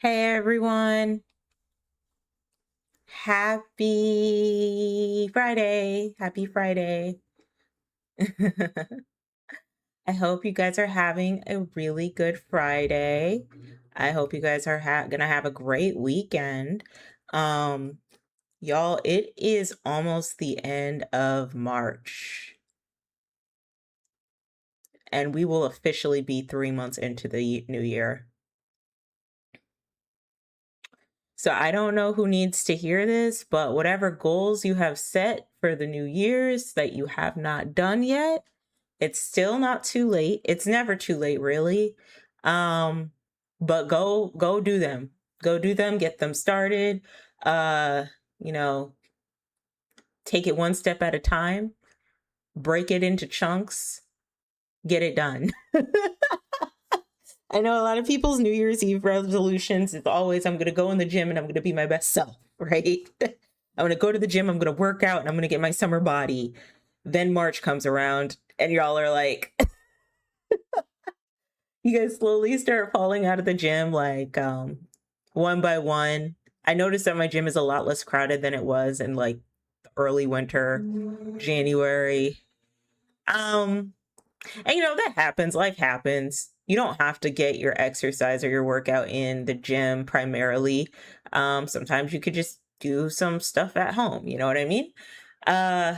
Hey everyone, happy Friday. Happy Friday. I hope you guys are having a really good Friday. I hope you guys are gonna have a great weekend. Um, y'all, it is almost the end of March, and we will officially be 3 months into the new year. So I don't know who needs to hear this, but whatever goals you have set for the new year's that you have not done yet, it's still not too late. It's never too late, really. Um, but go do them. Go do them, get them started. Uh, you know, take it one step at a time, break it into chunks, get it done. I know a lot of people's New Year's Eve resolutions is always I'm going to go in the gym and I'm going to be my best self, right? I'm going to go to the gym, I'm going to work out, and I'm going to get my summer body. Then March comes around and y'all are like, you guys slowly start falling out of the gym like one by one. I noticed that my gym is a lot less crowded than it was in like early winter, January. Um and that happens, life happens. You don't have to get your exercise or your workout in the gym primarily. Sometimes you could just do some stuff at home, you know what I mean? Uh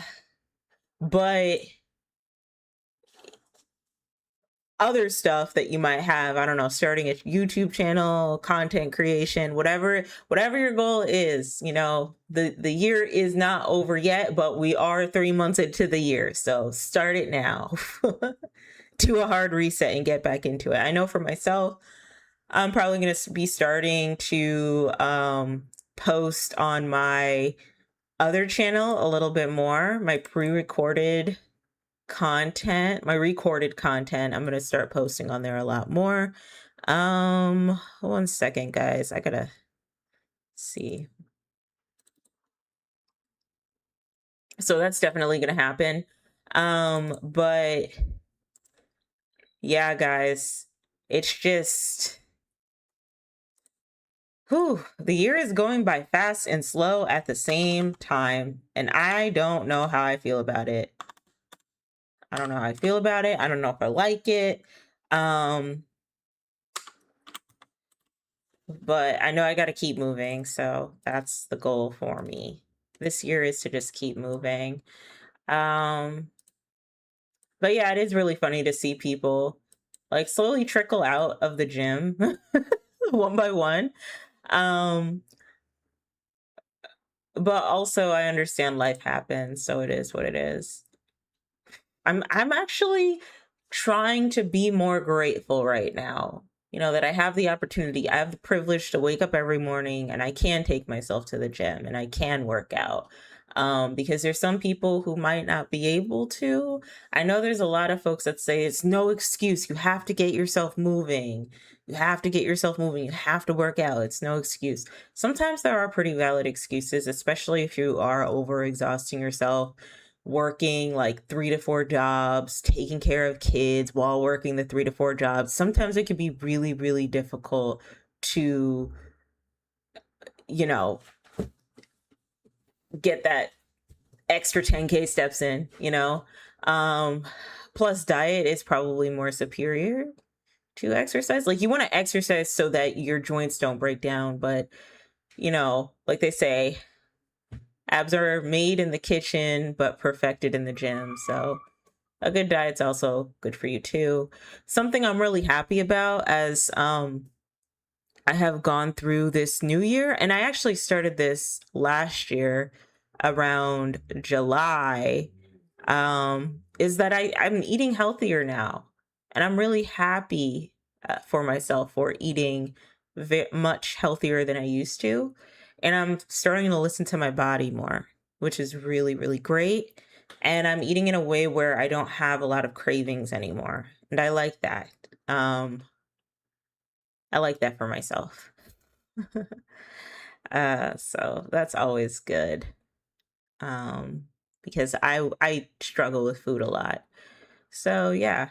but other stuff that you might have, I don't know, starting a YouTube channel, content creation, whatever your goal is, the year is not over yet, but we are 3 months into the year, so start it now. Do a hard reset and get back into it. I know for myself, I'm probably going to be starting to post on my other channel a little bit more, my pre-recorded content, my recorded content. I'm going to start posting on there a lot more. One second, guys. I gotta see. So that's definitely going to happen. But yeah, guys, it's just, whew, the year is going by fast and slow at the same time. And I don't know how I feel about it. I don't know how I feel about it. I don't know if I like it. Um, but I know I got to keep moving. So that's the goal for me this year, is to just keep moving. Um, but yeah, it is really funny to see people like slowly trickle out of the gym one by one. Um, but also I understand life happens, so it is what it is. I'm actually trying to be more grateful right now. That I have the opportunity, I have the privilege to wake up every morning and I can take myself to the gym and I can work out. Because there's some people who might not be able to. I know there's a lot of folks that say it's no excuse. You have to get yourself moving. You have to get yourself moving. You have to work out. It's no excuse. Sometimes there are pretty valid excuses, especially if you are overexhausting yourself, working like 3 to 4 jobs, taking care of kids while working the 3 to 4 jobs. Sometimes it can be really, really difficult to, you know, get that extra 10K steps in. Um, Plus, diet is probably more superior to exercise. Like, you want to exercise so that your joints don't break down, but, like they say, abs are made in the kitchen, but perfected in the gym. So, a good diet's also good for you too. Something I'm really happy about as I have gone through this new year, and I actually started this last year around July, is that I'm eating healthier now. And I'm really happy for myself for eating much healthier than I used to. And I'm starting to listen to my body more, which is really, really great. And I'm eating in a way where I don't have a lot of cravings anymore. And I like that. Um, I like that for myself. So that's always good. Um, because I struggle with food a lot. So yeah.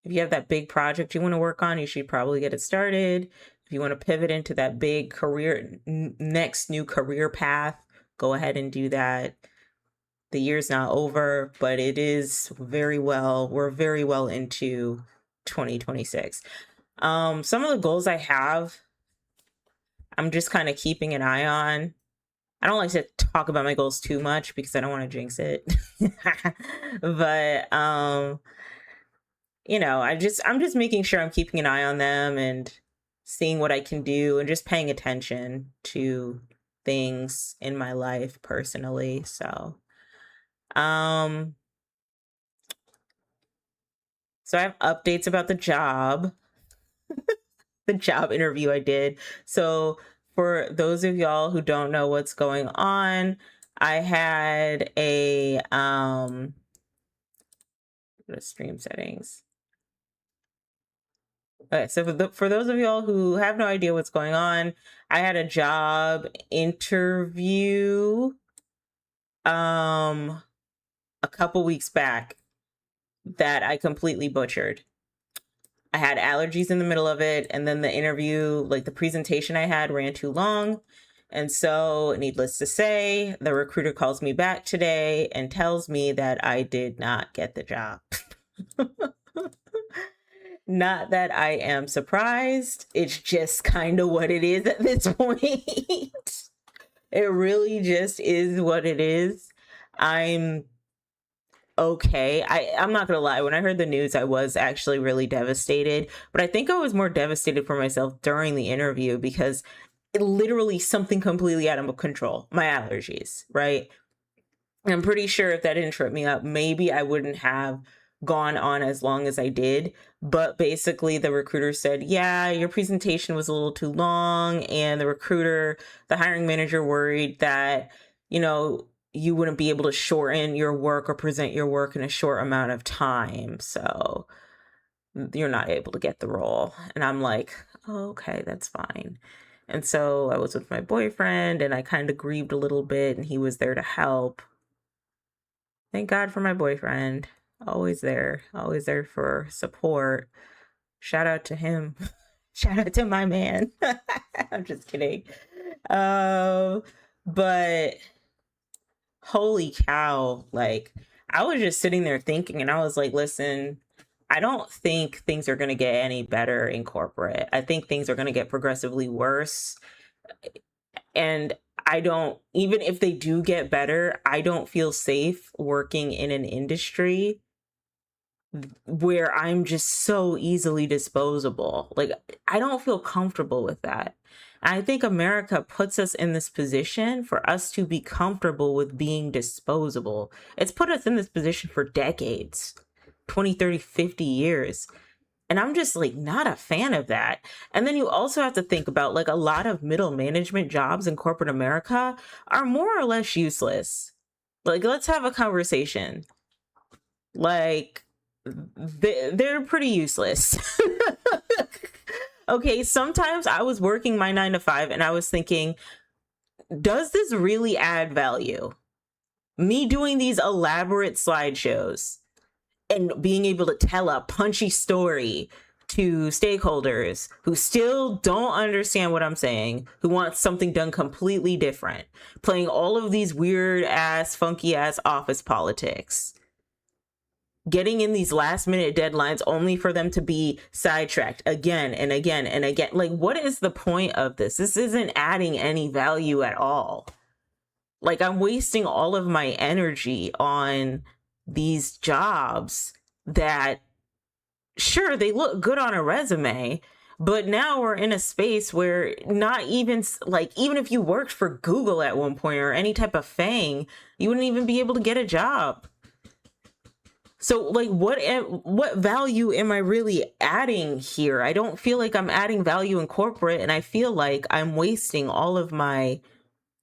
If you have that big project you want to work on, you should probably get it started. If you want to pivot into that big career, next new career path, go ahead and do that. The year's not over, but it is we're very well into 2026. Some of the goals I have, I'm just kind of keeping an eye on. I don't like to talk about my goals too much because I don't want to jinx it. But I'm just making sure I'm keeping an eye on them and seeing what I can do and just paying attention to things in my life personally. So I have updates about the job interview I did. So for those of y'all who don't know what's going on, I had a go to stream settings. Okay, so for those of y'all who have no idea what's going on, I had a job interview a couple weeks back that I completely butchered. I had allergies in the middle of it, and then the interview, like the presentation I had, ran too long. And so, needless to say, the recruiter calls me back today and tells me that I did not get the job. Not that I am surprised. It's just kind of what it is at this point. It really just is what it is. I'm okay. I'm not gonna lie. When I heard the news, I was actually really devastated. But I think I was more devastated for myself during the interview because it literally something completely out of control. My allergies, right? I'm pretty sure if that didn't trip me up, maybe I wouldn't have gone on as long as I did. But basically, the recruiter said, yeah, your presentation was a little too long. And the hiring manager worried that, you wouldn't be able to shorten your work or present your work in a short amount of time. So you're not able to get the role. And I'm like, oh, okay, that's fine. And so I was with my boyfriend and I kind of grieved a little bit and he was there to help. Thank God for my boyfriend. Always there for support. Shout out to him. Shout out to my man. I'm just kidding. But holy cow, like I was just sitting there thinking and I was like, listen, I don't think things are going to get any better in corporate. I think things are going to get progressively worse. And even if they do get better, I don't feel safe working in an industry where I'm just so easily disposable. Like, I don't feel comfortable with that. I think America puts us in this position for us to be comfortable with being disposable. It's put us in this position for decades, 20, 30, 50 years. And I'm just like not a fan of that. And then you also have to think about like a lot of middle management jobs in corporate America are more or less useless. Like, let's have a conversation. Like, they're pretty useless. Okay, sometimes I was working my 9 to 5 and I was thinking, does this really add value? Me doing these elaborate slideshows and being able to tell a punchy story to stakeholders who still don't understand what I'm saying, who want something done completely different, playing all of these weird ass, funky ass office politics, getting in these last minute deadlines only for them to be sidetracked again and again and again. Like, what is the point of this? This isn't adding any value at all. Like, I'm wasting all of my energy on these jobs that, sure, they look good on a resume, but now we're in a space where not even, like, even if you worked for Google at one point or any type of FANG, you wouldn't even be able to get a job. So, like, what value am I really adding here? I don't feel like I'm adding value in corporate, and I feel like I'm wasting all of my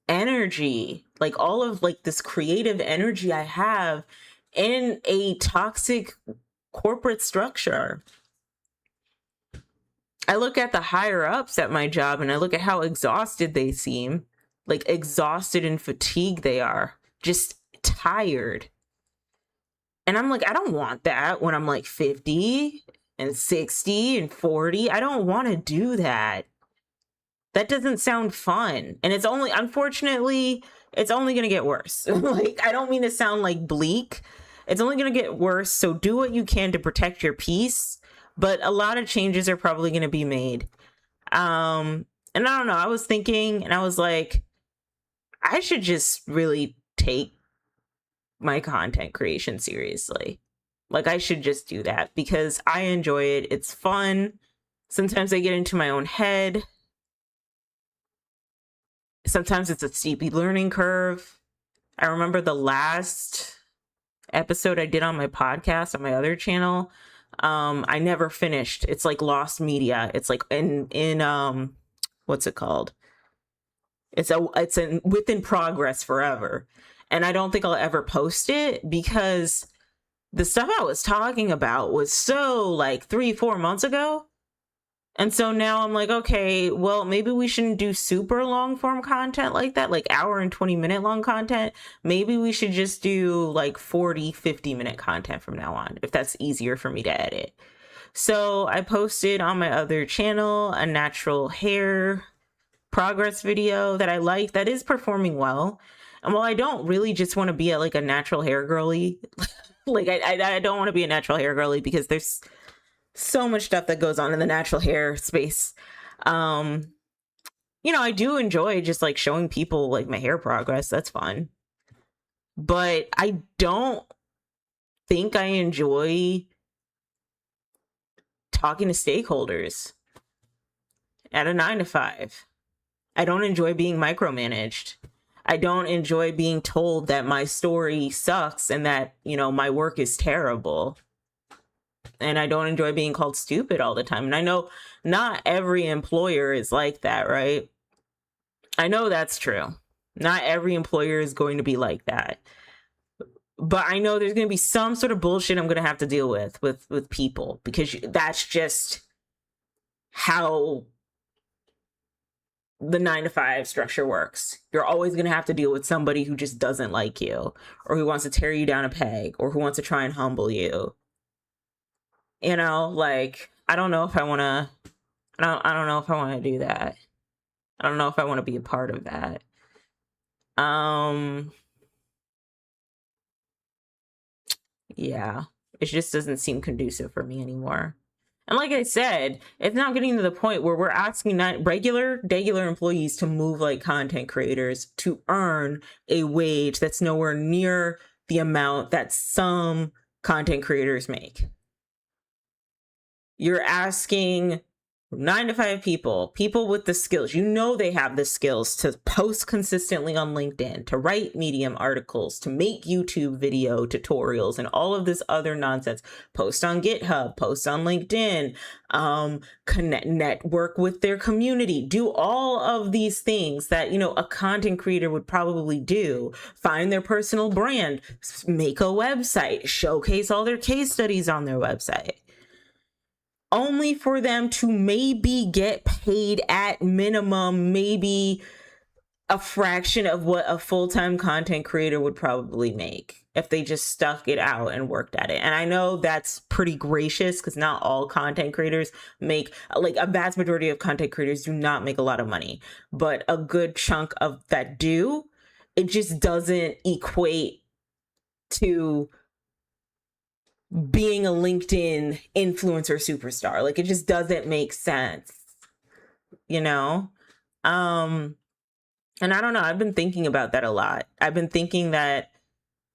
energy, like all of like this creative energy I have in a toxic corporate structure. I look at the higher ups at my job and I look at how exhausted they seem, like exhausted and fatigued they are, just tired. And I'm like, I don't want that when I'm like 50 and 60 and 40. I don't want to do that. That doesn't sound fun. And it's only, unfortunately, it's only going to get worse. Like, I don't mean to sound like bleak. It's only going to get worse. So do what you can to protect your peace. But a lot of changes are probably going to be made. And I don't know. I was thinking and I was like, I should just really take my content creation seriously. Like, I should just do that because I enjoy it. It's fun. Sometimes I get into my own head. Sometimes it's a steep learning curve. I remember the last episode I did on my podcast on my other channel. I never finished. It's like lost media. It's like in what's it called? It's within progress forever. And I don't think I'll ever post it because the stuff I was talking about was so like 3-4 months ago. And so now I'm like, okay, well, maybe we shouldn't do super long form content like that, like hour and 20-minute long content. Maybe we should just do like 40-50-minute content from now on, if that's easier for me to edit. So I posted on my other channel a natural hair progress video that I like, that is performing well. And while I don't really just want to be a natural hair girly, like I don't want to be a natural hair girly because there's so much stuff that goes on in the natural hair space. I do enjoy just like showing people like my hair progress. That's fun. But I don't think I enjoy talking to stakeholders at a 9-to-5. I don't enjoy being micromanaged. I don't enjoy being told that my story sucks and that, my work is terrible. And I don't enjoy being called stupid all the time. And I know not every employer is like that, right? I know that's true. Not every employer is going to be like that. But I know there's going to be some sort of bullshit I'm going to have to deal with people, because that's just how the 9-to-5 structure works. You're always going to have to deal with somebody who just doesn't like you, or who wants to tear you down a peg, or who wants to try and humble you. Like, I don't know if I want to, I don't know if I want to do that. I don't know if I want to be a part of that. Yeah, it just doesn't seem conducive for me anymore. And like I said, it's now getting to the point where we're asking regular employees to move like content creators to earn a wage that's nowhere near the amount that some content creators make. You're asking 9-to-5 people with the skills. They have the skills to post consistently on LinkedIn, to write Medium articles, to make YouTube video tutorials, and all of this other nonsense. Post on GitHub, post on LinkedIn, network with their community, do all of these things that, a content creator would probably do. Find their personal brand, make a website, showcase all their case studies on their website, only for them to maybe get paid at minimum, maybe a fraction of what a full-time content creator would probably make if they just stuck it out and worked at it. And I know that's pretty gracious because not all content creators make, like, a vast majority of content creators do not make a lot of money, but a good chunk of that do. It just doesn't equate to being a LinkedIn influencer superstar. Like, it just doesn't make sense, And I don't know, I've been thinking about that a lot. I've been thinking that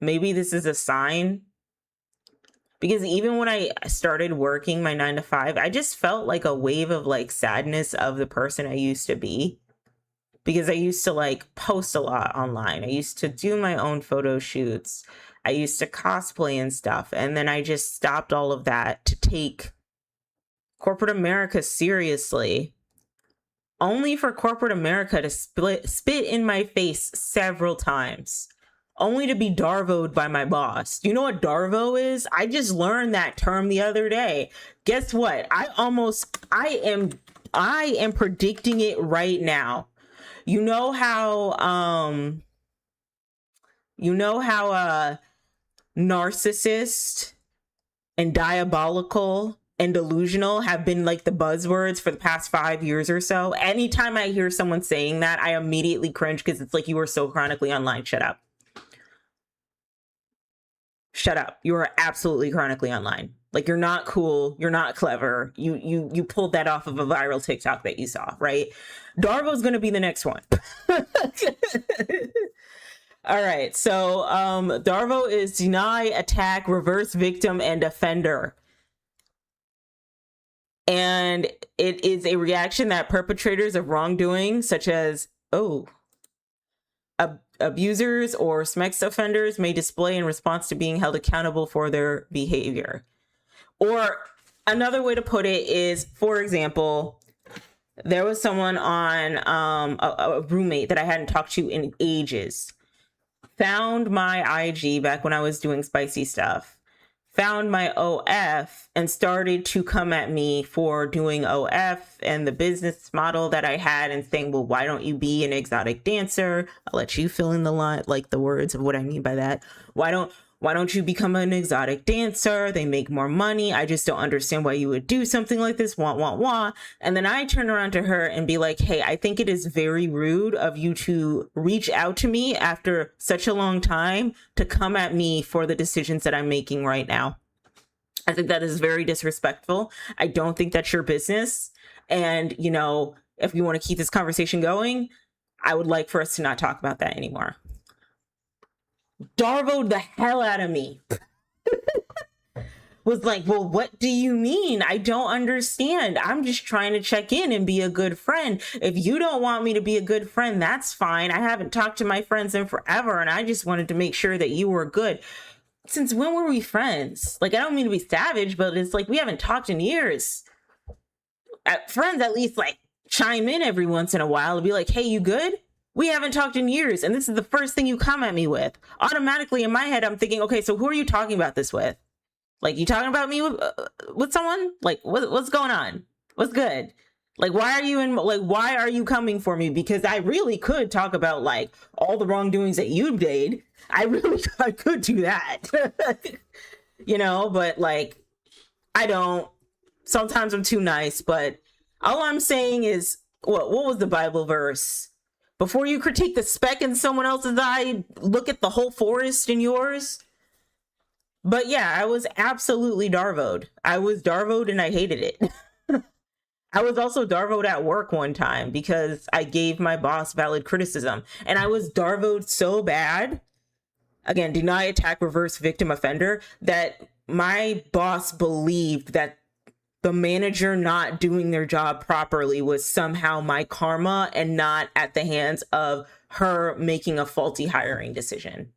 maybe this is a sign, because even when I started working my 9-to-5, I just felt like a wave of like sadness of the person I used to be, because I used to like post a lot online. I used to do my own photo shoots. I used to cosplay and stuff. And then I just stopped all of that to take corporate America seriously, only for corporate America to spit in my face several times, only to be Darvoed by my boss. You know what Darvo is? I just learned that term the other day. Guess what? I am predicting it right now. You know how narcissist and diabolical and delusional have been like the buzzwords for the past 5 years or so. Anytime I hear someone saying that, I immediately cringe because it's like, you are so chronically online. Shut up. Shut up. You are absolutely chronically online. Like, you're not cool. You're not clever. You pulled that off of a viral TikTok that you saw, right? Darvo's going to be the next one. All right. So Darvo is deny, attack, reverse victim, and offender. And it is a reaction that perpetrators of wrongdoing, such as, abusers or sex offenders, may display in response to being held accountable for their behavior. Or another way to put it is, for example, there was someone on a roommate that I hadn't talked to in ages, found my IG back when I was doing spicy stuff, found my OF, and started to come at me for doing OF and the business model that I had, and saying, well, why don't you be an exotic dancer? I'll let you fill in the line, like the words of what I mean by that. Why don't you become an exotic dancer? They make more money. I just don't understand why you would do something like this. Wah, wah, wah. And then I turn around to her and be like, hey, I think it is very rude of you to reach out to me after such a long time to come at me for the decisions that I'm making right now. I think that is very disrespectful. I don't think that's your business. And, you know, if you want to keep this conversation going, I would like for us to not talk about that anymore. Darvoed the hell out of me. Was like, well, what do you mean? I don't understand. I'm just trying to check in and be a good friend. If you don't want me to be a good friend, that's fine. I haven't talked to my friends in forever, and I just wanted to make sure that you were good. Since when were we friends? Like, I don't mean to be savage, but it's like, we haven't talked in years. Friends at least like chime in every once in a while and be like, hey, you good? We haven't talked in years, and this is the first thing you come at me with. Automatically in my head, I'm thinking, okay, so who are you talking about this with? Like, you talking about me with someone? Like, what's going on? What's good? Like, why are you coming for me? Because I really could talk about like all the wrongdoings that you did. I could do that. You know, but like, I don't. Sometimes I'm too nice, but all I'm saying is, what was the Bible verse? Before you critique the speck in someone else's eye, look at the whole forest in yours. But yeah, I was absolutely Darvoed. I was Darvoed and I hated it. I was also Darvoed at work one time because I gave my boss valid criticism. And I was Darvoed so bad, again, deny, attack, reverse, victim, offender, that my boss believed that the manager not doing their job properly was somehow my karma and not at the hands of her making a faulty hiring decision.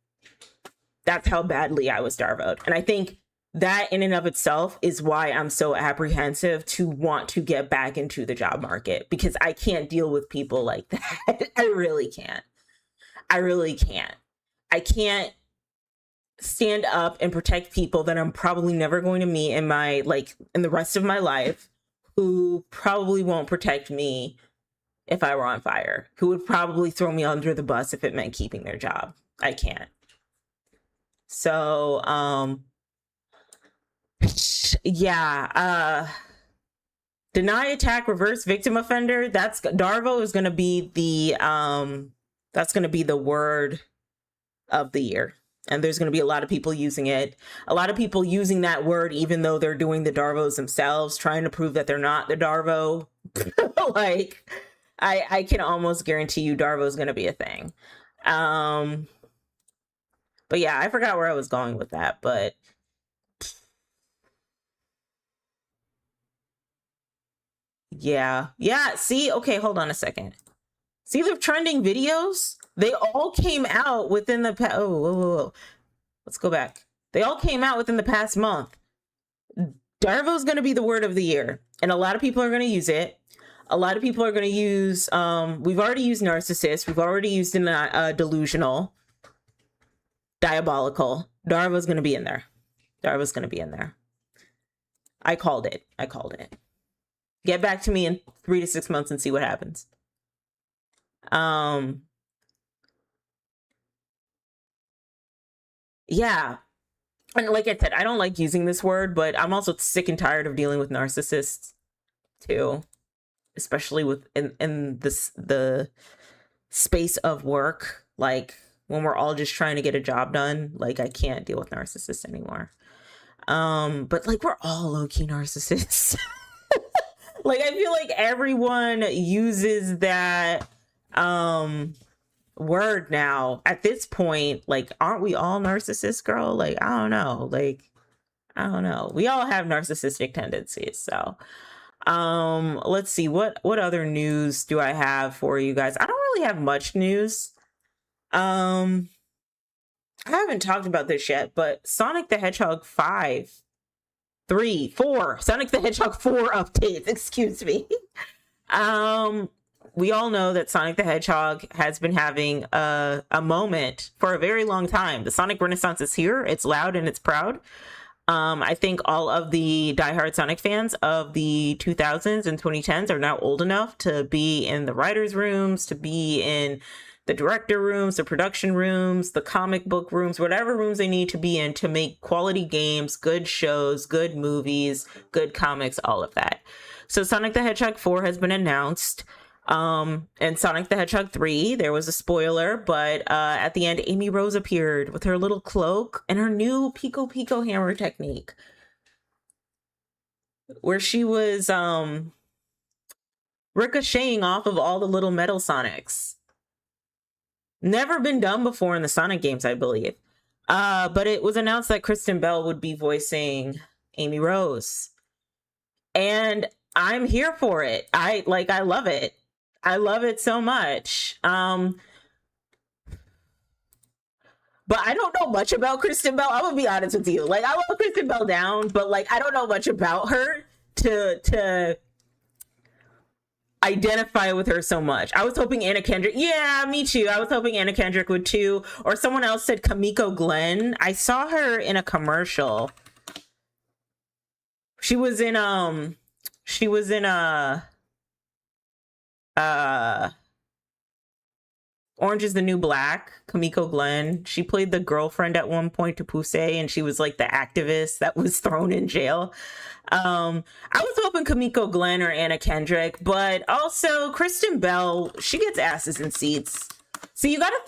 That's how badly I was Darvoed. And I think that in and of itself is why I'm so apprehensive to want to get back into the job market, because I can't deal with people like that. I really can't. I can't stand up and protect people that I'm probably never going to meet in the rest of my life, who probably won't protect me if I were on fire, who would probably throw me under the bus if it meant keeping their job. I can't. So, yeah, deny, attack, reverse, victim, offender. Darvo is going to be that's going to be the word of the year. And there's going to be a lot of people using it. A lot of people using that word, even though they're doing the Darvos themselves, trying to prove that they're not the Darvo. Like, I can almost guarantee you Darvo is going to be a thing. But yeah, I forgot where I was going with that, but yeah. See, okay, hold on a second. See the trending videos? They all came out within the past. Whoa. Let's go back. They all came out within the past month. Darvo's going to be the word of the year, and a lot of people are going to use it. A lot of people are going to use, we've already used narcissist. We've already used delusional, diabolical. Darvo's going to be in there. I called it. Get back to me in 3 to 6 months and see what happens. Yeah. And like I said, I don't like using this word, but I'm also sick and tired of dealing with narcissists too, especially with in this the space of work. Like when we're all just trying to get a job done, like I can't deal with narcissists anymore. But like we're all low-key narcissists. Like I feel like everyone uses that word now at this point. Like, aren't we all narcissists, girl? Like, I don't know. Like, I don't know. We all have narcissistic tendencies. So let's see, what other news do I have for you guys? I don't really have much news. I haven't talked about this yet, but Sonic the Hedgehog 5, 3, 4, Sonic the Hedgehog 4 updates, excuse me. We all know that Sonic the Hedgehog has been having a moment for a very long time. The Sonic Renaissance is here. It's loud and it's proud. I think all of the diehard Sonic fans of the 2000s and 2010s are now old enough to be in the writers' rooms, to be in the director rooms, the production rooms, the comic book rooms, whatever rooms they need to be in to make quality games, good shows, good movies, good comics, all of that. So Sonic the Hedgehog 4 has been announced. And Sonic the Hedgehog 3, there was a spoiler, but at the end, Amy Rose appeared with her little cloak and her new Pico Pico hammer technique, where she was ricocheting off of all the little metal Sonics. Never been done before in the Sonic games, I believe. But it was announced that Kristen Bell would be voicing Amy Rose. And I'm here for it. I love it. I love it so much. But I don't know much about Kristen Bell. I'm gonna be honest with you. Like, I love Kristen Bell down, but like I don't know much about her to identify with her so much. I was hoping Anna Kendrick. Yeah, me too. I was hoping Anna Kendrick would too. Or someone else said Kamiko Glenn. I saw her in a commercial. She was in a Orange is the New Black, Kamiko Glenn. She played the girlfriend at one point to Pusey, and she was like the activist that was thrown in jail. I was hoping Kamiko Glenn or Anna Kendrick, but also Kristen Bell, she gets asses in seats. So you gotta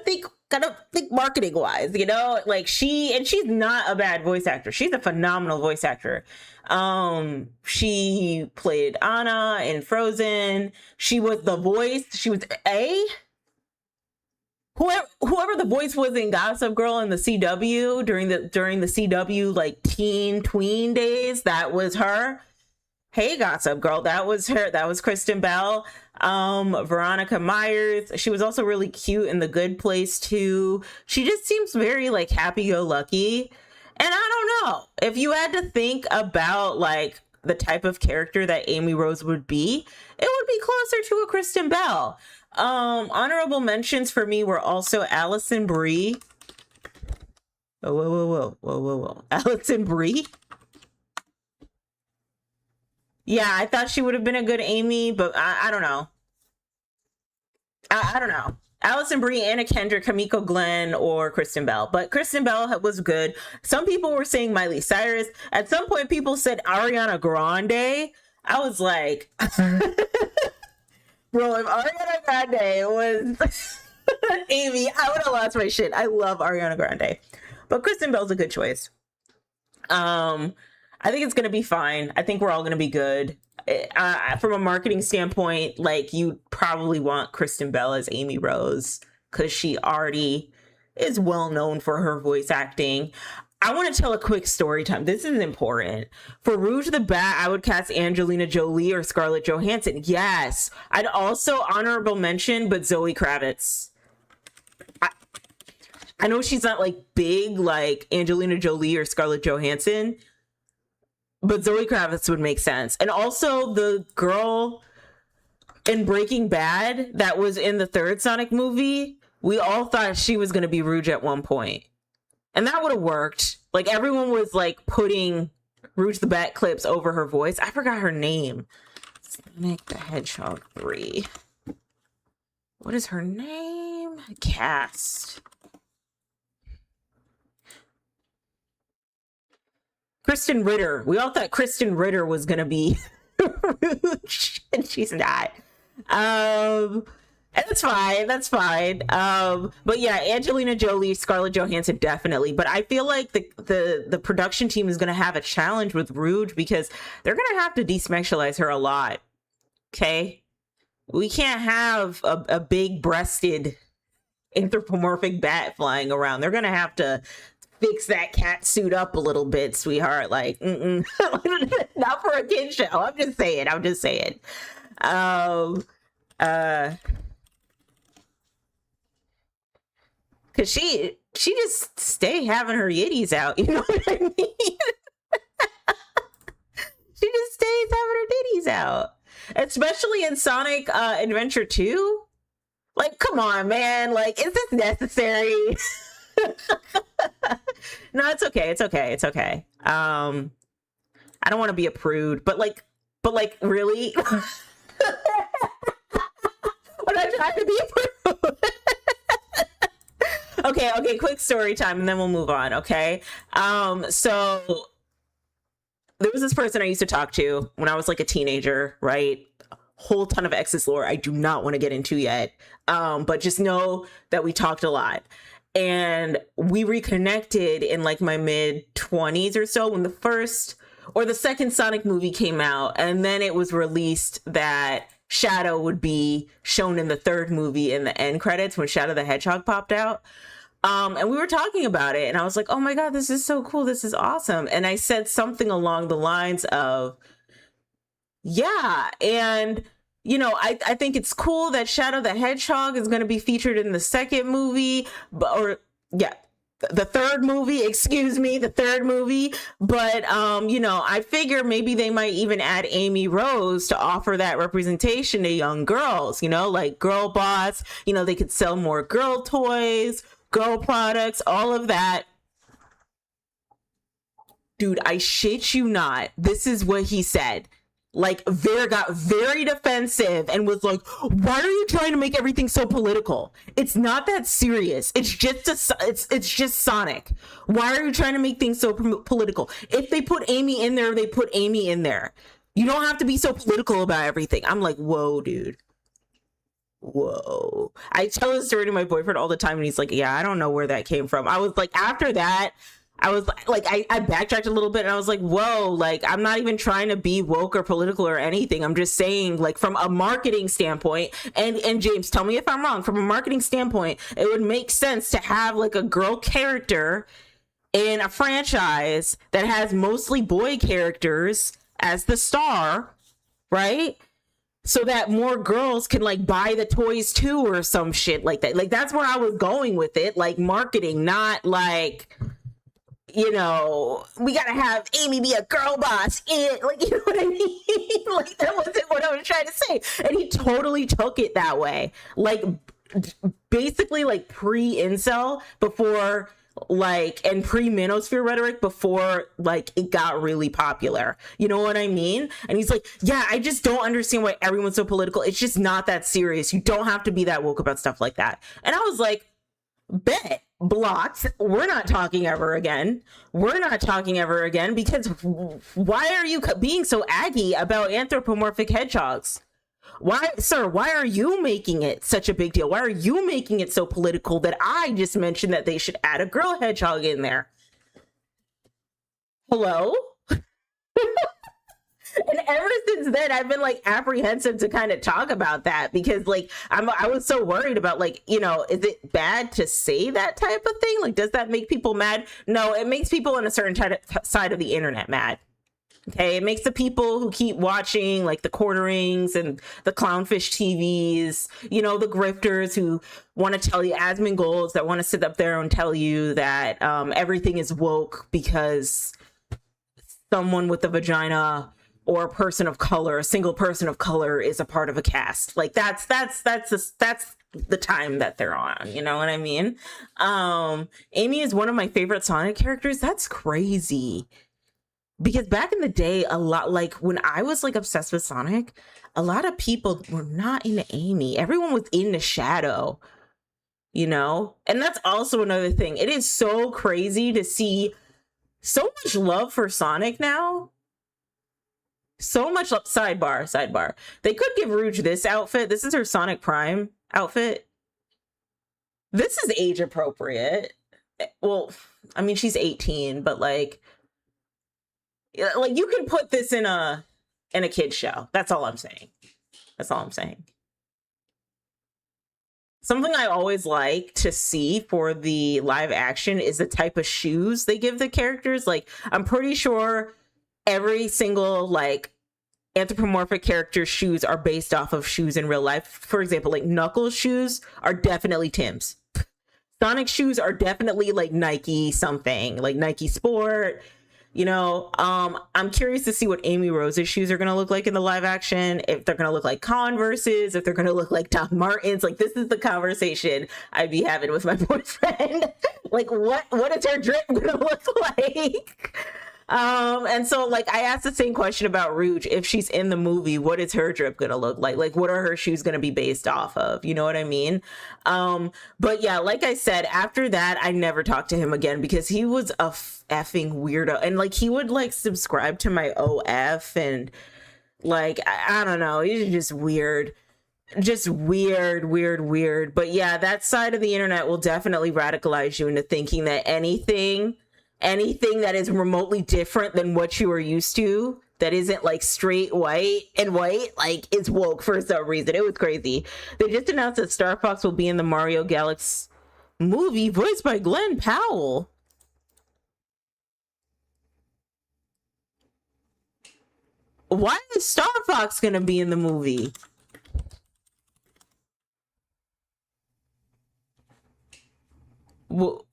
think marketing wise, you know, like she's not a bad voice actor. She's a phenomenal voice actor. She played Anna in Frozen. She was the voice. She was whoever the voice was in Gossip Girl in the CW during the CW like teen tween days. That was her. Hey, Gossip Girl, that was her. That was Kristen Bell. Veronica Myers. She was also really cute in The Good Place too. She just seems very like happy-go-lucky. And I don't know, if you had to think about like the type of character that Amy Rose would be, it would be closer to a Kristen Bell. Honorable mentions for me were also Alison Brie. Whoa. Alison Brie? Yeah, I thought she would have been a good Amy, but I don't know. I don't know. Alison Brie, Anna Kendrick, Kamiko Glenn, or Kristen Bell. But Kristen Bell was good. Some people were saying Miley Cyrus. At some point, people said Ariana Grande. I was like, bro, if Ariana Grande was Amy, I would have lost my shit. I love Ariana Grande. But Kristen Bell's a good choice. I think it's going to be fine. I think we're all going to be good. From a marketing standpoint, like, you probably want Kristen Bell as Amy Rose because she already is well known for her voice acting. I want to tell a quick story time. This is important. For Rouge the Bat, I would cast Angelina Jolie or Scarlett Johansson. Yes. I'd also honorable mention, but Zoe Kravitz. I know she's not like big like Angelina Jolie or Scarlett Johansson, but Zoe Kravitz would make sense. And also the girl in Breaking Bad that was in the third Sonic movie, we all thought she was going to be Rouge at one point. And that would have worked. Like, everyone was like putting Rouge the Bat clips over her voice. I forgot her name. Sonic the Hedgehog 3. What is her name? Cast. Kristen Ritter. We all thought Kristen Ritter was gonna be Rouge, and she's not. And that's fine. That's fine. But yeah, Angelina Jolie, Scarlett Johansson, definitely. But I feel like the production team is gonna have a challenge with Rouge because they're gonna have to desexualize her a lot. Okay, we can't have a big breasted anthropomorphic bat flying around. They're gonna have to fix that cat suit up a little bit, sweetheart. Like, not for a kid show. I'm just saying. Cause she just stay having her yitties out. You know what I mean? She just stays having her titties out, especially in Sonic Adventure 2. Like, come on, man. Like, is this necessary? No, it's okay. It's okay. It's okay. I don't want to be a prude, but really? I'm not trying to be a prude. Okay, quick story time and then we'll move on, okay? So there was this person I used to talk to when I was like a teenager, right? Whole ton of exes lore I do not want to get into yet. But just know that we talked a lot. And we reconnected in like my mid-20s or so when the first or the second Sonic movie came out. And then it was released that Shadow would be shown in the third movie in the end credits when Shadow the Hedgehog popped out. And we were talking about it and I was like, oh my God, this is so cool. This is awesome. And I said something along the lines of, yeah. And, you know, I think it's cool that Shadow the Hedgehog is going to be featured in the second movie, the third movie, the third movie. But, you know, I figure maybe they might even add Amy Rose to offer that representation to young girls, you know, like girl boss, you know, they could sell more girl toys, girl products, all of that. Dude, I shit you not. This is what he said. Like, got very defensive and was like, why are you trying to make everything so political? It's not that serious. It's just Sonic. Why are you trying to make things so political? If they put Amy in there, they put Amy in there. You don't have to be so political about everything. I'm like, whoa, dude. Whoa. I tell this story to my boyfriend all the time and he's like, yeah, I don't know where that came from. I was like, after that, I was like, I backtracked a little bit and I was like, whoa, like, I'm not even trying to be woke or political or anything. I'm just saying, like, from a marketing standpoint, and James, tell me if I'm wrong, from a marketing standpoint, it would make sense to have like a girl character in a franchise that has mostly boy characters as the star, right? So that more girls can like buy the toys too or some shit like that. Like, that's where I was going with it, like marketing, not like, you know, we gotta have Amy be a girl boss. Like, you know what I mean? Like, that wasn't what I was trying to say. And he totally took it that way. Like, basically, like, pre-incel, before, like, and pre-manosphere rhetoric, before, like, it got really popular. You know what I mean? And he's like, yeah, I just don't understand why everyone's so political. It's just not that serious. You don't have to be that woke about stuff like that. And I was like, bet. Blocked. We're not talking ever again. Because why are you being so aggy about anthropomorphic hedgehogs? Why, sir, why are you making it such a big deal? Why are you making it so political that I just mentioned that they should add a girl hedgehog in there? Hello? And ever since then, I've been like apprehensive to kind of talk about that because like I was so worried about like, you know, is it bad to say that type of thing? Like, does that make people mad? No, it makes people on a certain side of the internet mad. Okay, it makes the people who keep watching like the quarterings and the clownfish TVs, you know, the grifters who want to tell you admin goals, that want to sit up there and tell you that everything is woke because someone with a vagina or a person of color, a single person of color, is a part of a cast. Like, that's the time that they're on. You know what I mean? Amy is one of my favorite Sonic characters. That's crazy. Because back in the day, a lot, like when I was like obsessed with Sonic, a lot of people were not into Amy. Everyone was into Shadow, you know? And that's also another thing. It is so crazy to see So much love for Sonic now. So much sidebar. They could give Rouge this outfit. This is her Sonic Prime outfit. This is age appropriate. Well, I mean, she's 18, but like you can put this in a kid's show. That's all I'm saying. That's all I'm saying. Something I always like to see for the live action is the type of shoes they give the characters. Like, I'm pretty sure every single like anthropomorphic character's shoes are based off of shoes in real life. For example, like Knuckles' shoes are definitely Tim's. Sonic shoes are definitely like Nike something, like Nike Sport. You know, I'm curious to see what Amy Rose's shoes are going to look like in the live action. If they're going to look like Converses, if they're going to look like Doc Martens. Like, this is the conversation I'd be having with my boyfriend. Like, what is her drip going to look like? And so like I asked the same question about Rouge. If she's in the movie, what is her drip gonna look like? Like, what are her shoes gonna be based off of? You know what I mean? But yeah, like I said, after that, I never talked to him again because he was a effing weirdo. And like he would like subscribe to my OF and like I don't know, he's just weird. Just weird. But yeah, that side of the internet will definitely radicalize you into thinking that anything that is remotely different than what you are used to, that isn't like straight white, like is woke for some reason. It was crazy. They just announced that Star Fox will be in the Mario Galaxy movie voiced by Glenn Powell. Why is Star Fox gonna be in the movie? Well,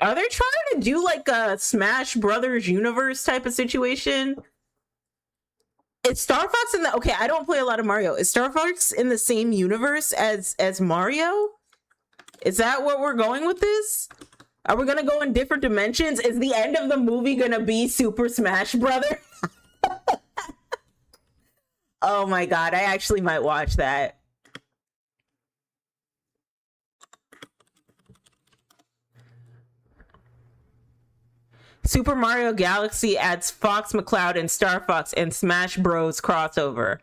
are they trying to do like a Smash Brothers universe type of situation? Is Star Fox in the okay? I don't play a lot of Mario. Is Star Fox in the same universe as Mario? Is that what we're going with this? Are we gonna go in different dimensions? Is the end of the movie gonna be Super Smash Brothers? Oh my god, I actually might watch that. Super Mario Galaxy adds Fox McCloud and Star Fox and Smash Bros crossover.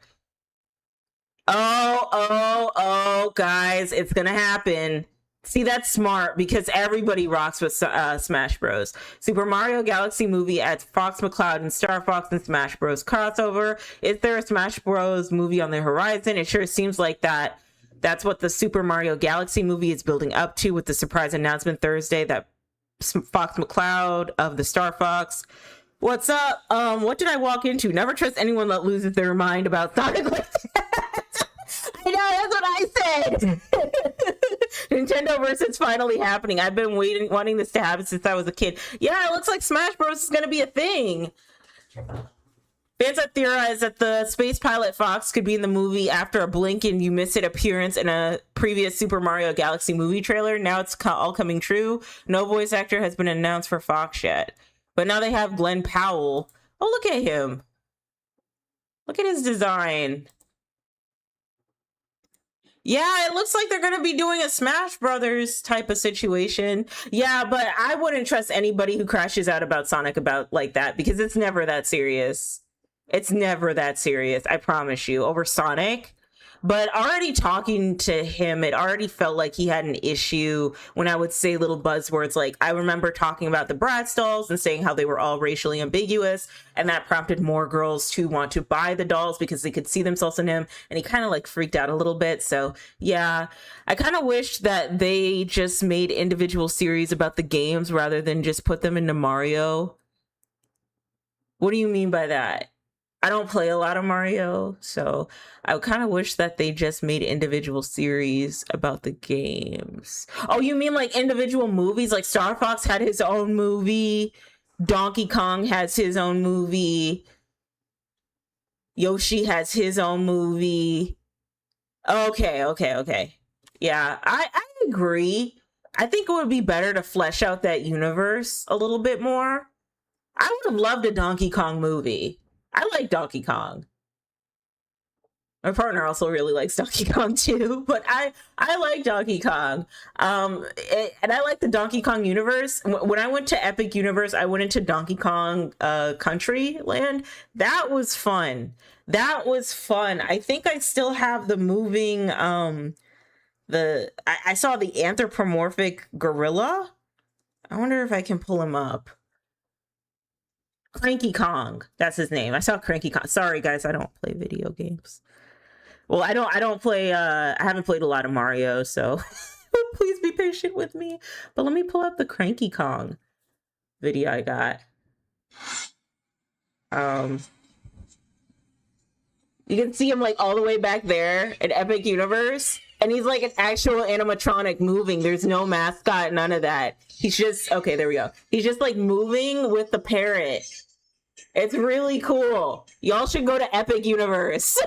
Oh, guys, it's gonna happen. See, that's smart because everybody rocks with Smash Bros. Super Mario Galaxy movie adds Fox McCloud and Star Fox and Smash Bros crossover. Is there a Smash Bros movie on the horizon? It sure seems like that. That's what the Super Mario Galaxy movie is building up to with the surprise announcement Thursday that Fox McCloud of the Star Fox. What's up? What did I walk into? Never trust anyone that loses their mind about Sonic like that. I know, that's what I said. Nintendo versus finally happening. I've been wanting this to happen since I was a kid. Yeah, it looks like Smash Bros is gonna be a thing. Fans have theorized that the space pilot Fox could be in the movie after a blink and you miss it appearance in a previous Super Mario Galaxy movie trailer. Now it's all coming true. No voice actor has been announced for Fox yet. But now they have Glenn Powell. Oh, look at him. Look at his design. Yeah, it looks like they're going to be doing a Smash Brothers type of situation. Yeah, but I wouldn't trust anybody who crashes out about Sonic about like that because it's never that serious. It's never that serious, I promise you, over Sonic. But already talking to him, it already felt like he had an issue when I would say little buzzwords. Like, I remember talking about the Bratz dolls and saying how they were all racially ambiguous, and that prompted more girls to want to buy the dolls because they could see themselves in him, and he kind of like freaked out a little bit. So yeah, I kind of wish that they just made individual series about the games rather than just put them into Mario. What do you mean by that? I don't play a lot of Mario, so I kind of wish that they just made individual series about the games. Oh, you mean like individual movies? Like Star Fox had his own movie, Donkey Kong has his own movie, Yoshi has his own movie. Okay. Yeah, I agree. I think it would be better to flesh out that universe a little bit more. I would have loved a Donkey Kong movie. I like Donkey Kong. My partner also really likes Donkey Kong too, but I like Donkey Kong. And I like the Donkey Kong universe. When I went to Epic Universe, I went into Donkey Kong Country Land. That was fun. That was fun. I think I still have the moving I saw the anthropomorphic gorilla. I wonder if I can pull him up. Cranky Kong, that's his name. I saw Cranky Kong. Sorry guys, I don't play video games. Well, I don't play I haven't played a lot of Mario, so please be patient with me. But let me pull up the Cranky Kong video I got. You can see him like all the way back there in Epic Universe, and he's like an actual animatronic moving. There's no mascot, none of that. He's just, okay, there we go. He's just like moving with the parrot. It's really cool. Y'all should go to Epic Universe.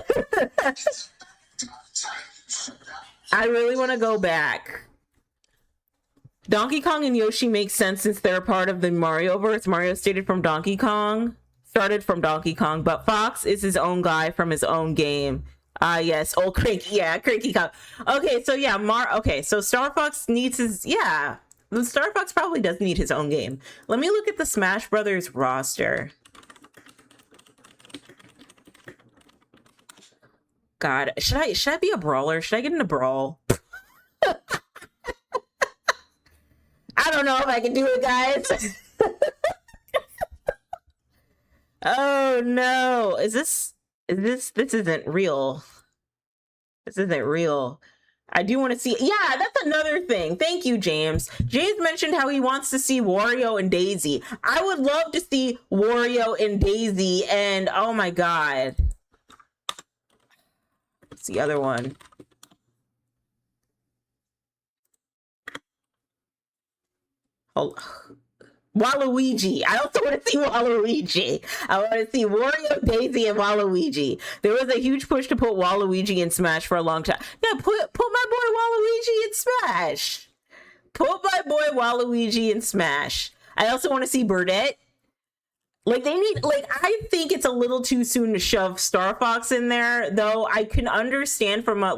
I really want to go back. Donkey Kong and Yoshi make sense since they're part of the Marioverse. Mario started from Donkey Kong, but Fox is his own guy from his own game. Yes, old Cranky, yeah, Cranky Kong. Okay, so yeah, so Star Fox needs his, yeah, the Star Fox probably does need his own game. Let me look at the Smash Brothers roster. God, should I be a brawler? Should I get in a brawl? I don't know if I can do it, guys. Oh no, this isn't real. This isn't real. I do want to see, yeah, that's another thing. Thank you, James. James mentioned how he wants to see Wario and Daisy. I would love to see Wario and Daisy, and oh my god. What's the other one? Oh, Waluigi. I also want to see Waluigi. I want to see Wario, Daisy, and Waluigi. There was a huge push to put Waluigi in Smash for a long time. Yeah, put my boy Waluigi in Smash. Put my boy Waluigi in Smash. I also want to see Burdette. Like, they need, like, I think it's a little too soon to shove Star Fox in there, though I can understand from a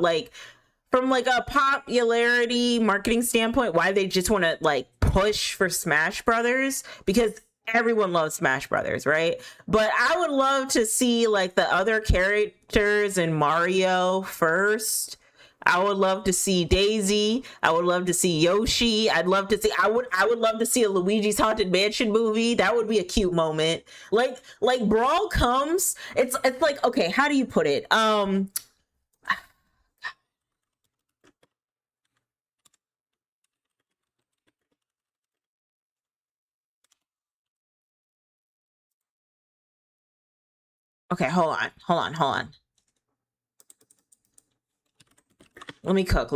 popularity marketing standpoint why they just want to like push for Smash Brothers, because everyone loves Smash Brothers, right? But I would love to see like the other characters in Mario first. I would love to see Daisy. I would love to see Yoshi. I would love to see a Luigi's Haunted Mansion movie. That would be a cute moment. Like Brawl comes, it's like, okay, how do you put it? Okay, hold on. Let me cook.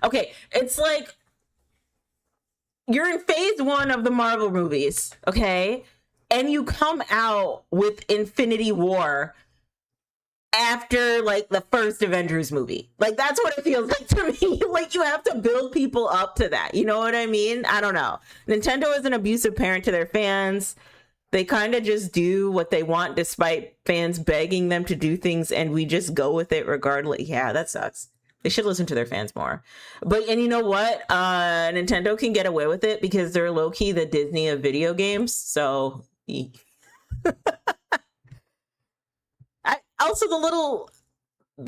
Okay, it's like you're in phase 1 of the Marvel movies, okay? And you come out with Infinity War after like the first Avengers movie. Like, that's what it feels like to me. Like, you have to build people up to that. You know what I mean? I don't know. Nintendo is an abusive parent to their fans. They kind of just do what they want despite fans begging them to do things, and we just go with it regardless. Yeah, that sucks. They should listen to their fans more. And you know what? Nintendo can get away with it because they're low-key the Disney of video games. So also the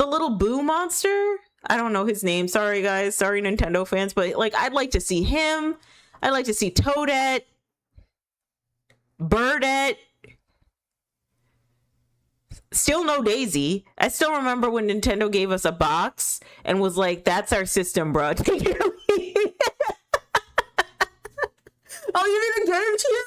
little Boo monster. I don't know his name. Sorry guys. Sorry Nintendo fans, but like, I'd like to see him. I'd like to see Toadette, Birdette. Still no Daisy. I still remember when Nintendo gave us a box and was like, "That's our system, bro. Take it or leave it." Oh, you didn't get it to you?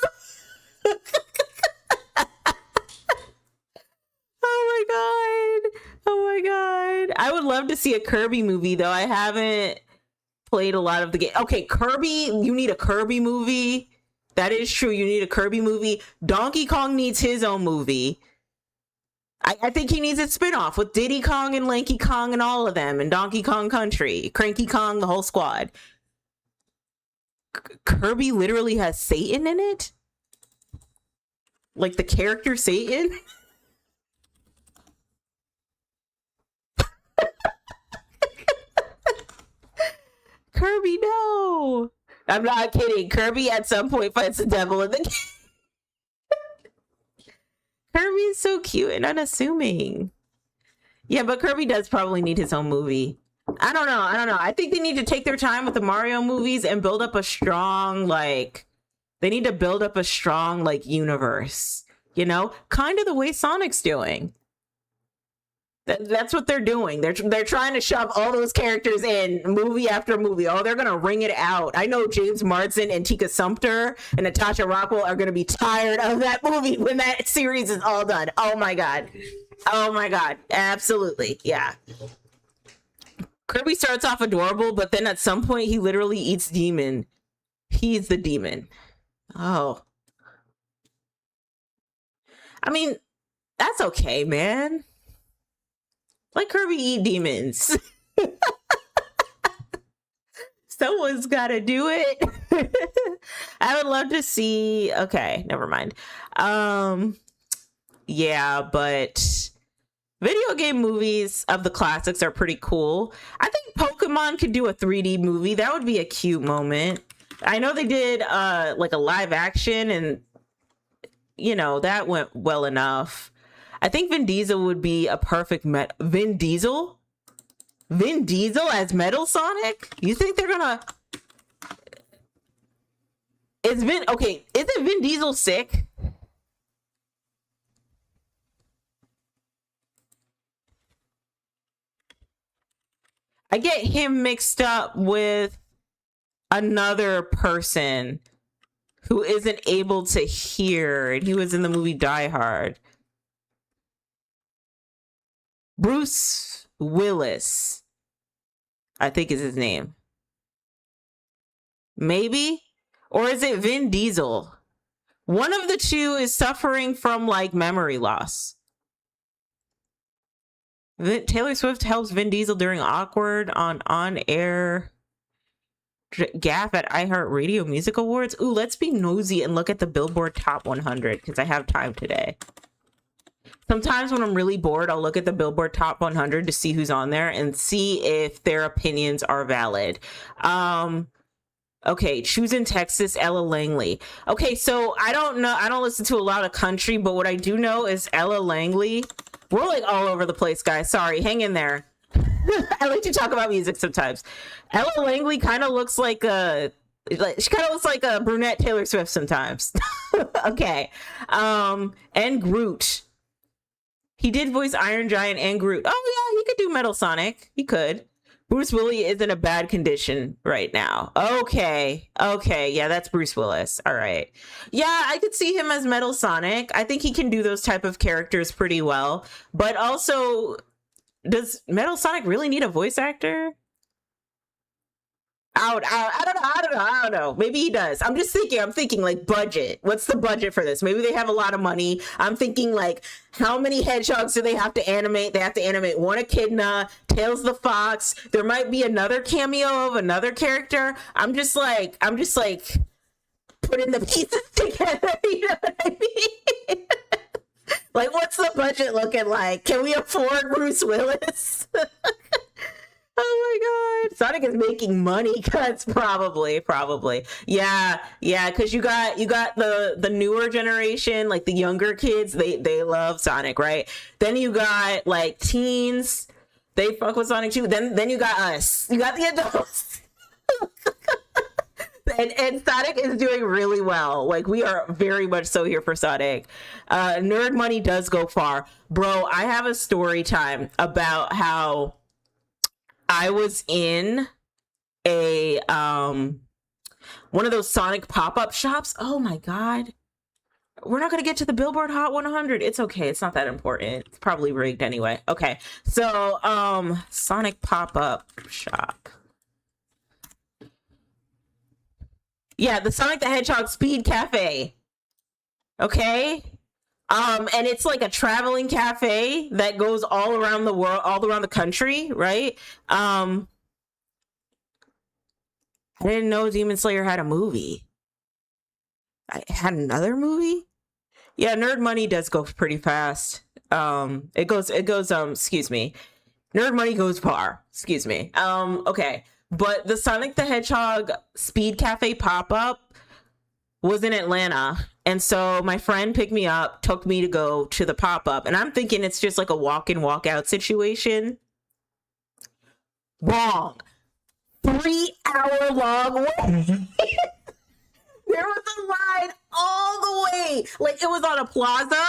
Oh my god. I would love to see a Kirby movie, though. I haven't played a lot of the game. Okay, Kirby, you need a Kirby movie. That is true. You need a Kirby movie. Donkey Kong needs his own movie. I think he needs a spinoff with Diddy Kong and Lanky Kong and all of them, and Donkey Kong Country, Cranky Kong, the whole squad. Kirby literally has Satan in it? Like the character Satan? Kirby, no. I'm not kidding. Kirby at some point fights the devil in the game. Kirby is so cute and unassuming. Yeah, but Kirby does probably need his own movie. I don't know. I think they need to take their time with the Mario movies and build up a strong, like, they need to build up a strong, like, universe. You know? Kind of the way Sonic's doing. That's what they're doing. They're trying to shove all those characters in movie after movie. Oh, they're gonna ring it out. I know James Marsden and Tika Sumpter and Natasha Rockwell are gonna be tired of that movie when that series is all done. Oh my god. Oh my god. Absolutely. Yeah. Kirby starts off adorable, but then at some point he literally eats demon. He's the demon. Oh. I mean, that's okay, man. Let Kirby eat demons. Someone's got to do it. I would love to see. Okay, never mind. Yeah, but video game movies of the classics are pretty cool. I think Pokemon could do a 3D movie. That would be a cute moment. I know they did like a live action, and you know that went well enough. I think Vin Diesel would be a perfect Vin Diesel as Metal Sonic? You think they're gonna... Isn't Vin Diesel sick? I get him mixed up with another person who isn't able to hear, and he was in the movie Die Hard. Bruce Willis, I think is his name. Maybe? Or is it Vin Diesel? One of the two is suffering from like memory loss. Taylor Swift helps Vin Diesel during awkward on-air gaffe at iHeartRadio Music Awards. Ooh, let's be nosy and look at the Billboard Top 100 because I have time today. Sometimes when I'm really bored, I'll look at the Billboard Top 100 to see who's on there and see if their opinions are valid. Okay, Choosing Texas, Ella Langley. Okay, so I don't know. I don't listen to a lot of country, but what I do know is Ella Langley. We're like all over the place, guys. Sorry, hang in there. I like to talk about music sometimes. Ella Langley kind of looks like she kind of looks like a brunette Taylor Swift sometimes. Okay, and Groot. He did voice Iron Giant and Groot. Oh yeah, he could do Metal Sonic. He could. Bruce Willis is in a bad condition right now. Okay, yeah, that's Bruce Willis. All right. Yeah, I could see him as Metal Sonic. I think he can do those type of characters pretty well. But also, does Metal Sonic really need a voice actor? I don't know. Maybe he does. I'm thinking like budget. What's the budget for this? Maybe they have a lot of money. I'm thinking like, how many hedgehogs do they have to animate? They have to animate one echidna, Tails the Fox. There might be another cameo of another character. I'm just like putting the pieces together. You know what I mean? Like, what's the budget looking like? Can we afford Bruce Willis? Oh my god, Sonic is making money cuts. Probably. Yeah, because you got the newer generation, like the younger kids, they love Sonic, right? Then you got like teens, they fuck with Sonic too. Then you got us, you got the adults. And Sonic is doing really well. Like, we are very much so here for Sonic. Nerd money does go far. Bro, I have a story time about how I was in a one of those Sonic pop-up shops. Oh my god. We're not gonna get to the Billboard Hot 100. It's okay, it's not that important. It's probably rigged anyway. Okay, so Sonic pop-up shop. Yeah, the Sonic the Hedgehog Speed Cafe. Okay. And it's like a traveling cafe that goes all around the world, all around the country, right? I I didn't know Demon Slayer had a movie. I had another movie? Yeah, Nerd Money does go pretty fast. It goes, excuse me. Nerd Money goes far. Excuse me. Okay. But the Sonic the Hedgehog Speed Cafe pop-up was in Atlanta. And so my friend picked me up, took me to go to the pop-up. And I'm thinking it's just like a walk-in, walk-out situation. Wrong. 3-hour long wait. There was a line all the way. Like, it was on a plaza.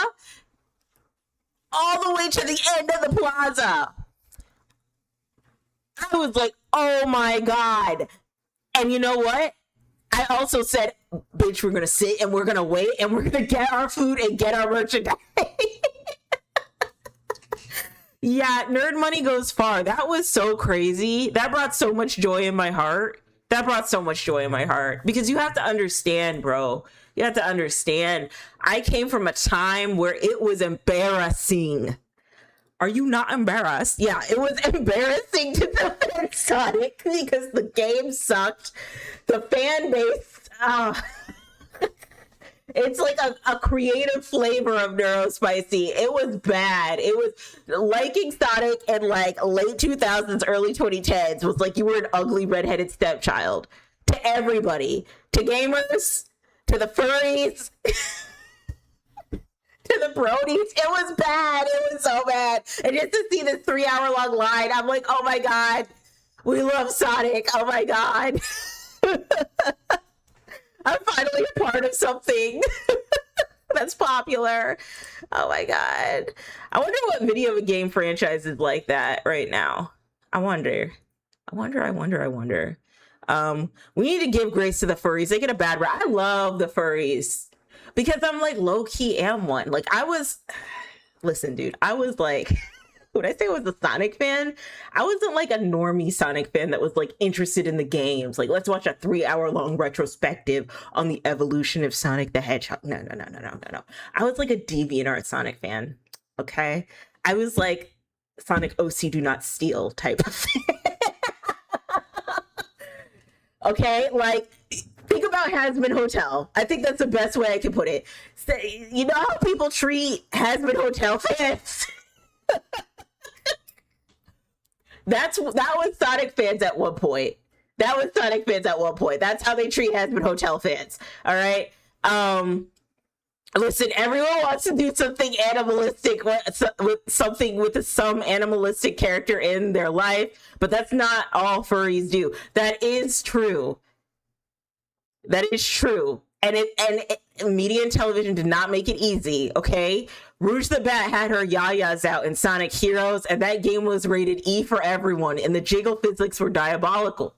All the way to the end of the plaza. I was like, oh my God. And you know what? I also said, bitch, we're going to sit and we're going to wait and we're going to get our food and get our merchandise. Yeah, Nerd Money goes far. That was so crazy. That brought so much joy in my heart. Because you have to understand, bro. You have to understand. I came from a time where it was embarrassing. Are you not embarrassed? Yeah, it was embarrassing to defend Sonic because the game sucked. The fan base, it's like a creative flavor of Neurospicy. It was bad. It was liking Sonic in like late 2000s, early 2010s was like you were an ugly redheaded stepchild to everybody, to gamers, to the furries. To the bronies. It was bad. It was so bad. And just to see this 3-hour long line, I'm like, oh my God, we love Sonic. Oh my God. I'm finally a part of something that's popular. Oh my God. I wonder what video game franchise is like that right now. I wonder. We need to give grace to the furries. They get a bad rap. I love the furries. Because I'm like low-key am one. Like listen, dude, I was like, when I say I was a Sonic fan, I wasn't like a normie Sonic fan that was like interested in the games. Like, let's watch a 3-hour long retrospective on the evolution of Sonic the Hedgehog. No. I was like a DeviantArt Sonic fan. Okay. I was like Sonic OC do not steal type of fan. Okay. Like, think about Hazbin Hotel. I think that's the best way I can put it. So, you know how people treat Hazbin Hotel fans? That was Sonic fans at one point. That's how they treat Hazbin Hotel fans. All right. Listen, everyone wants to do something animalistic with some animalistic character in their life, but that's not all furries do. That is true. And media and television did not make it easy, okay? Rouge the Bat had her yayas out in Sonic Heroes, and that game was rated E for everyone, and the jiggle physics were diabolical.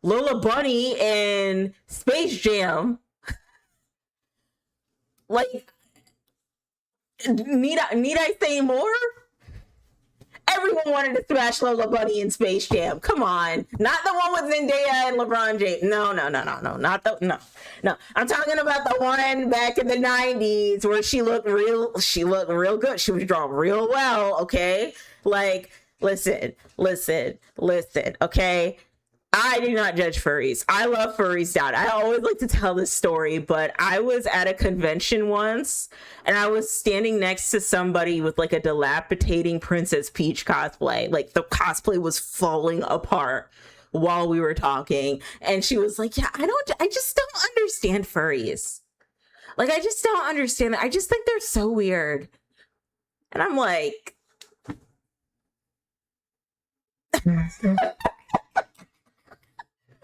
Lola Bunny in Space Jam, like, need I say more? Everyone wanted to smash Lola Bunny in Space Jam. Come on. Not the one with Zendaya and LeBron James. No. I'm talking about the one back in the 90s where she looked real good. She was drawn real well, okay? Like, listen, okay? I do not judge furries. I love furries down. I always like to tell this story, but I was at a convention once and I was standing next to somebody with like a dilapidating Princess Peach cosplay. Like the cosplay was falling apart while we were talking. And she was like, yeah, I just don't understand furries. Like, I just don't understand it. I just think they're so weird. And I'm like,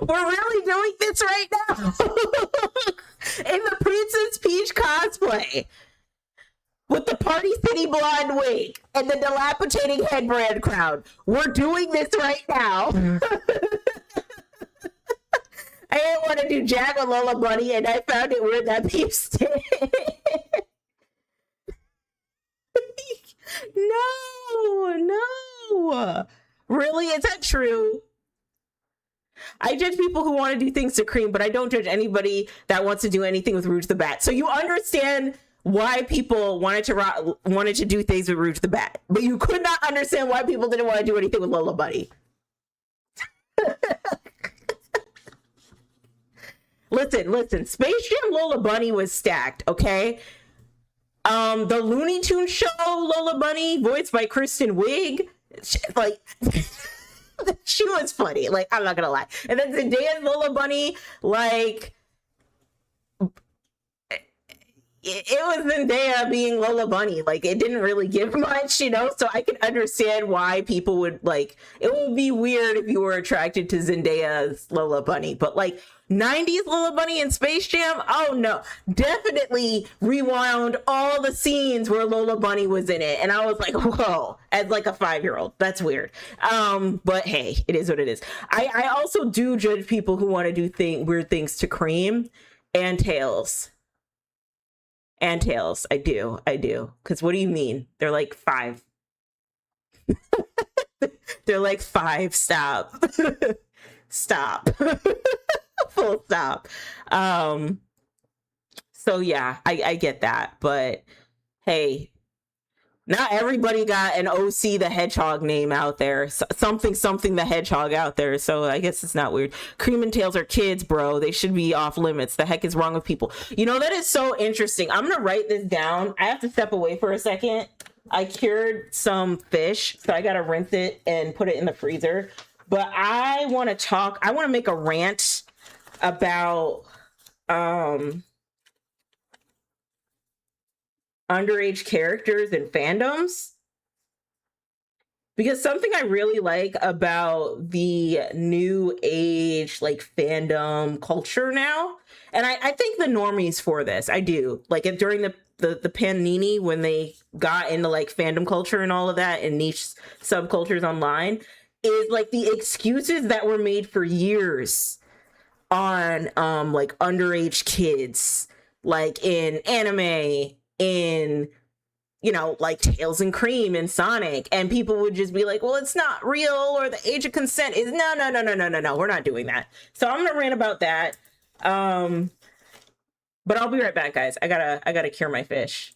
we're really doing this right now. In the Princess Peach cosplay. With the Party City blonde wig and the dilapidating headband crown. We're doing this right now. I didn't want to do Jack or Lola Bunny, and I found it weird that peeps did. No. Really? Is that true? I judge people who want to do things to Cream, but I don't judge anybody that wants to do anything with Rouge the Bat. So you understand why people wanted to do things with Rouge the Bat, but you could not understand why people didn't want to do anything with Lola Bunny. listen. Space Jam Lola Bunny was stacked, okay? The Looney Tunes show Lola Bunny, voiced by Kristen Wiig, like she was funny. Like, I'm not gonna lie. And then Zendaya's Lola Bunny, like it was Zendaya being Lola Bunny. Like, it didn't really give much, you know? So I can understand why people would, like, it would be weird if you were attracted to Zendaya's Lola Bunny. But, like, 90s Lola Bunny and Space Jam? Oh, no. Definitely rewound all the scenes where Lola Bunny was in it. And I was like, whoa, as, like, a 5-year-old. That's weird. But, hey, it is what it is. I also do judge people who want to do weird things to Cream and Tails. And Tails. I do. Because what do you mean? They're like 5. They're like 5. Stop. Stop. Full stop. So yeah, I get that. But hey, not everybody got an OC the Hedgehog name out there. Something the Hedgehog out there. So I guess it's not weird. Cream and Tails are kids, bro. They should be off limits. The heck is wrong with people? You know, that is so interesting. I'm gonna write this down. I have to step away for a second. I cured some fish, so I gotta rinse it and put it in the freezer. But I want to make a rant about underage characters and fandoms, because something I really like about the new age like fandom culture now, and I think the normies for this, I do like it during the panini, when they got into like fandom culture and all of that and niche subcultures online, is like the excuses that were made for years on like underage kids, like in anime, in, you know, like Tails and Cream and Sonic, and people would just be like, well, it's not real, or the age of consent is no, we're not doing that. So I'm gonna rant about that. But I'll be right back, guys. I gotta cure my fish.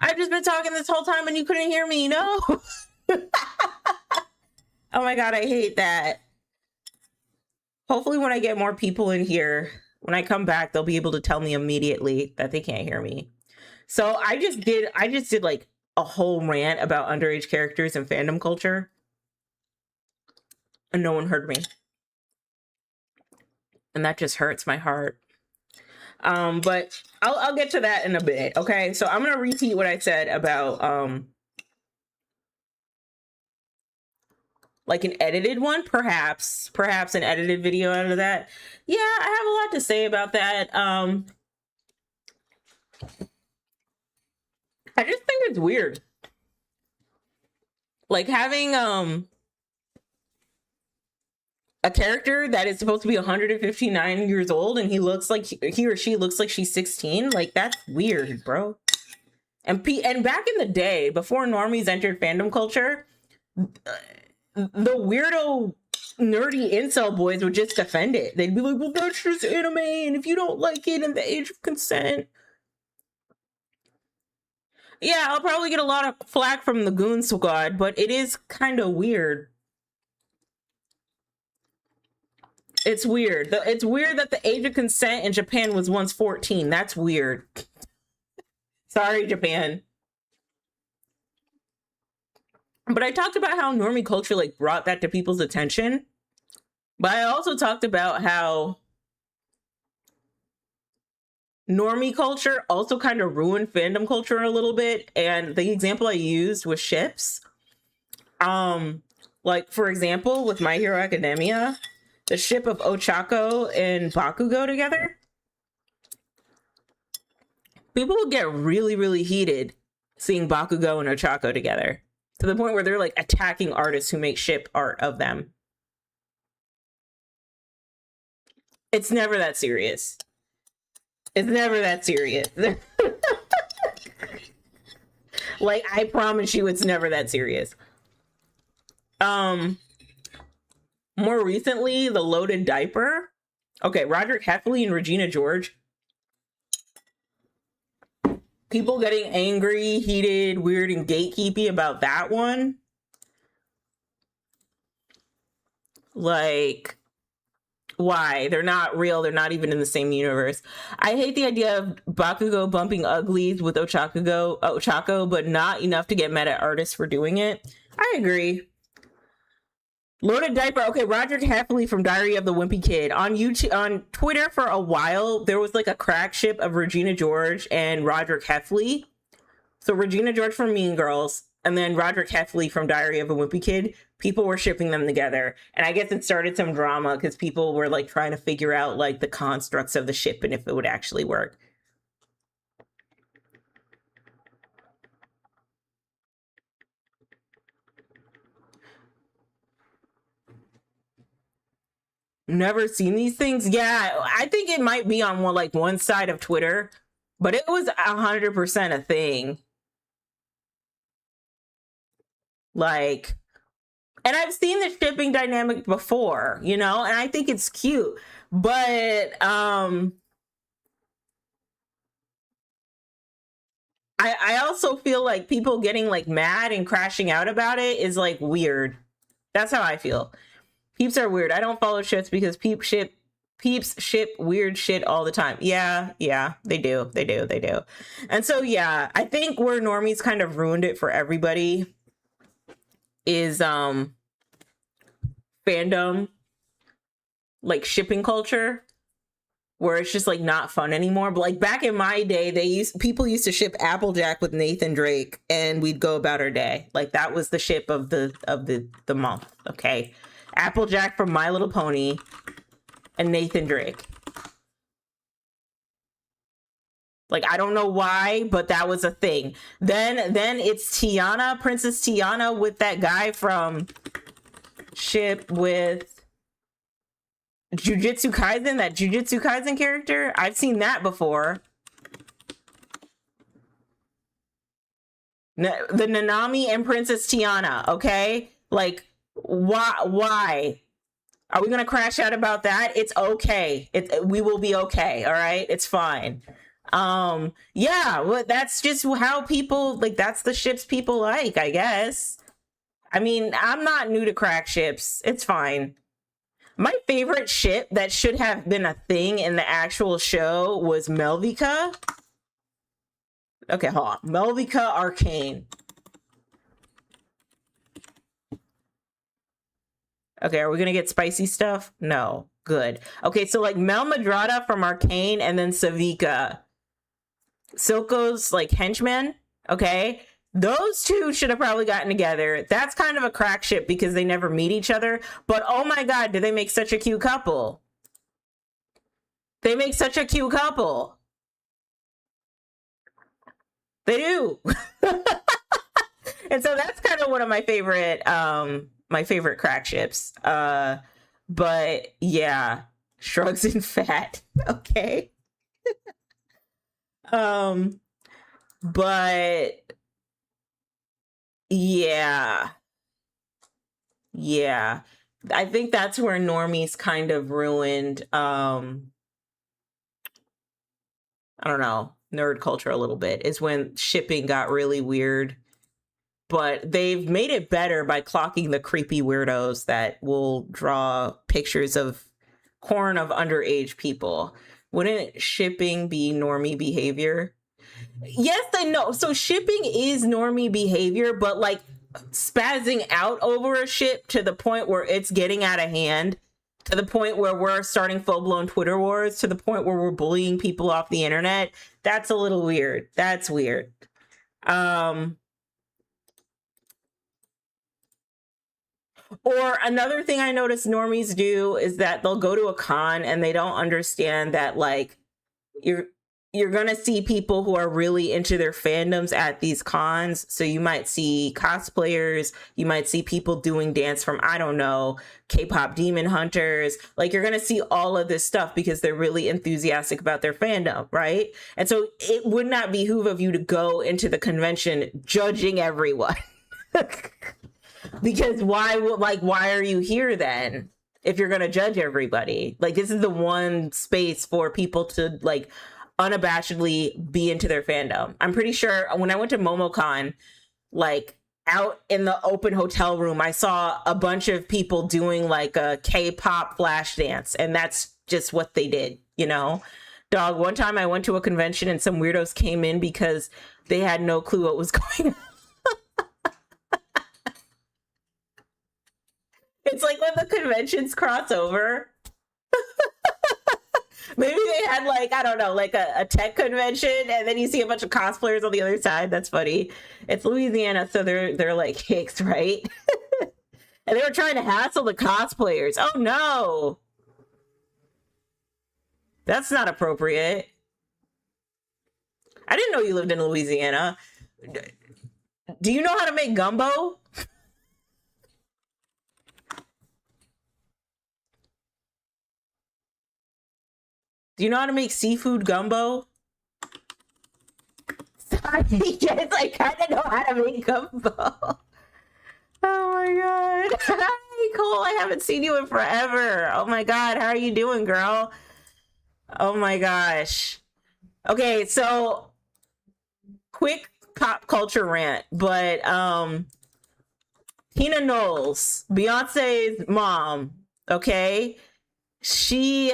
I've just been talking this whole time and you couldn't hear me, no? Oh my God, I hate that. Hopefully when I get more people in here, when I come back, they'll be able to tell me immediately that they can't hear me. So I just did like a whole rant about underage characters and fandom culture. And no one heard me. And that just hurts my heart. But I'll get to that in a bit, okay? So I'm gonna repeat what I said about like an edited one, perhaps an edited video out of that. Yeah, I have a lot to say about that. I just think it's weird. Like having a character that is supposed to be 159 years old and he or she looks like she's 16. Like, that's weird, bro. And back in the day, before normies entered fandom culture, the weirdo nerdy incel boys would just defend it. They'd be like, well, that's just anime, and if you don't like it in the age of consent. Yeah, I'll probably get a lot of flack from the Goon Squad, but it is kind of weird. It's weird. It's weird that the age of consent in Japan was once 14. That's weird. Sorry, Japan. But I talked about how normie culture like brought that to people's attention. But I also talked about how normie culture also kind of ruined fandom culture a little bit. And the example I used was ships. Like, for example, with My Hero Academia, the ship of Ochako and Bakugo together. People would get really, really heated seeing Bakugo and Ochako together, to the point where they're like attacking artists who make ship art of them. It's never that serious. It's never that serious. Like, I promise you, it's never that serious. More recently, the loaded diaper. Okay, Roderick Heffley and Regina George. People getting angry, heated, weird, and gatekeepy about that one. Like, why? They're not real. They're not even in the same universe. I hate the idea of Bakugo bumping uglies with Ochako, but not enough to get mad at artists for doing it. I agree. Loaded diaper. Okay, Roderick Heffley from Diary of the Wimpy Kid. On YouTube, on Twitter for a while, there was like a crack ship of Regina George and Roderick Heffley. So Regina George from Mean Girls, and then Roderick Heffley from Diary of a Wimpy Kid. People were shipping them together. And I guess it started some drama because people were like trying to figure out like the constructs of the ship and if it would actually work. Never seen these things. Yeah, I think it might be on one side of Twitter, but it was 100% a thing. Like, and I've seen the shipping dynamic before, you know, and I think it's cute, but I also feel like people getting like mad and crashing out about it is like weird. That's how I feel. Peeps are weird. I don't follow shits because peeps ship weird shit all the time. Yeah, they do. And so, yeah, I think where normies kind of ruined it for everybody is fandom, like shipping culture, where it's just like not fun anymore. But like back in my day, people used to ship Applejack with Nathan Drake and we'd go about our day. Like that was the ship of the month, okay? Applejack from My Little Pony and Nathan Drake. Like, I don't know why, but that was a thing. Then it's Tiana, Princess Tiana with that guy from ship with Jujutsu Kaisen, that Jujutsu Kaisen character. I've seen that before. The Nanami and Princess Tiana, okay? Like, why? Are we gonna crash out about that? It's okay. We will be okay, all right? It's fine. Yeah, well, that's just how people like, that's the ships people like, I guess. I mean, I'm not new to crack ships. It's fine. My favorite ship that should have been a thing in the actual show was Melvica. Okay, hold on. Melvica Arcane. Okay, are we gonna get spicy stuff? No. Good. Okay, so like Mel Madrada from Arcane and then Savica. Silco's like henchmen. Okay. Those two should have probably gotten together. That's kind of a crack ship because they never meet each other. But oh my god, do they make such a cute couple? They make such a cute couple. They do. And so that's kind of one of my favorite crack ships. But yeah, Shrugs and Fat. Okay. But yeah. Yeah. I think that's where normies kind of ruined I don't know, nerd culture a little bit, is when shipping got really weird. But they've made it better by clocking the creepy weirdos that will draw pictures of porn of underage people. Wouldn't shipping be normie behavior? Yes and no. So shipping is normie behavior, but like spazzing out over a ship to the point where it's getting out of hand, to the point where we're starting full-blown Twitter wars, to the point where we're bullying people off the internet, that's a little weird. That's weird. Or another thing I notice normies do is that they'll go to a con and they don't understand that like you're gonna see people who are really into their fandoms at these cons. So you might see cosplayers, you might see people doing dance from, I don't know, K-pop demon hunters. Like you're gonna see all of this stuff because they're really enthusiastic about their fandom, right? And so it would not behoove of you to go into the convention judging everyone. Because why are you here then if you're gonna judge everybody? Like this is the one space for people to like unabashedly be into their fandom. I'm pretty sure when I went to MomoCon, like out in the open hotel room, I saw a bunch of people doing like a K-pop flash dance, and that's just what they did, you know? Dog, one time I went to a convention and some weirdos came in because they had no clue what was going on. It's like when the conventions cross over. Maybe they had like, I don't know, like a tech convention, and then you see a bunch of cosplayers on the other side. That's funny. It's Louisiana, so they're like hicks, right? And they were trying to hassle the cosplayers. Oh no. That's not appropriate. I didn't know you lived in Louisiana. Do you know how to make gumbo? Do you know how to make seafood gumbo? Yes, I kind of know how to make gumbo. Oh my god. Hi, Cole. I haven't seen you in forever. Oh my god. How are you doing, girl? Oh my gosh. Okay, so quick pop culture rant, but Tina Knowles, Beyonce's mom, okay? She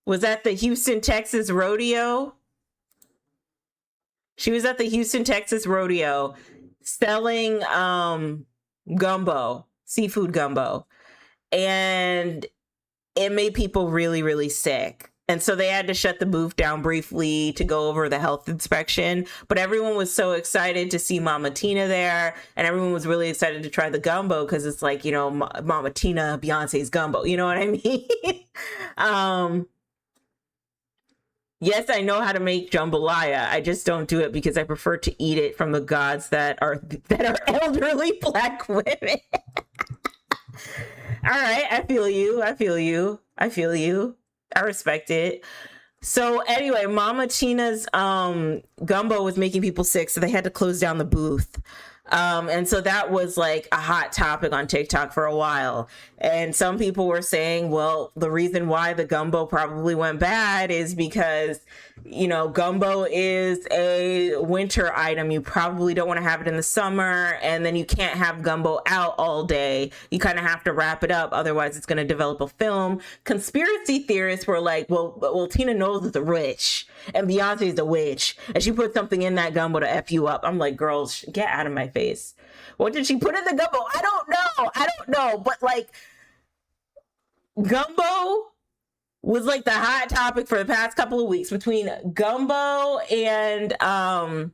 was at the Houston, Texas rodeo. She was at the Houston, Texas rodeo selling gumbo, seafood gumbo. And it made people really, really sick. And so they had to shut the booth down briefly to go over the health inspection. But everyone was so excited to see Mama Tina there. And everyone was really excited to try the gumbo because it's like, you know, Mama Tina, Beyonce's gumbo. You know what I mean? Yes, I know how to make jambalaya. I just don't do it because I prefer to eat it from the gods that are elderly Black women. All right, I feel you. I respect it. So anyway, Mama Tina's gumbo was making people sick, so they had to close down the booth. And so that was like a hot topic on TikTok for a while. And some people were saying, well, the reason why the gumbo probably went bad is because, you know, gumbo is a winter item. You probably don't want to have it in the summer. And then you can't have gumbo out all day. You kind of have to wrap it up. Otherwise, it's going to develop a film. Conspiracy theorists were like, well, Tina Knowles is a witch and Beyonce is a witch. And she put something in that gumbo to F you up. I'm like, girls, get out of my face. What did she put in the gumbo? I don't know. But like, gumbo was like the hot topic for the past couple of weeks between gumbo and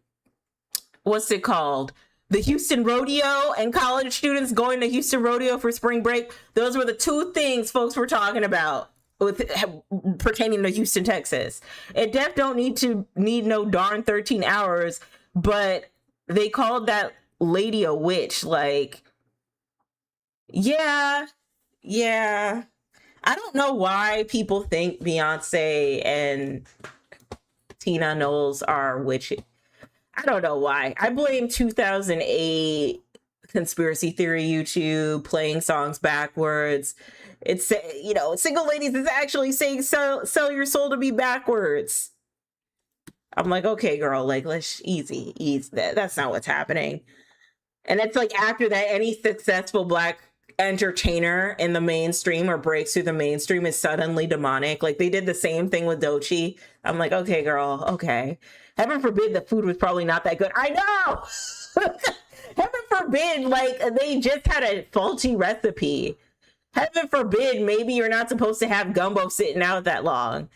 what's it called? The Houston Rodeo and college students going to Houston Rodeo for spring break. Those were the two things folks were talking about with pertaining to Houston, Texas. It def don't need no darn 13 hours, but they called that lady a witch. Like, yeah. I don't know why people think Beyonce and Tina Knowles are witches. I don't know why. I blame 2008 conspiracy theory YouTube playing songs backwards. It's, you know, single ladies is actually saying sell your soul to me backwards. I'm like, okay, girl, like, let's easy. That's not what's happening. And it's like after that, any successful Black entertainer in the mainstream or breaks through the mainstream is suddenly demonic. Like they did the same thing with Doechii. I'm like, okay, girl, okay. Heaven forbid the food was probably not that good. I know. Heaven forbid, like they just had a faulty recipe. Heaven forbid, maybe you're not supposed to have gumbo sitting out that long.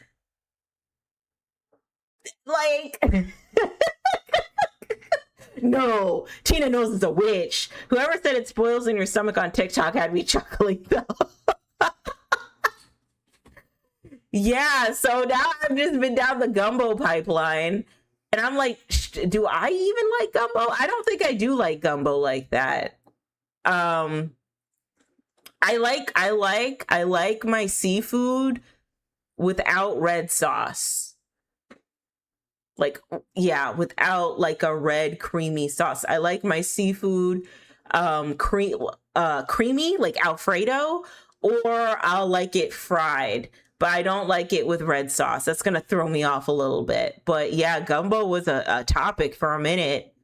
Like, no, Tina Knowles is a witch. Whoever said it spoils in your stomach on TikTok had me chuckling though. Yeah, so now I've just been down the gumbo pipeline. And I'm like, do I even like gumbo? I don't think I do like gumbo like that. I like my seafood without red sauce. Like, yeah, without like a red creamy sauce. I like my seafood creamy, like Alfredo, or I'll like it fried. But I don't like it with red sauce. That's going to throw me off a little bit. But yeah, gumbo was a topic for a minute.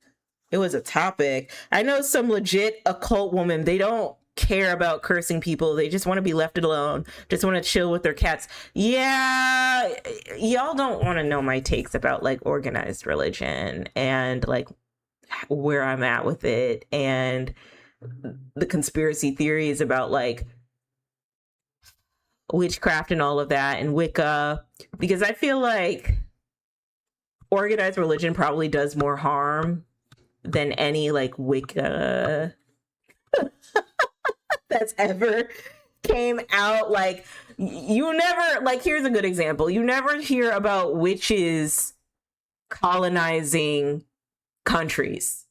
It was a topic. I know some legit occult woman, they don't care about cursing people. They just want to be left alone. Just want to chill with their cats. Yeah, y'all don't want to know my takes about like organized religion and like where I'm at with it and the conspiracy theories about like witchcraft and all of that and Wicca, because I feel like organized religion probably does more harm than any like Wicca that's ever came out. Like you never, like, here's a good example. You never hear about witches colonizing countries.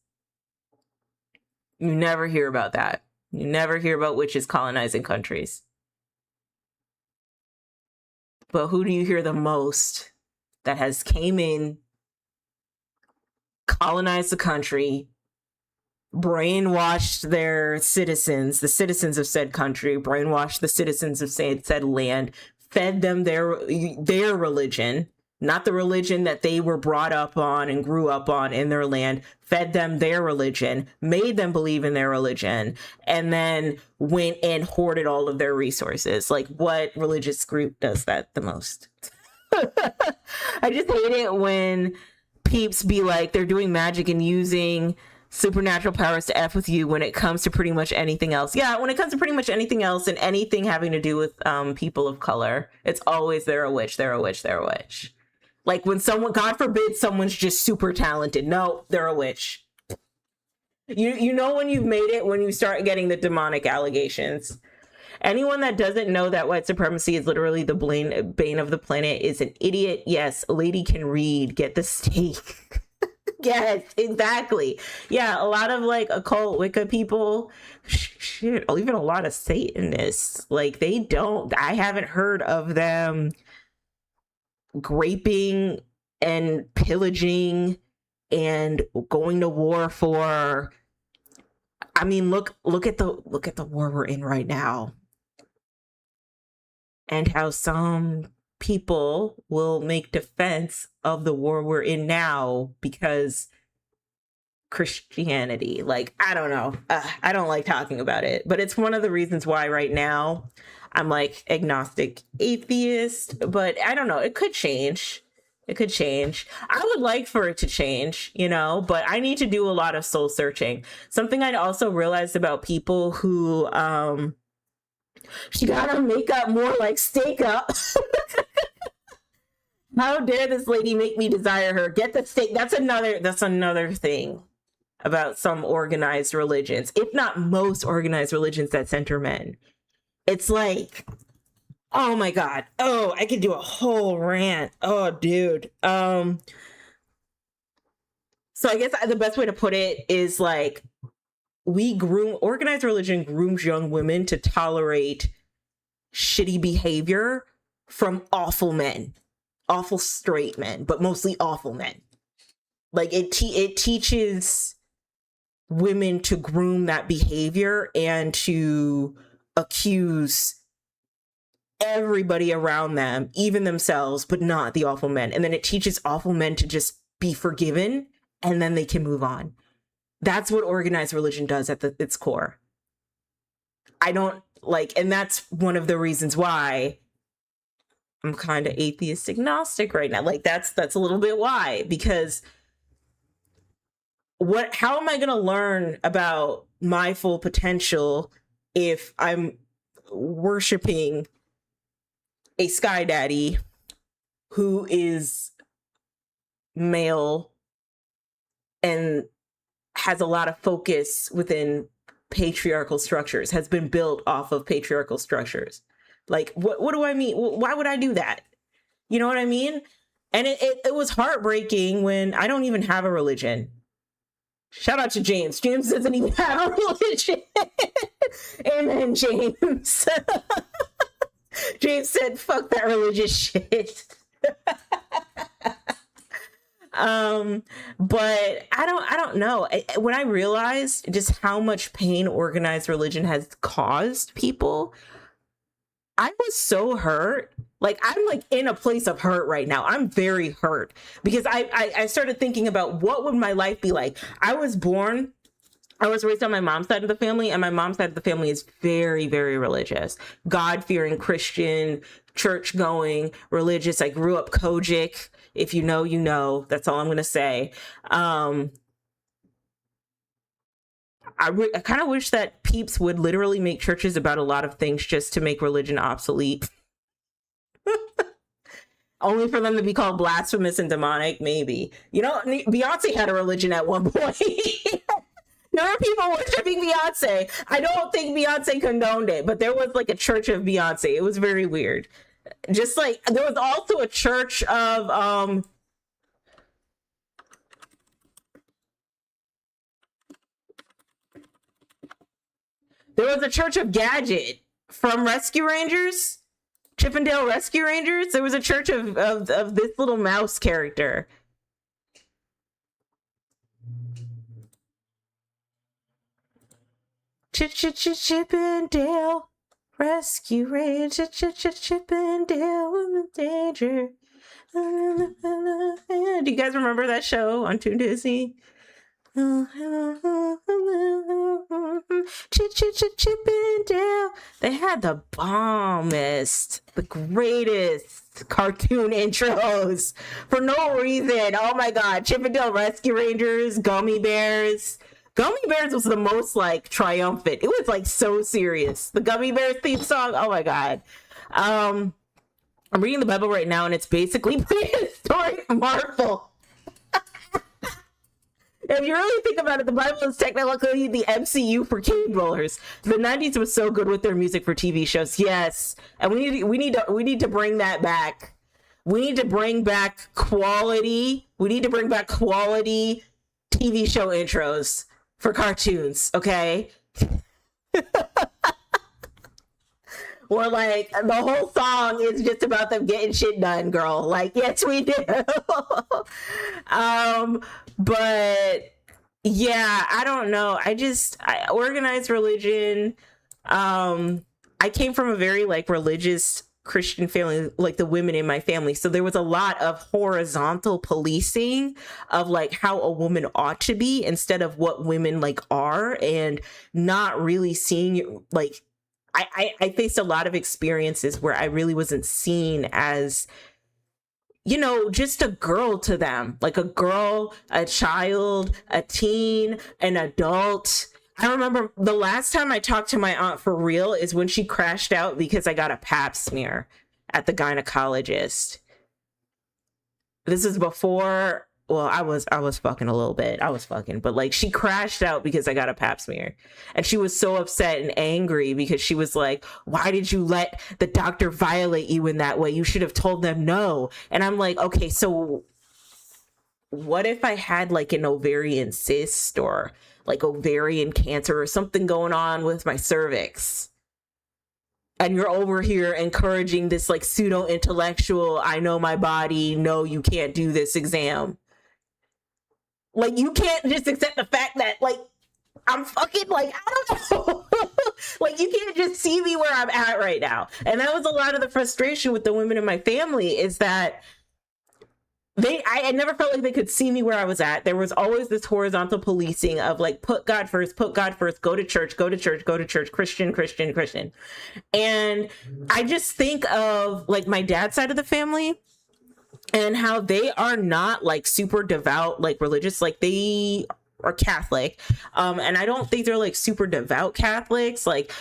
You never hear about that. You never hear about witches colonizing countries. But who do you hear the most that has came in, colonized the country, brainwashed their citizens, the citizens of said country, brainwashed the citizens of said land, fed them their religion, not the religion that they were brought up on and grew up on in their land, fed them their religion, made them believe in their religion, and then went and hoarded all of their resources. Like, what religious group does that the most? I just hate it when peeps be like, they're doing magic and using supernatural powers to F with you when it comes to pretty much anything else. Yeah, when it comes to pretty much anything else and anything having to do with people of color, it's always they're a witch, they're a witch, they're a witch. Like when someone, God forbid, someone's just super talented. No, they're a witch. You know when you've made it when you start getting the demonic allegations. Anyone that doesn't know that white supremacy is literally the bane of the planet is an idiot. Yes, a lady can read. Get the steak. Yes, exactly. Yeah, a lot of like occult Wicca people, shit, even a lot of Satanists, like they don't, I haven't heard of them raping and pillaging and going to war for I mean, look at the war we're in right now, and how some people will make defense of the war we're in now because Christianity. Like, I don't know. I don't like talking about it, but it's one of the reasons why right now I'm like agnostic atheist, but I don't know. It could change. It could change. I would like for it to change, you know, but I need to do a lot of soul searching. Something I also realized about people who, she got her makeup more like steak up. How dare this lady make me desire her? Get the steak. That's another thing about some organized religions, if not most organized religions that center men. It's like, oh my God. Oh, I could do a whole rant. Oh, dude. So I guess the best way to put it is like, organized religion grooms young women to tolerate shitty behavior from awful men, awful straight men, but mostly awful men. Like it teaches women to groom that behavior and to accuse everybody around them, even themselves, but not the awful men. And then it teaches awful men to just be forgiven, and then they can move on. That's what organized religion does at its core. I don't like, and that's one of the reasons why I'm kind of atheist agnostic right now. Like that's a little bit why, because how am I going to learn about my full potential if I'm worshiping a sky daddy who is male and has a lot of focus within patriarchal structures, has been built off of patriarchal structures? Like, what do I mean? Why would I do that? You know what I mean? And it was heartbreaking when I don't even have a religion. Shout out to James. James doesn't even have a religion. Amen, James. James said, fuck that religious shit. But I don't know. When I realized just how much pain organized religion has caused people, I was so hurt. Like, I'm like in a place of hurt right now. I'm very hurt because I started thinking about what would my life be like. I was raised on my mom's side of the family, and my mom's side of the family is very, very religious, God-fearing, Christian, church-going, religious. I grew up Kojic. If you know, you know. That's all I'm going to say. I kind of wish that peeps would literally make churches about a lot of things just to make religion obsolete. Only for them to be called blasphemous and demonic, maybe. You know, Beyonce had a religion at one point. There were people worshiping Beyonce. I don't think Beyonce condoned it, but there was like a church of Beyonce. It was very weird. Just like there was also a church of there was a church of Gadget from Rescue Rangers, Chippendale Rescue Rangers. There was a church of this little mouse character. Chippendale Rescue Ranger, Chippendale in danger. Do you guys remember that show on Toon Disney? Chippendale. They had the bombest, the greatest cartoon intros for no reason. Oh my God. Chippendale Rescue Rangers, Gummy Bears. Gummy Bears was the most like triumphant. It was like so serious. The Gummy Bears theme song. Oh my God. I'm reading the Bible right now, and it's basically prehistoric Marvel. If you really think about it, the Bible is technically the MCU for cave rollers. The 90s was so good with their music for TV shows. Yes. And we need to bring that back. We need to bring back quality. We need to bring back quality TV show intros for cartoons, okay? Or like the whole song is just about them getting shit done, girl. Like, yes, we do. But Yeah, I don't know. I organized religion. I came from a very like religious Christian family, like the women in my family. So there was a lot of horizontal policing of like how a woman ought to be instead of what women like are, and not really seeing like I faced a lot of experiences where I really wasn't seen as, you know, just a girl to them, like a girl, a child, a teen, an adult. I remember the last time I talked to my aunt for real is when she crashed out because I got a pap smear at the gynecologist. This is before, well, I was fucking a little bit. I was fucking, but like she crashed out because I got a pap smear. And she was so upset and angry because she was like, "Why did you let the doctor violate you in that way? You should have told them no." And I'm like, "Okay, so what if I had like an ovarian cyst or like ovarian cancer or something going on with my cervix? And you're over here encouraging this like pseudo intellectual, I know my body, no, you can't do this exam." Like, you can't just accept the fact that like I'm fucking like, I don't know. Like, you can't just see me where I'm at right now. And that was a lot of the frustration with the women in my family, is that I never felt like they could see me where I was at. There was always this horizontal policing of like, put God first, go to church, go to church, go to church, Christian, Christian, Christian. And I just think of like my dad's side of the family and how they are not like super devout, like religious, like they are Catholic. And I don't think they're like super devout Catholics. Like,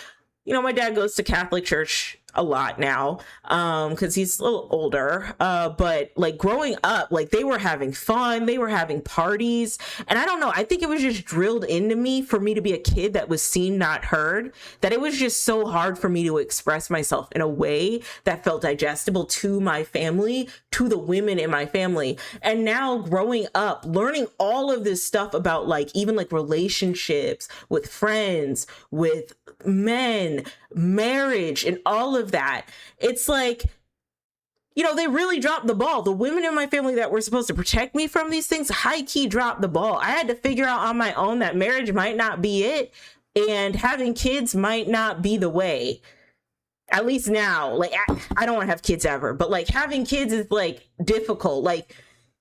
you know, my dad goes to Catholic church a lot now, because he's a little older, but like growing up, like they were having fun, they were having parties, and I don't know, I think it was just drilled into me for me to be a kid that was seen not heard, that it was just so hard for me to express myself in a way that felt digestible to my family, to the women in my family. And now growing up, learning all of this stuff about like even like relationships with friends, with men, marriage, and all of that, it's like, you know, they really dropped the ball. The women in my family that were supposed to protect me from these things high key dropped the ball. I had to figure out on my own that marriage might not be it, and having kids might not be the way. At least now, like I don't want to have kids ever, but like having kids is like difficult, like,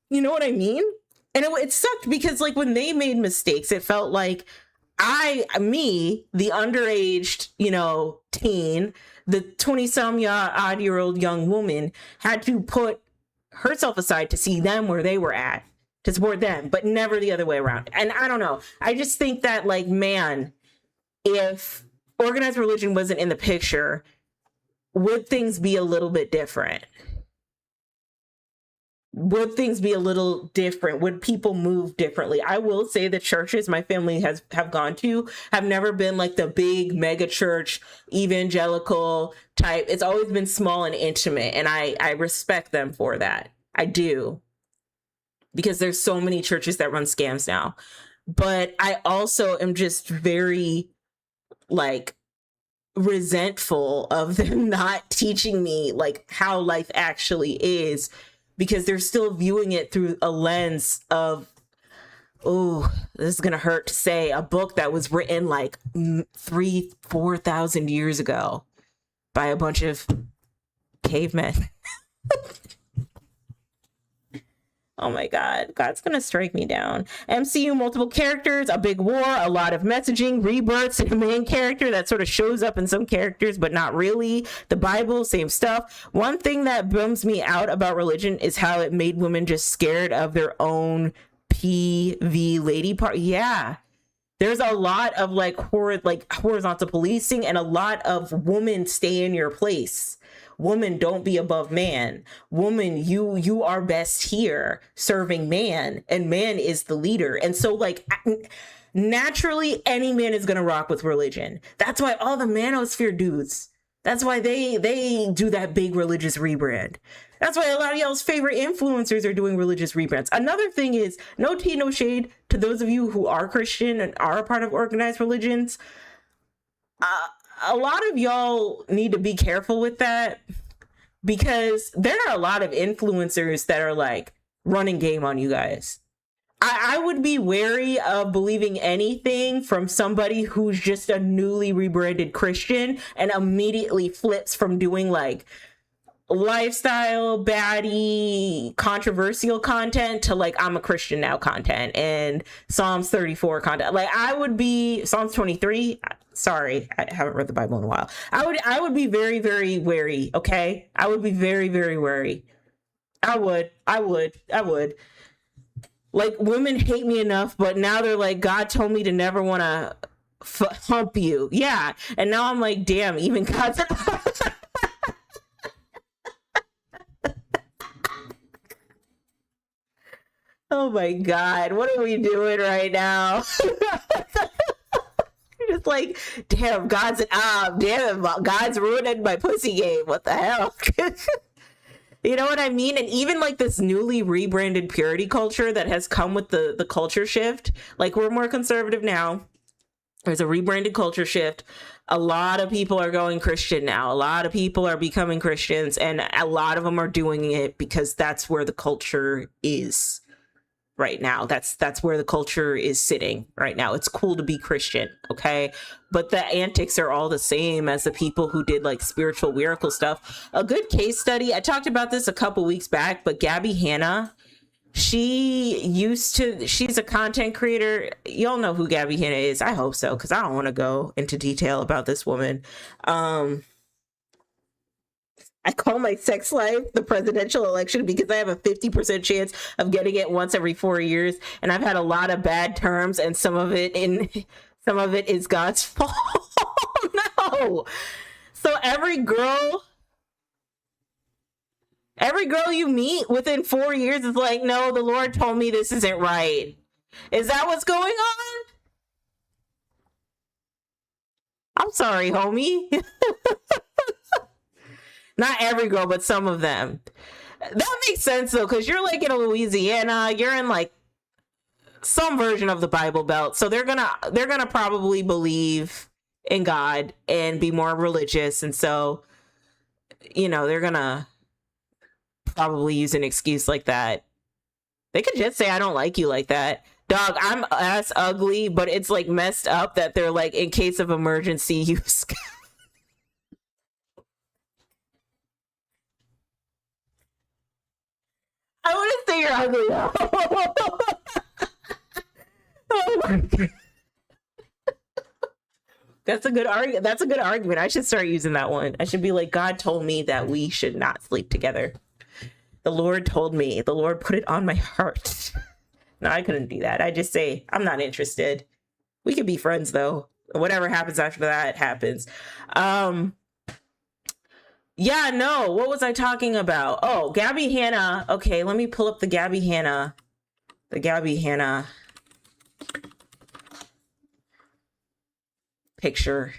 you know what I mean? And it sucked because like when they made mistakes, it felt like me, the underaged, you know, teen, the 20 some odd year old young woman, had to put herself aside to see them where they were at, to support them, but never the other way around. And I don't know. I just think that like, man, if organized religion wasn't in the picture, would things be a little bit different? Would things be a little different? Would people move differently? I will say the churches my family have gone to have never been like the big mega church evangelical type. It's always been small and intimate, and I respect them for that. I do, because there's so many churches that run scams now. But I also am just very like resentful of them not teaching me like how life actually is, because they're still viewing it through a lens of, oh, this is gonna hurt to say, a book that was written like 4,000 years ago by a bunch of cavemen. Oh my God, God's gonna strike me down. MCU, multiple characters, a big war, a lot of messaging, rebirths, and a main character that sort of shows up in some characters, but not really. The Bible, same stuff. One thing that bums me out about religion is how it made women just scared of their own PV lady part. Yeah. There's a lot of like horizontal policing, and a lot of woman stay in your place. Woman, don't be above man. Woman, you are best here serving man, and man is the leader. And so like naturally any man is gonna rock with religion. That's why all the manosphere dudes, that's why they do that big religious rebrand. That's why a lot of y'all's favorite influencers are doing religious rebrands. Another thing is, no tea, no shade to those of you who are Christian and are a part of organized religions. A lot of y'all need to be careful with that, because there are a lot of influencers that are like running game on you guys. I would be wary of believing anything from somebody who's just a newly rebranded Christian and immediately flips from doing like lifestyle baddie controversial content to like I'm a Christian now content and Psalms 34 content. Like I would be Psalms 23. Sorry, I haven't read the Bible in a while. I would be very, very wary. Okay, I would be very, very wary. I would. Like women hate me enough, but now they're like, God told me to never want to hump you. Yeah. And now I'm like, damn, even God's. Oh my God. What are we doing right now? Just like, damn, God's ruining my pussy game. What the hell? You know what I mean? And even like this newly rebranded purity culture that has come with the culture shift, like we're more conservative now. There's a rebranded culture shift. A lot of people are going Christian now. A lot of people are becoming Christians, and a lot of them are doing it because that's where the culture is right now. That's where the culture is sitting right now. It's cool to be Christian, okay? But the antics are all the same as the people who did like spiritual miracle stuff. A good case study, I talked about this a couple weeks back, but Gabby Hanna, she's a content creator. Y'all know who Gabby Hanna is. I hope so, because I don't want to go into detail about this woman. I call my sex life the presidential election because I have a 50% chance of getting it once every 4 years. And I've had a lot of bad terms, and some of it is God's fault. No. So every girl you meet within 4 years is like, no, the Lord told me this isn't right. Is that what's going on? I'm sorry, homie. Not every girl, but some of them. That makes sense though, because you're like in Louisiana, you're in like some version of the Bible Belt, so they're gonna probably believe in God and be more religious, and so they're gonna probably use an excuse like that. They could just say, I don't like you like that. Dog, I'm ass ugly, but it's like messed up that they're like, in case of emergency use. I wouldn't say you're ugly though. Oh my God. That's a good argument. That's a good argument. I should start using that one. I should be like, God told me that we should not sleep together. The Lord told me. The Lord put it on my heart. No, I couldn't do that. I just say, I'm not interested. We could be friends though. Whatever happens after that happens. Yeah, no. What was I talking about? Oh, Gabby Hanna. Okay, let me pull up the Gabby Hanna picture.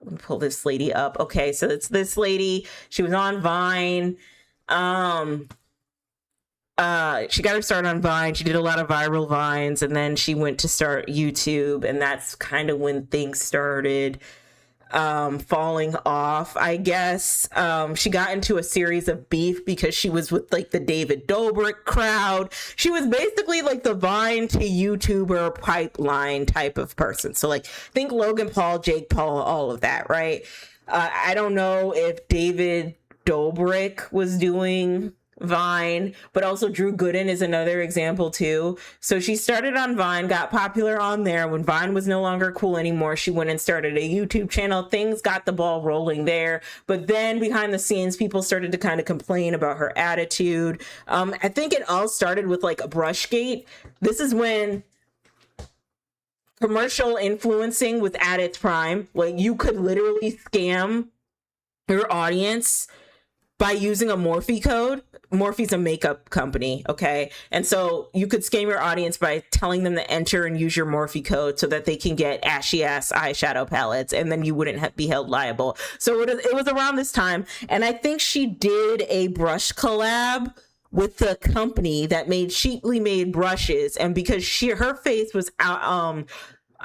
Let me pull this lady up. Okay, so it's this lady. She was on Vine. She got her start on Vine. She did a lot of viral Vines, and then she went to start YouTube, and that's kind of when things started falling off, I guess. She got into a series of beef because she was with like the David Dobrik crowd. She was basically like the Vine to YouTuber pipeline type of person. So like think Logan Paul, Jake Paul, all of that, right? I don't know if David Dobrik was doing Vine, but also Drew Gooden is another example too. So she started on Vine, got popular on there. When Vine was no longer cool anymore, she went and started a YouTube channel. Things got the ball rolling there, but then behind the scenes, people started to kind of complain about her attitude. I think it all started with like a Brushgate. This is when commercial influencing was at its prime. Like you could literally scam your audience by using a Morphe code. Morphe's a makeup company, okay? And so you could scam your audience by telling them to enter and use your Morphe code so that they can get ashy ass eyeshadow palettes, and then you wouldn't be held liable. So it was around this time, and I think she did a brush collab with the company that made cheaply made brushes, and because her face was out,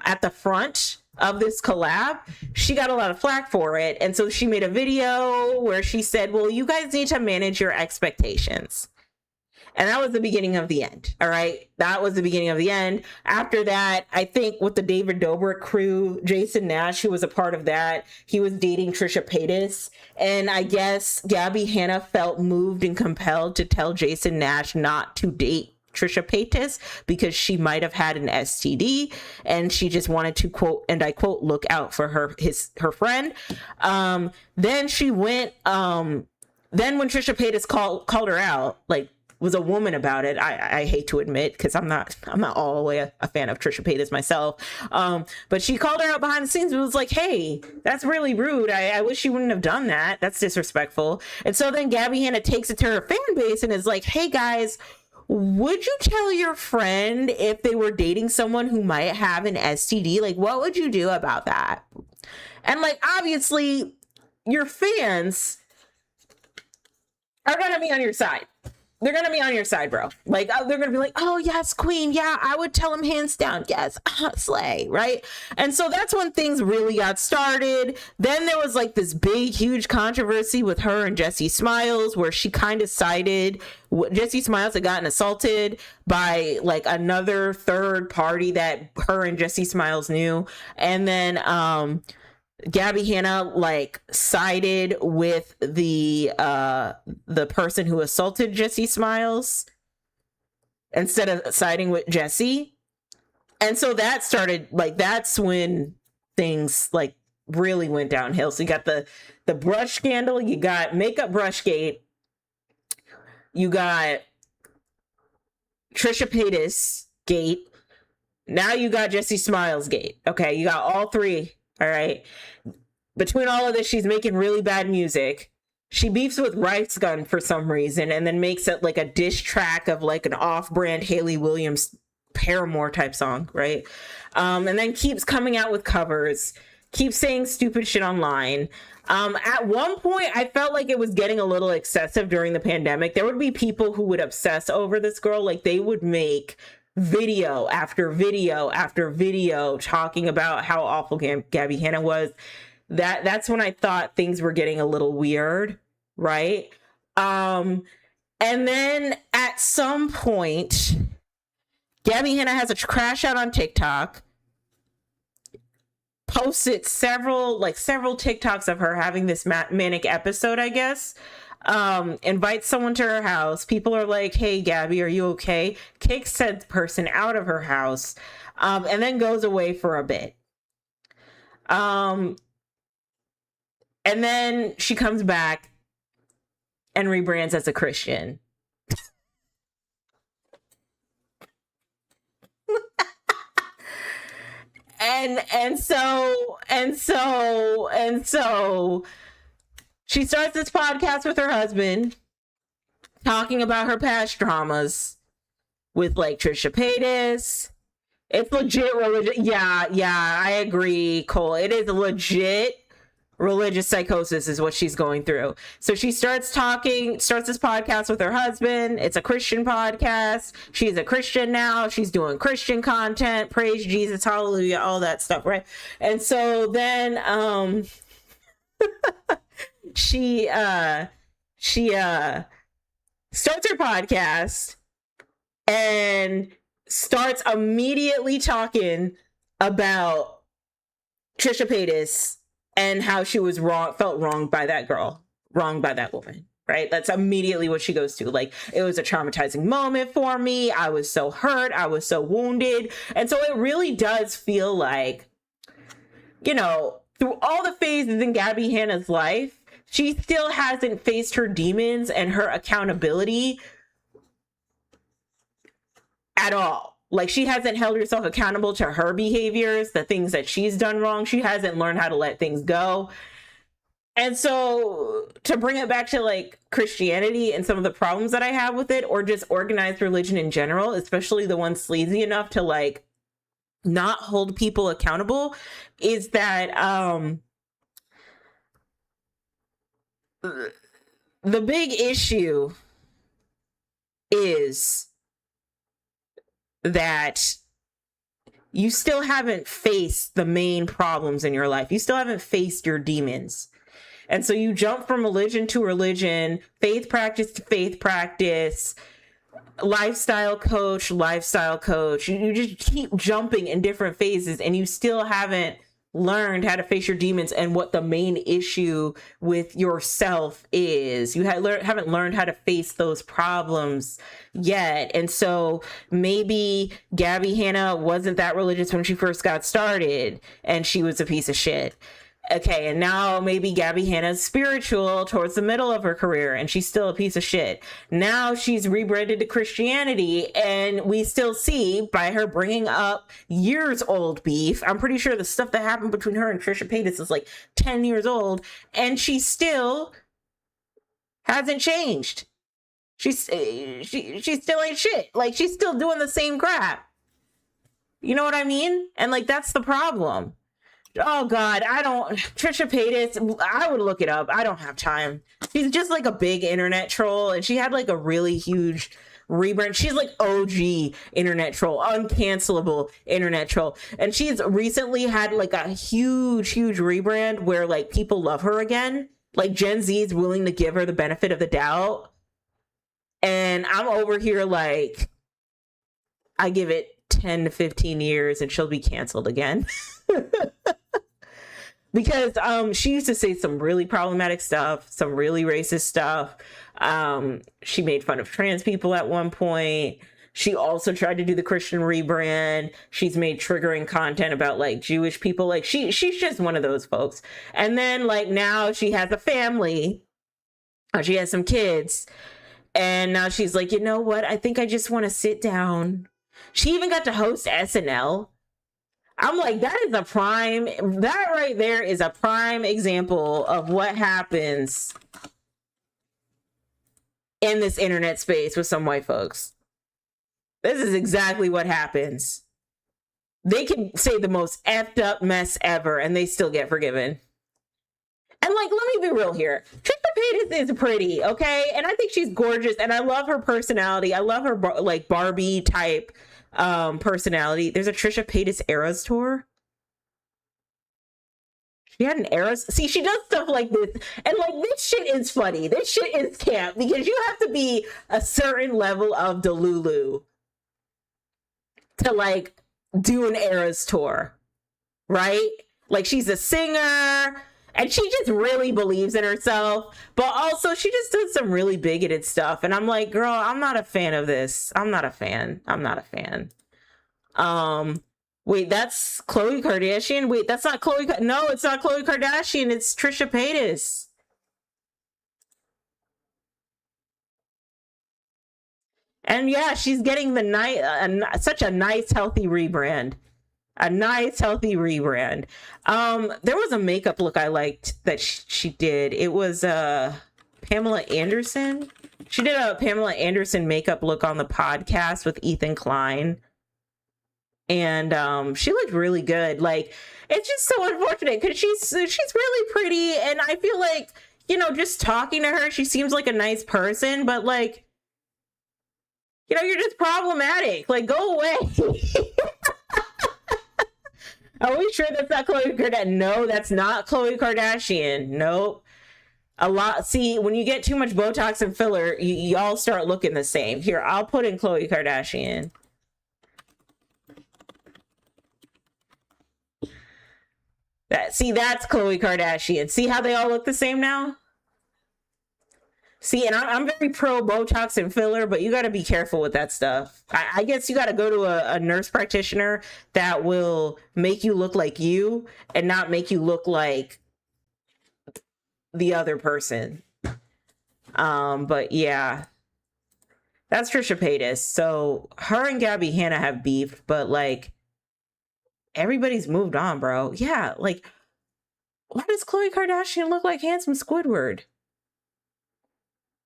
at the front of this collab, she got a lot of flack for it. And so she made a video where she said, well, you guys need to manage your expectations. And that was the beginning of the end. All right. That was the beginning of the end. After that, I think with the David Dobrik crew, Jason Nash, who was a part of that, he was dating Trisha Paytas. And I guess Gabby Hanna felt moved and compelled to tell Jason Nash not to date Trisha Paytas because she might have had an STD, and she just wanted to, quote, and I quote, look out for her friend. Then she went, then when Trisha Paytas called her out, like, was a woman about it. I hate to admit, because I'm not all the way a fan of Trisha Paytas myself. But she called her out behind the scenes and was like, hey, that's really rude. I wish you wouldn't have done that. That's disrespectful. And so then Gabby Hanna takes it to her fan base and is like, hey guys, would you tell your friend if they were dating someone who might have an STD? Like, what would you do about that? And like, obviously your fans are going to be on your side. They're going to be on your side, bro. Like, they're going to be like, oh, yes, queen. Yeah, I would tell him hands down. Yes, slay, right? And so that's when things really got started. Then there was like this big, huge controversy with her and Jessie Smiles, where she kind of sided. Jessie Smiles had gotten assaulted by like another third party that her and Jessie Smiles knew. And then, Gabby Hanna like sided with the person who assaulted Jessie Smiles instead of siding with Jessie. And so that started, like, that's when things like really went downhill. So you got the brush scandal, you got makeup brushgate, you got Trisha Paytas gate, now you got Jessie Smiles gate. Okay, you got all three. All right. Between all of this, she's making really bad music. She beefs with Rice Gun for some reason and then makes it like a diss track of like an off-brand Hayley Williams Paramore type song, right? And then keeps coming out with covers, keeps saying stupid shit online. At one point, I felt like it was getting a little excessive during the pandemic. There would be people who would obsess over this girl. Like, they would make video after video after video talking about how awful Gabby Hanna was. That's when I thought things were getting a little weird, right? And then at some point, Gabby Hanna has a crash out on TikTok, posted several TikToks of her having this manic episode, I guess. Invites someone to her house. People are like, hey, Gabby, are you okay? Kicks said person out of her house, and then goes away for a bit. And then she comes back and rebrands as a Christian. And so she starts this podcast with her husband, talking about her past dramas with like Trisha Paytas. It's legit religious. Yeah, I agree, Cole. It is legit religious psychosis is what she's going through. So she starts this podcast with her husband. It's a Christian podcast. She's a Christian now. She's doing Christian content. Praise Jesus, hallelujah, all that stuff, right? And so then she starts her podcast and starts immediately talking about Trisha Paytas and how she was felt wronged by that girl, wronged by that woman, right? That's immediately what she goes to. Like, it was a traumatizing moment for me. I was so hurt. I was so wounded. And so it really does feel like, you know, through all the phases in Gabby Hanna's life, she still hasn't faced her demons and her accountability at all. Like, she hasn't held herself accountable to her behaviors, the things that she's done wrong. She hasn't learned how to let things go. And so to bring it back to like Christianity and some of the problems that I have with it, or just organized religion in general, especially the ones sleazy enough to like not hold people accountable, is that the big issue is that you still haven't faced the main problems in your life. You still haven't faced your demons. And so you jump from religion to religion, faith practice to faith practice, lifestyle coach. You just keep jumping in different phases and you still haven't learned how to face your demons and what the main issue with yourself is. You haven't learned how to face those problems yet. And so maybe Gabby Hanna wasn't that religious when she first got started and she was a piece of shit. Okay, and now maybe Gabby Hanna's spiritual towards the middle of her career and she's still a piece of shit. Now she's rebranded to Christianity and we still see by her bringing up years old beef. I'm pretty sure the stuff that happened between her and Trisha Paytas is like 10 years old and she still hasn't changed. She still ain't shit. Like she's still doing the same crap. You know what I mean? And like that's the problem. Oh God, Trisha Paytas, I would look it up. I don't have time. She's just like a big internet troll and she had like a really huge rebrand. She's like OG internet troll, uncancelable internet troll. And she's recently had like a huge rebrand where like people love her again. Like Gen Z is willing to give her the benefit of the doubt. And I'm over here like, I give it 10 to 15 years and she'll be canceled again. Because she used to say some really problematic stuff, some really racist stuff. She made fun of trans people at one point. She also tried to do the Christian rebrand. She's made triggering content about like Jewish people. Like she's just one of those folks. And then like now she has a family. She has some kids. And now she's like, you know what? I think I just want to sit down. She even got to host SNL. I'm like, that right there is a prime example of what happens in this internet space with some white folks. This is exactly what happens. They can say the most effed up mess ever and they still get forgiven. And like, let me be real here. Trisha Paytas is pretty, okay? And I think she's gorgeous and I love her personality. I love her like Barbie type personality. There's a Trisha Paytas Eras tour. She had an Eras. See, she does stuff like this. And like, this shit is funny. This shit is camp because you have to be a certain level of Delulu to like do an Eras tour, right? Like she's a singer and she just really believes in herself, but also she just does some really bigoted stuff. And I'm like, girl, I'm not a fan of this. I'm not a fan. Wait, that's Khloe Kardashian? Wait, that's not Khloe. No, it's not Khloe Kardashian. It's Trisha Paytas. And yeah, she's getting such a nice, healthy rebrand. A nice, healthy rebrand. There was a makeup look I liked that she did. It was Pamela Anderson. She did a Pamela Anderson makeup look on the podcast with Ethan Klein. And she looked really good. Like, it's just so unfortunate because she's really pretty. And I feel like, you know, just talking to her, she seems like a nice person. But like, you know, you're just problematic. Like, go away. Are we sure that's not Khloe Kardashian? No, that's not Khloe Kardashian. Nope. See, when you get too much Botox and filler, y'all start looking the same. Here, I'll put in Khloe Kardashian. That's Khloe Kardashian. See how they all look the same now? See, and I'm very pro Botox and filler, but you got to be careful with that stuff. I guess you got to go to a nurse practitioner that will make you look like you and not make you look like the other person. But yeah, that's Trisha Paytas. So her and Gabby Hanna have beef, but like everybody's moved on, bro. Yeah, like why does Khloe Kardashian look like handsome Squidward?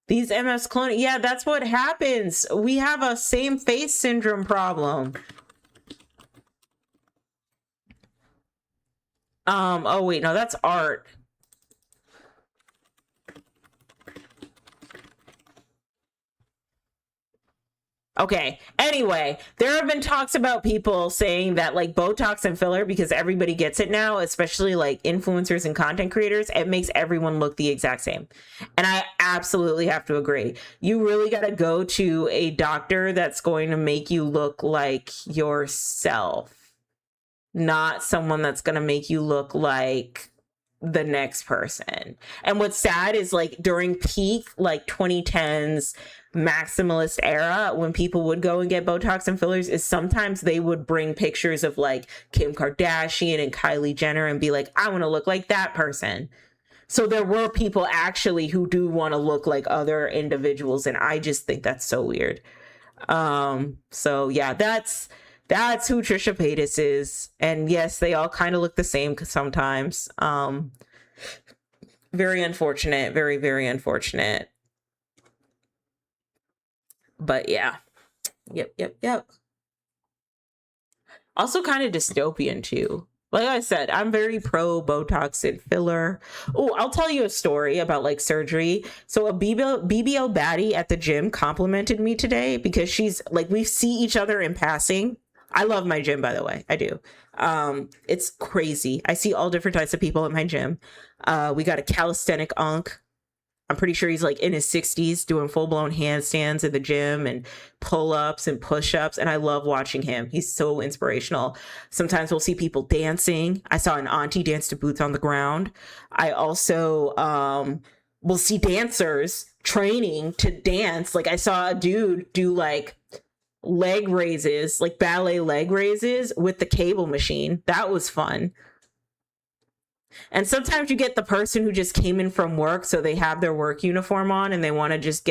These MS cloning, yeah, that's what happens. We have a same face syndrome problem. Oh wait, no, that's art. Okay. Anyway, there have been talks about people saying that like Botox and filler, because everybody gets it now, especially like influencers and content creators, it makes everyone look the exact same. And I absolutely have to agree. You really got to go to a doctor that's going to make you look like yourself, not someone that's going to make you look like the next person. And what's sad is like during peak like 2010s maximalist era, when people would go and get Botox and fillers, is sometimes they would bring pictures of like Kim Kardashian and Kylie Jenner and be like, I want to look like that person. So there were people actually who do want to look like other individuals, and I just think that's so weird. So yeah, that's who Trisha Paytas is. And yes, they all kind of look the same sometimes. Very unfortunate, very, very unfortunate. But yeah. Yep. Also kind of dystopian too. Like I said, I'm very pro Botox and filler. Oh, I'll tell you a story about like surgery. So a BBL baddie at the gym complimented me today because she's like, we see each other in passing. I love my gym, by the way. I do. It's crazy. I see all different types of people at my gym. We got a calisthenic unk. I'm pretty sure he's like in his 60s doing full-blown handstands in the gym and pull-ups and push-ups. And I love watching him. He's so inspirational. Sometimes we'll see people dancing. I saw an auntie dance to Boots on the Ground. I also will see dancers training to dance. Like I saw a dude do like leg raises, like ballet leg raises with the cable machine. That was fun. And sometimes you get the person who just came in from work, so they have their work uniform on and they want to just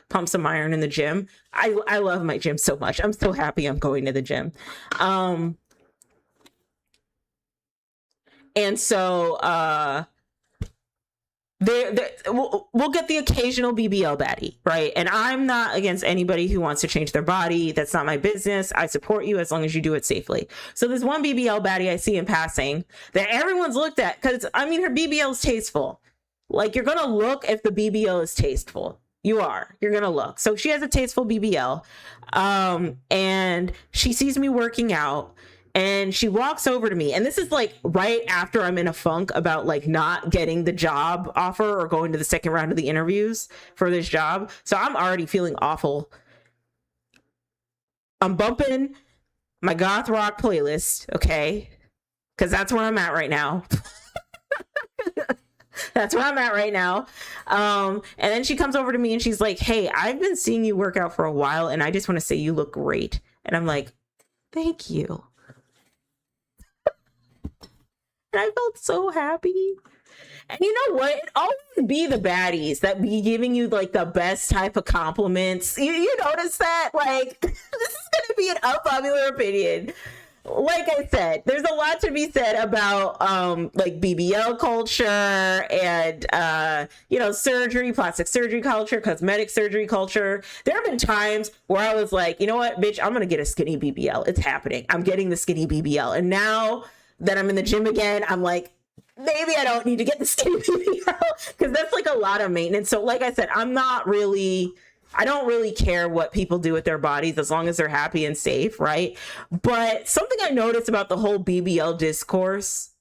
pump some iron in the gym. I love my gym so much. I'm so happy I'm going to the gym. And so we'll get the occasional BBL baddie, right? And I'm not against anybody who wants to change their body. That's not my business. I support you as long as you do it safely. So there's one BBL baddie I see in passing that everyone's looked at because, I mean, her BBL is tasteful. Like, you're going to look if the BBL is tasteful. You're going to look. So she has a tasteful BBL. And she sees me working out. And she walks over to me, and this is like right after I'm in a funk about like not getting the job offer or going to the second round of the interviews for this job. So I'm already feeling awful. I'm bumping my goth rock playlist, okay? Because that's where I'm at right now. That's where I'm at right now. And then she comes over to me and she's like, hey, I've been seeing you work out for a while, and I just want to say you look great. And I'm like, thank you. And I felt so happy. And you know what? It always be the baddies that be giving you like the best type of compliments. You notice that? Like, this is going to be an unpopular opinion. Like I said, there's a lot to be said about like BBL culture and surgery, plastic surgery culture, cosmetic surgery culture. There have been times where I was like, you know what, bitch, I'm gonna get a skinny BBL. It's happening. I'm getting the skinny BBL. And now that I'm in the gym again, I'm like, maybe I don't need to get the skinny BBL because that's like a lot of maintenance. So like I said, I don't really care what people do with their bodies as long as they're happy and safe, right? But something I noticed about the whole BBL discourse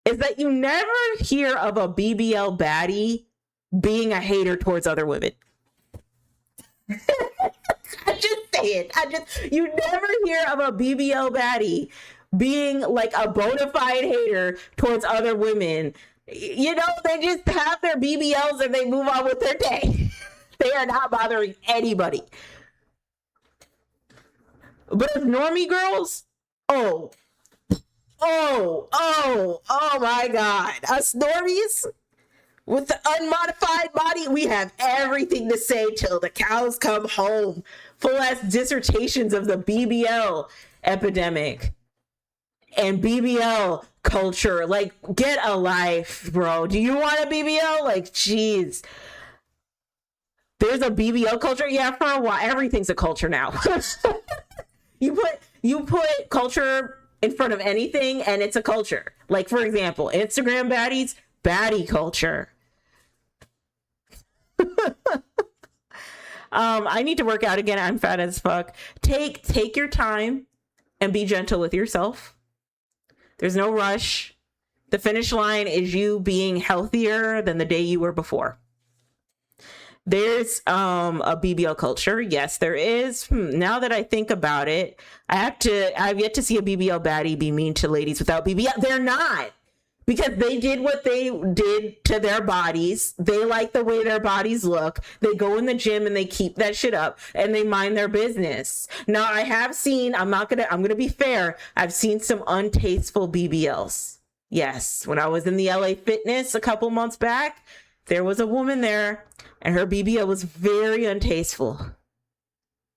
is that you never hear of a BBL baddie being a hater towards other women. I just say it. You never hear of a BBL baddie being like a bona fide hater towards other women. You know, they just have their BBLs and they move on with their day. They are not bothering anybody. But as normie girls, oh my God. Us normies with the unmodified body, we have everything to say till the cows come home. Full ass dissertations of the BBL epidemic and BBL culture. Like, get a life, bro. Do you want a BBL? Like, jeez. There's a BBL culture. Yeah, for a while. Everything's a culture now. You put culture in front of anything and it's a culture. Like, for example, Instagram baddies, baddie culture. I need to work out again. I'm fat as fuck. Take your time and be gentle with yourself. There's no rush. The finish line is you being healthier than the day you were before. There's a BBL culture. Yes, there is. Now that I think about it, I've yet to see a BBL baddie be mean to ladies without BBL. They're not. Because they did what they did to their bodies. They like the way their bodies look. They go in the gym and they keep that shit up and they mind their business. Now I have seen, I'm gonna be fair. I've seen some untasteful BBLs. Yes. When I was in the LA Fitness a couple months back, there was a woman there and her BBL was very untasteful.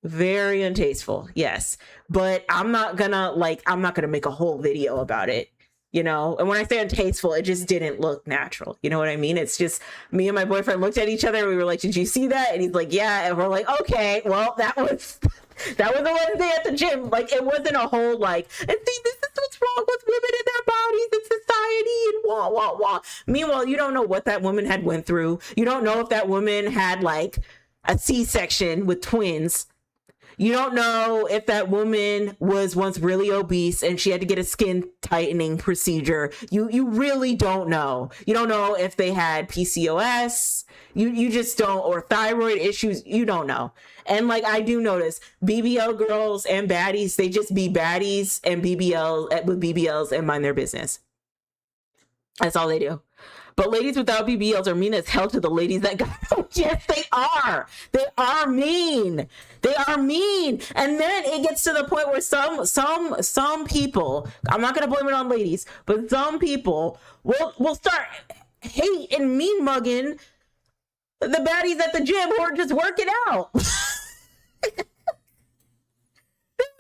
Very untasteful. Yes. But I'm not gonna make a whole video about it. You know, and when I say untasteful, it just didn't look natural. You know what I mean? It's just me and my boyfriend looked at each other and we were like, did you see that? And he's like, yeah. And we're like, okay, well, that was the Wednesday at the gym. Like, it wasn't a whole like, and see, this is what's wrong with women and their bodies in society and wah, wah, wah. Meanwhile, you don't know what that woman had went through. You don't know if that woman had like a C-section with twins. You don't know if that woman was once really obese and she had to get a skin tightening procedure. You really don't know. You don't know if they had PCOS. You just don't, or thyroid issues. You don't know. And like, I do notice BBL girls and baddies, they just be baddies and BBLs and mind their business. That's all they do. But ladies without BBLs are mean as hell to the ladies that got them. Yes, they are. They are mean. They are mean. And then it gets to the point where some people, I'm not going to blame it on ladies, but some people will start hate and mean mugging the baddies at the gym who are just working out.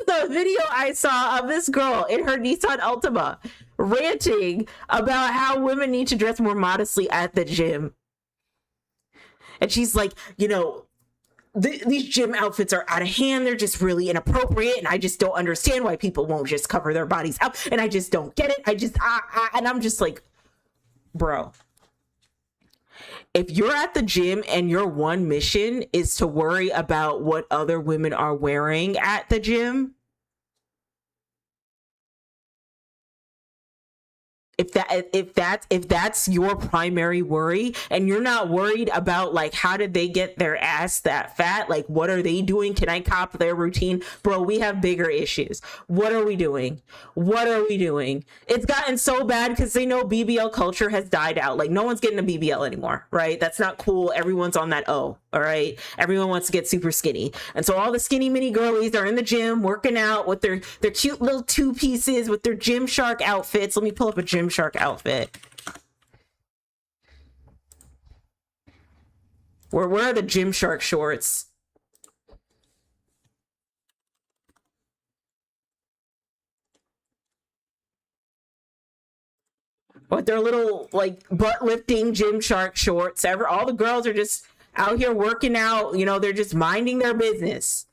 The video I saw of this girl in her Nissan Altima ranting about how women need to dress more modestly at the gym. And she's like, you know, these gym outfits are out of hand. They're just really inappropriate. And I just don't understand why people won't just cover their bodies up. And I just don't get it. And I'm just like, bro, if you're at the gym and your one mission is to worry about what other women are wearing at the gym, if that's your primary worry and you're not worried about like how did they get their ass that fat, like what are they doing, can I cop their routine, bro, we have bigger issues. What are we doing? It's gotten so bad because they know BBL culture has died out. Like no one's getting a BBL anymore, right? That's not cool. Everyone's on that all right, everyone wants to get super skinny, and so all the skinny mini girlies are in the gym working out with their cute little two pieces with their Gymshark outfits. Let me pull up a Gymshark outfit. Where are the Gymshark shorts? With their little like butt lifting Gymshark shorts. All the girls are just out here working out, you know, they're just minding their business.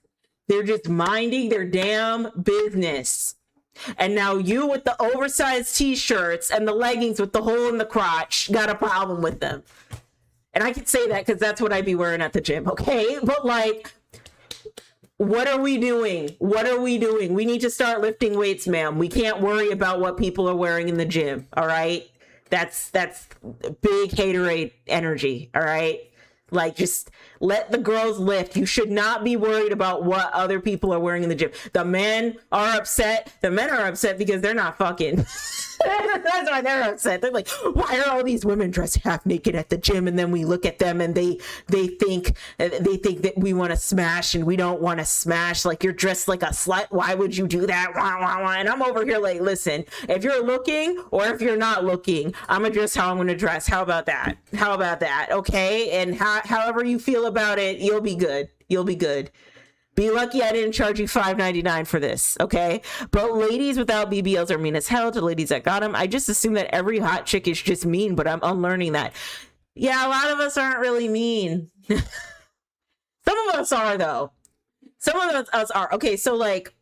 They're just minding their damn business. And now you with the oversized t-shirts and the leggings with the hole in the crotch got a problem with them. And I can say that because that's what I'd be wearing at the gym, okay? But like, what are we doing? We need to start lifting weights, ma'am. We can't worry about what people are wearing in the gym, all right? That's big haterade energy, all right? Like, just let the girls lift. You should not be worried about what other people are wearing in the gym. The men are upset. The men are upset because they're not fucking. That's why they're upset. They're like, why are all these women dressed half naked at the gym? And then we look at them and they think that we want to smash and we don't want to smash. Like, you're dressed like a slut. Why would you do that? Wah, wah, wah. And I'm over here like, listen, if you're looking or if you're not looking, I'm gonna dress how I'm gonna dress. How about that? Okay. And however you feel about it, you'll be good. Be lucky I didn't charge you $5.99 for this, okay? But ladies without BBLs are mean as hell to ladies that got them. I just assume that every hot chick is just mean, but I'm unlearning that. Yeah, a lot of us aren't really mean. Some of us are, though. Some of us are. Okay, so like,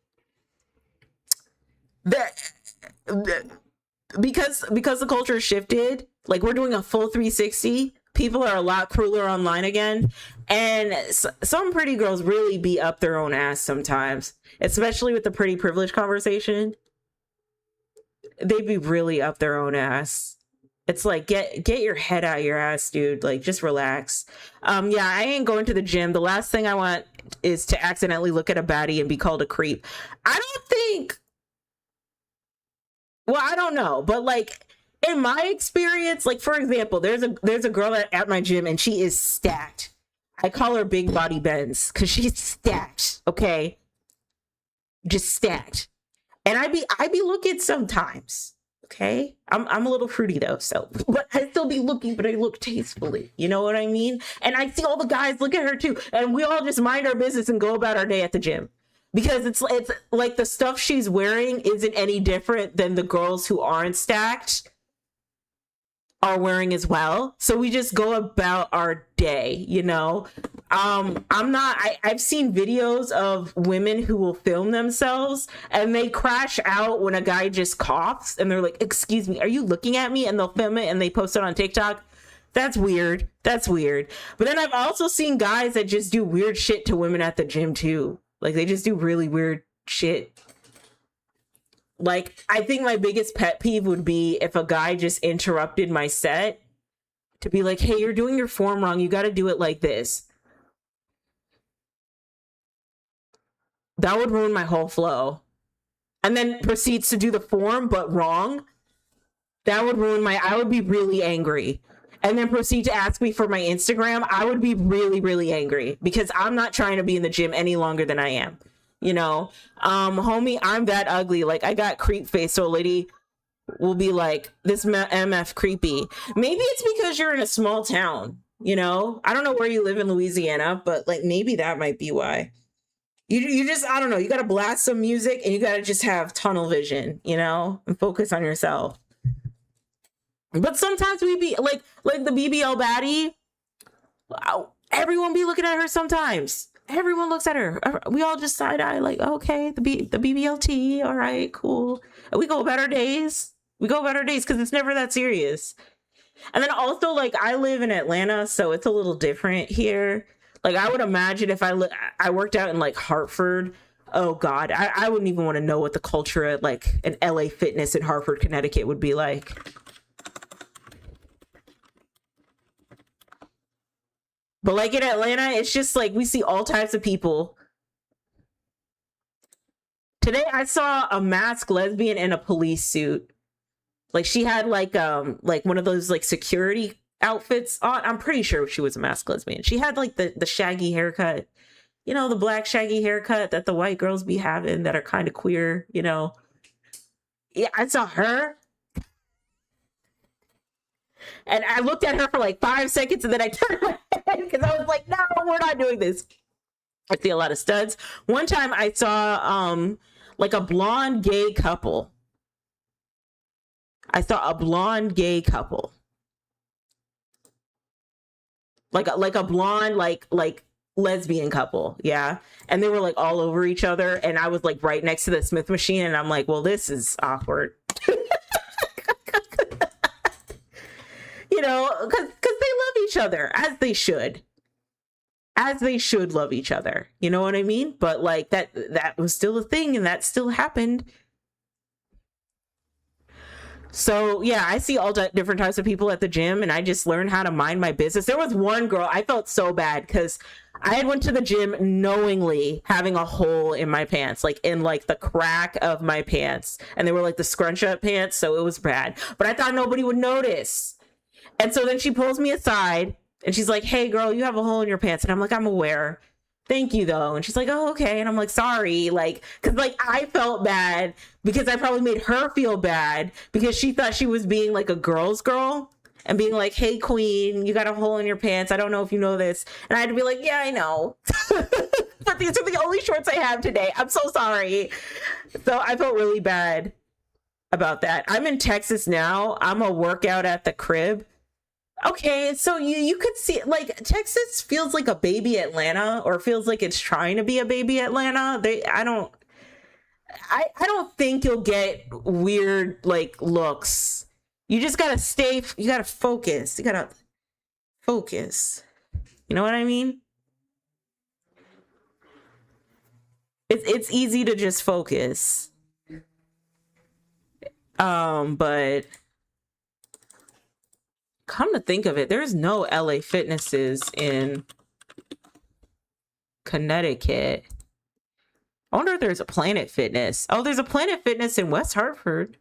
because the culture shifted, like we're doing a full 360. people are a lot crueler online again, and some pretty girls really be up their own ass sometimes, especially with the pretty privilege conversation. They be really up their own ass. It's like, get your head out of your ass, dude. Like, just relax. Yeah, I ain't going to the gym. The last thing I want is to accidentally look at a baddie and be called a creep. I don't think, well, I don't know, but like in my experience, like for example, there's a girl at my gym and she is stacked. I call her Big Body Benz because she's stacked. Okay, just stacked. And I be looking sometimes. Okay, I'm a little fruity though, so but I still be looking, but I look tastefully. You know what I mean? And I see all the guys look at her too, and we all just mind our business and go about our day at the gym. Because it's like the stuff she's wearing isn't any different than the girls who aren't stacked are wearing as well. So we just go about our day, you know. I've seen videos of women who will film themselves and they crash out when a guy just coughs and they're like, "Excuse me, are you looking at me?" And they'll film it and they post it on TikTok. That's weird. That's weird. But then I've also seen guys that just do weird shit to women at the gym too. Like, they just do really weird shit. Like, I think my biggest pet peeve would be if a guy just interrupted my set to be like, "Hey, you're doing your form wrong. You got to do it like this." That would ruin my whole flow. And then proceeds to do the form, but wrong. That would ruin I would be really angry. And then proceed to ask me for my Instagram. I would be really, really angry because I'm not trying to be in the gym any longer than I am. You know, homie, I'm that ugly. Like, I got creep face. So a lady will be like, "This MF creepy." Maybe it's because you're in a small town. You know, I don't know where you live in Louisiana, but like maybe that might be why. You just, I don't know. You got to blast some music and you got to just have tunnel vision, you know, and focus on yourself. But sometimes we be like the BBL baddie. Everyone be looking at her sometimes. Everyone looks at her. We all just side eye like, okay, the BBLT. All right, cool. And we go about our days. We go about our days because it's never that serious. And then also, like, I live in Atlanta, so it's a little different here. Like, I would imagine if I worked out in like Hartford. Oh God, I wouldn't even want to know what the culture at like an LA Fitness in Hartford, Connecticut would be like. But like in Atlanta, it's just like we see all types of people. Today I saw a masked lesbian in a police suit. Like, she had like one of those like security outfits on. I'm pretty sure she was a masked lesbian. She had like the shaggy haircut. You know, the black shaggy haircut that the white girls be having that are kind of queer, you know. Yeah, I saw her. And I looked at her for like 5 seconds and then I turned my head because I was like, no, we're not doing this. I see a lot of studs. One time I saw like a blonde gay couple. I saw a blonde gay couple. Like a blonde like lesbian couple, yeah. And they were like all over each other and I was like right next to the Smith machine and I'm like, well, this is awkward. You know, because they love each other, as they should love each other, you know what I mean? But like that was still a thing and that still happened. So yeah, I see all different types of people at the gym and I just learned how to mind my business. There was one girl, I felt so bad because I had went to the gym knowingly having a hole in my pants, like in like the crack of my pants, and they were like the scrunch up pants, so it was bad, but I thought nobody would notice. And so then she pulls me aside and she's like, "Hey girl, you have a hole in your pants." And I'm like, "I'm aware. Thank you though." And she's like, "Oh, okay." And I'm like, "Sorry." Like, cause like I felt bad because I probably made her feel bad because she thought she was being like a girl's girl and being like, "Hey queen, you got a hole in your pants. I don't know if you know this." And I had to be like, "Yeah, I know." But these are the only shorts I have today. I'm so sorry. So I felt really bad about that. I'm in Texas now. I'm a workout at the crib. Okay, so you could see, like, Texas feels like a baby Atlanta, or feels like it's trying to be a baby Atlanta. I don't think you'll get weird like looks. You just gotta you gotta focus. You gotta focus. You know what I mean? It's easy to just focus. But come to think of it, there's no LA Fitnesses in Connecticut. I wonder if there's a Planet Fitness. Oh, there's a Planet Fitness in West Hartford.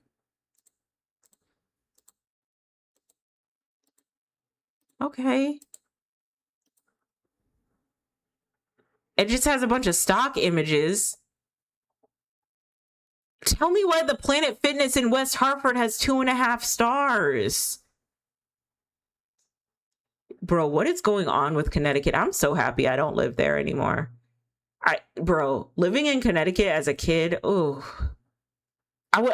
Okay. It just has a bunch of stock images. Tell me why the Planet Fitness in West Hartford has 2.5 stars. Bro, what is going on with Connecticut? I'm so happy I don't live there anymore. Bro, living in Connecticut as a kid, oh,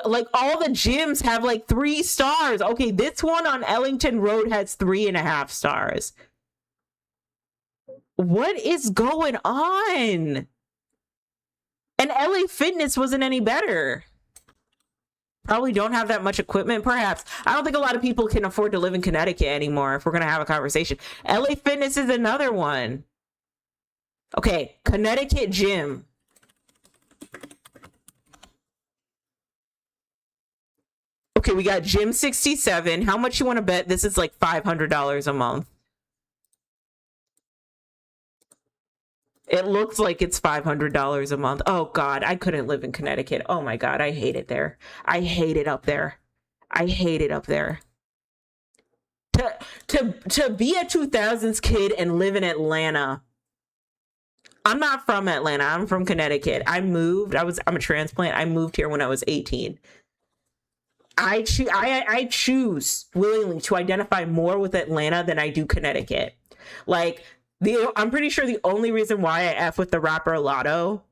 like all the gyms have like 3 stars. Okay, this one on Ellington Road has 3.5 stars. What is going on? And LA Fitness wasn't any better. Probably don't have that much equipment, perhaps. I don't think a lot of people can afford to live in Connecticut anymore if we're going to have a conversation. LA Fitness is another one. Okay, Connecticut gym. Okay, we got Gym 67. How much you want to bet this is like $500 a month? It looks like it's $500 a month. Oh God, I couldn't live in Connecticut. Oh my God, I hate it there. I hate it up there. I hate it up there. To be a 2000s kid and live in Atlanta. I'm not from Atlanta. I'm from Connecticut. I moved. I'm a transplant. I moved here when I was 18. I choose willingly to identify more with Atlanta than I do Connecticut. Like, I'm pretty sure the only reason why I F with the rapper Lotto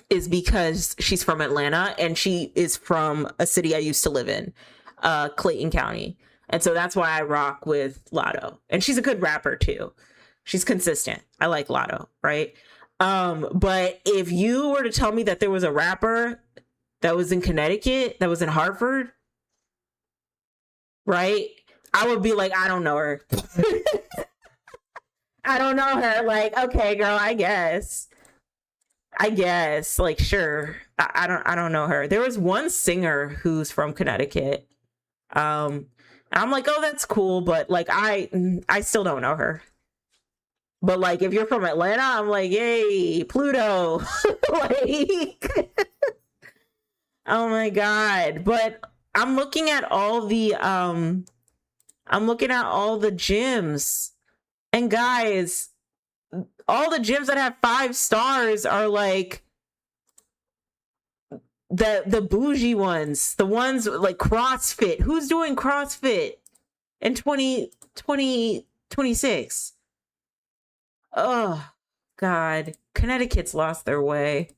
is because she's from Atlanta and she is from a city I used to live in, Clayton County. And so that's why I rock with Lotto. And she's a good rapper too. She's consistent. I like Lotto, right? But if you were to tell me that there was a rapper that was in Connecticut, that was in Hartford, right? I would be like, I don't know her. I don't know her. Like, okay, girl, I guess, like, sure. I don't know her. There was one singer who's from Connecticut. I'm like, oh, that's cool, but like, I still don't know her. But like, if you're from Atlanta, I'm like, yay, Pluto. Like, oh my God. But I'm looking at all the gyms. And guys, all the gyms that have 5 stars are like the bougie ones, the ones like CrossFit. Who's doing CrossFit in 2026? Oh God, Connecticut's lost their way.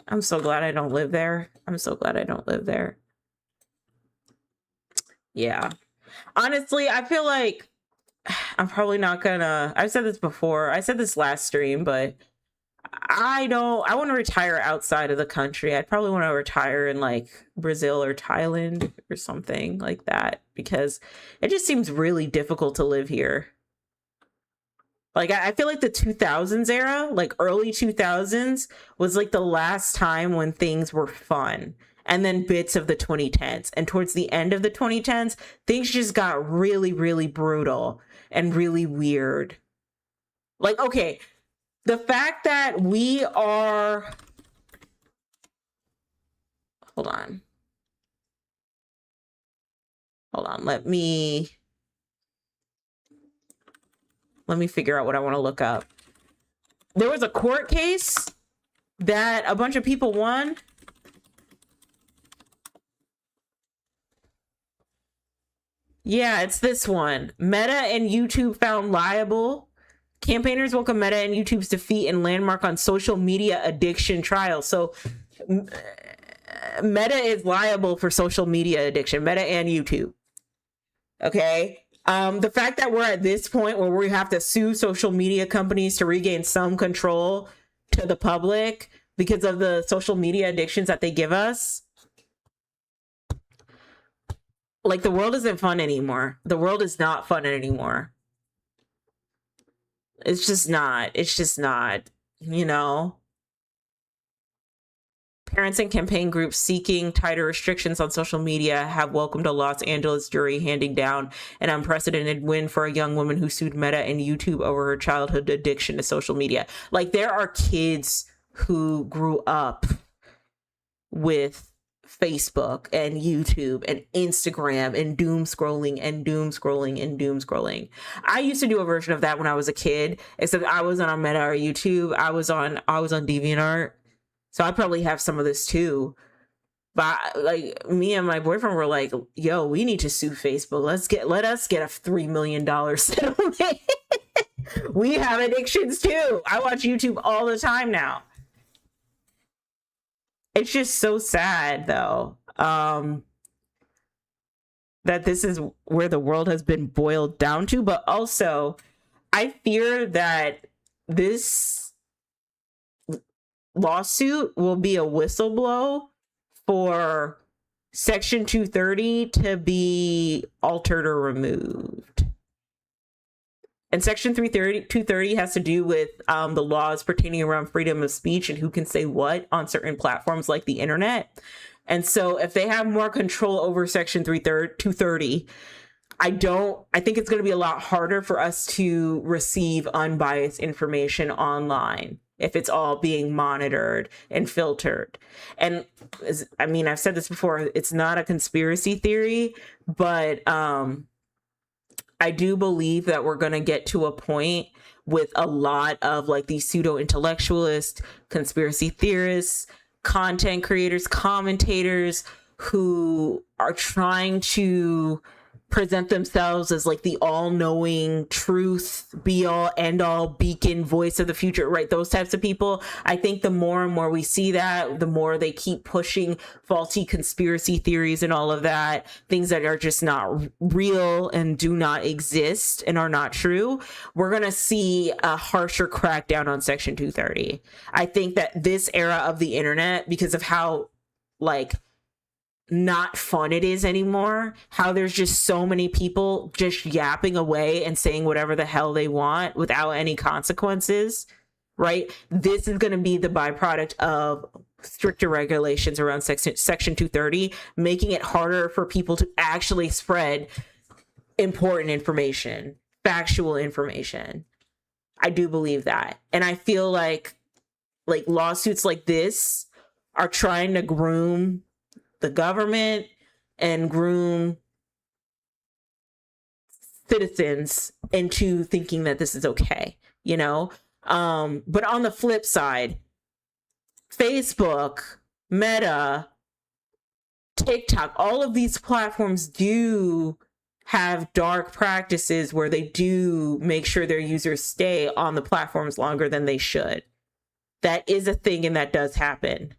I'm so glad I don't live there. I'm so glad I don't live there. Yeah. Honestly, I feel like I'm probably not gonna, I've said this before. I said this last stream, but I want to retire outside of the country. I'd probably want to retire in like Brazil or Thailand or something like that, because it just seems really difficult to live here. Like, I feel like the 2000s era, like early 2000s, was like the last time when things were fun. And then bits of the 2010s. And towards the end of the 2010s, things just got really, really brutal and really weird. Like, okay, the fact that we are... Hold on. Let me figure out what I want to look up. There was a court case that a bunch of people won. Yeah, it's this one. Meta and YouTube found liable. Campaigners welcome Meta and YouTube's defeat in landmark on social media addiction trial. So Meta is liable for social media addiction. Meta and YouTube. Okay. The fact that we're at this point where we have to sue social media companies to regain some control to the public because of the social media addictions that they give us. Like, the world isn't fun anymore. The world is not fun anymore. It's just not. It's just not, you know? Parents and campaign groups seeking tighter restrictions on social media have welcomed a Los Angeles jury handing down an unprecedented win for a young woman who sued Meta and YouTube over her childhood addiction to social media. Like, there are kids who grew up with Facebook and YouTube and Instagram and doom scrolling and doom scrolling and doom scrolling. I used to do a version of that when I was a kid, except I wasn't on Meta or YouTube. I was on DeviantArt. So I probably have some of this too. But like, me and my boyfriend were like, yo, we need to sue Facebook. Let us get a $3 million settlement. We have addictions too. I watch YouTube all the time now. It's just so sad though. That this is where the world has been boiled down to, but also I fear that this lawsuit will be a whistleblow for Section 230 to be altered or removed. And Section 230 has to do with the laws pertaining around freedom of speech and who can say what on certain platforms like the internet. And so if they have more control over Section 230, I think it's going to be a lot harder for us to receive unbiased information online if it's all being monitored and filtered. And I mean, I've said this before, it's not a conspiracy theory, but I do believe that we're going to get to a point with a lot of like these pseudo intellectualists, conspiracy theorists, content creators, commentators who are trying to present themselves as like the all-knowing truth, be all end all beacon voice of the future, right? Those types of people. I think the more and more we see that, the more they keep pushing faulty conspiracy theories and all of that, things that are just not real and do not exist and are not true. We're going to see a harsher crackdown on Section 230. I think that this era of the internet, because of how like not fun it is anymore, how there's just so many people just yapping away and saying whatever the hell they want without any consequences, right? This is going to be the byproduct of stricter regulations around Section 230, making it harder for people to actually spread important information, factual information. I do believe that. And I feel like lawsuits like this are trying to groom the government and groom citizens into thinking that this is okay, you know? But on the flip side, Facebook, Meta, TikTok, all of these platforms do have dark practices where they do make sure their users stay on the platforms longer than they should. That is a thing, and that does happen.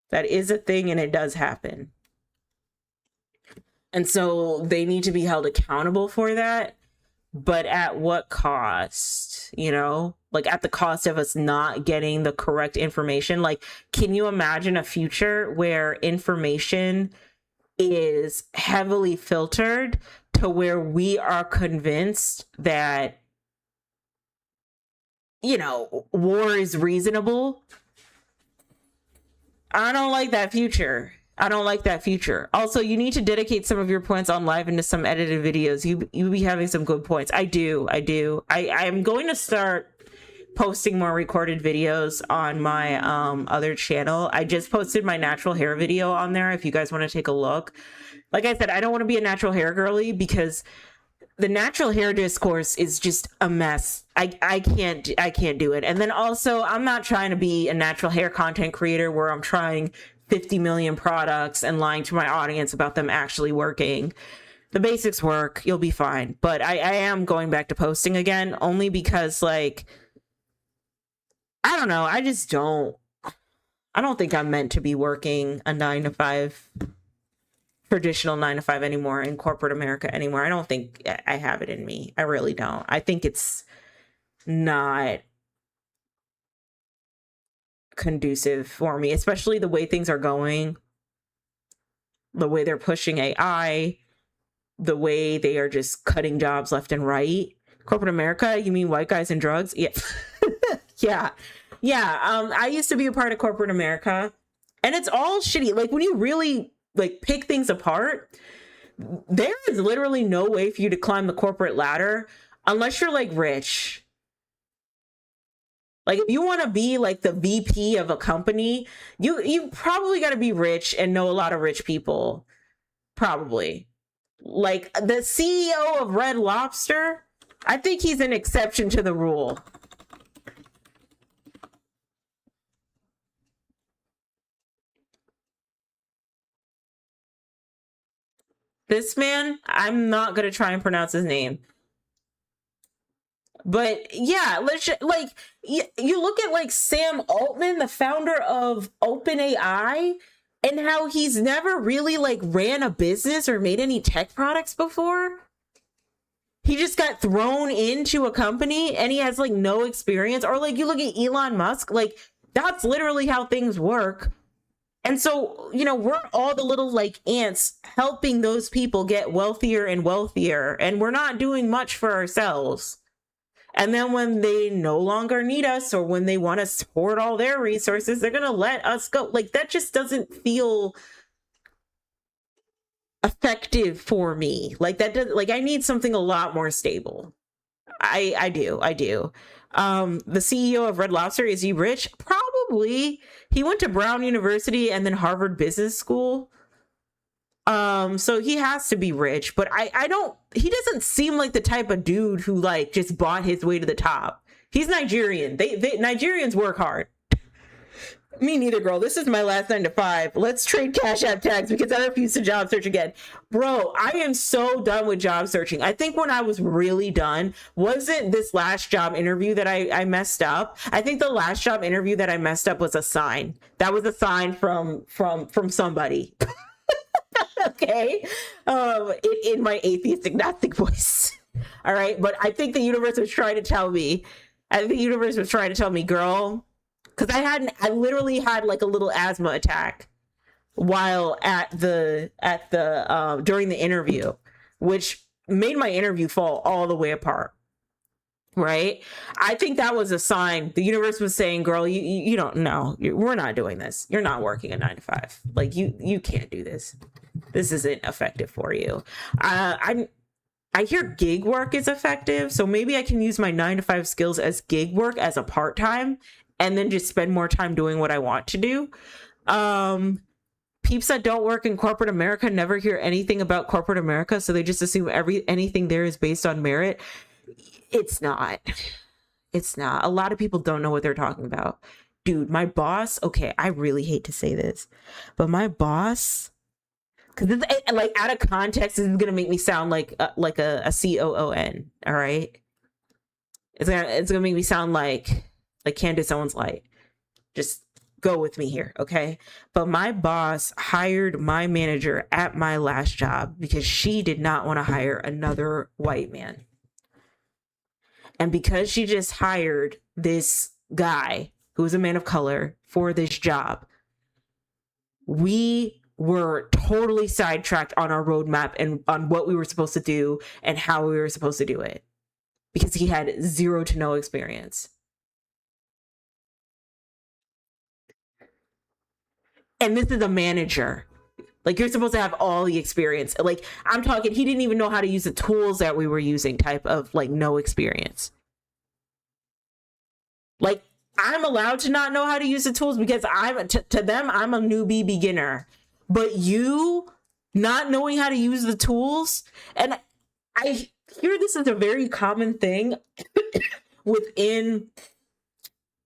That is a thing, and it does happen. And so they need to be held accountable for that. But at what cost? You know, like at the cost of us not getting the correct information. Like, can you imagine a future where information is heavily filtered to where we are convinced that, you know, war is reasonable? I don't like that future. I don't like that future. Also, you need to dedicate some of your points on live into some edited videos. You be having some good points. I do. I'm going to start posting more recorded videos on my other channel. I just posted my natural hair video on there if you guys want to take a look. Like I said, I don't want to be a natural hair girly because the natural hair discourse is just a mess. I can't do it. And then also, I'm not trying to be a natural hair content creator where I'm trying 50 million products and lying to my audience about them actually working. The basics work, you'll be fine. But I am going back to posting again, only because, like, I don't know, I don't think I'm meant to be working a 9 to 5 traditional 9 to 5 anymore in corporate America anymore. I don't think I have it in me. I really don't. I think it's not conducive for me, especially the way things are going, the way they're pushing AI, the way they are just cutting jobs left and right. Corporate America, you mean white guys and drugs? Yeah. Yeah. Yeah. I used to be a part of corporate America, and it's all shitty. Like, when you really like pick things apart, there is literally no way for you to climb the corporate ladder unless you're like rich. Like, if you want to be like the VP of a company, you probably got to be rich and know a lot of rich people. Probably. Like, the CEO of Red Lobster, I think he's an exception to the rule. This man, I'm not going to try and pronounce his name. But yeah, like, you look at like Sam Altman, the founder of OpenAI, and how he's never really like ran a business or made any tech products before. He just got thrown into a company and he has like no experience. Or like, you look at Elon Musk, like, that's literally how things work. And so, you know, we're all the little like ants helping those people get wealthier and wealthier, and we're not doing much for ourselves. And then when they no longer need us, or when they want to hoard all their resources, they're going to let us go. Like, that just doesn't feel effective for me. Like, that does, like, I need something a lot more stable. I do. The CEO of Red Lobster, is he rich? Probably. He went to Brown University and then Harvard Business School. So he has to be rich, but I don't, he doesn't seem like the type of dude who like just bought his way to the top. He's Nigerian. Nigerians work hard. Me neither, girl. This is my last 9 to 5. Let's trade Cash App tags because I refuse to job search again. Bro, I am so done with job searching. I think when I was really done, wasn't this last job interview that I messed up? I think the last job interview that I messed up was a sign. That was a sign from somebody. Okay. In my atheistic Gnostic voice. All right. But I think the universe was trying to tell me, girl, because I literally had like a little asthma attack while during the interview, which made my interview fall all the way apart. Right. I think that was a sign. The universe was saying, girl, you don't know. We're not doing this. You're not working a 9 to 5. Like, you can't do this. This isn't effective for you. I hear gig work is effective. So maybe I can use my 9 to 5 skills as gig work as a part-time, and then just spend more time doing what I want to do. Peeps that don't work in corporate America never hear anything about corporate America, so they just assume anything there is based on merit. It's not. A lot of people don't know what they're talking about. Dude, my boss, okay, I really hate to say this, but my boss, because like, out of context, this is gonna make me sound like a COON. All right, it's gonna make me sound like Candace Owens Light. Just go with me here, okay? But my boss hired my manager at my last job because she did not want to hire another white man. And because she just hired this guy who was a man of color for this job, we were totally sidetracked on our roadmap and on what we were supposed to do and how we were supposed to do it, because he had zero to no experience. And this is a manager. Like, you're supposed to have all the experience. Like, I'm talking, he didn't even know how to use the tools that we were using, type of like no experience. Like, I'm allowed to not know how to use the tools because to them, I'm a newbie beginner. But you not knowing how to use the tools, and I hear this is a very common thing within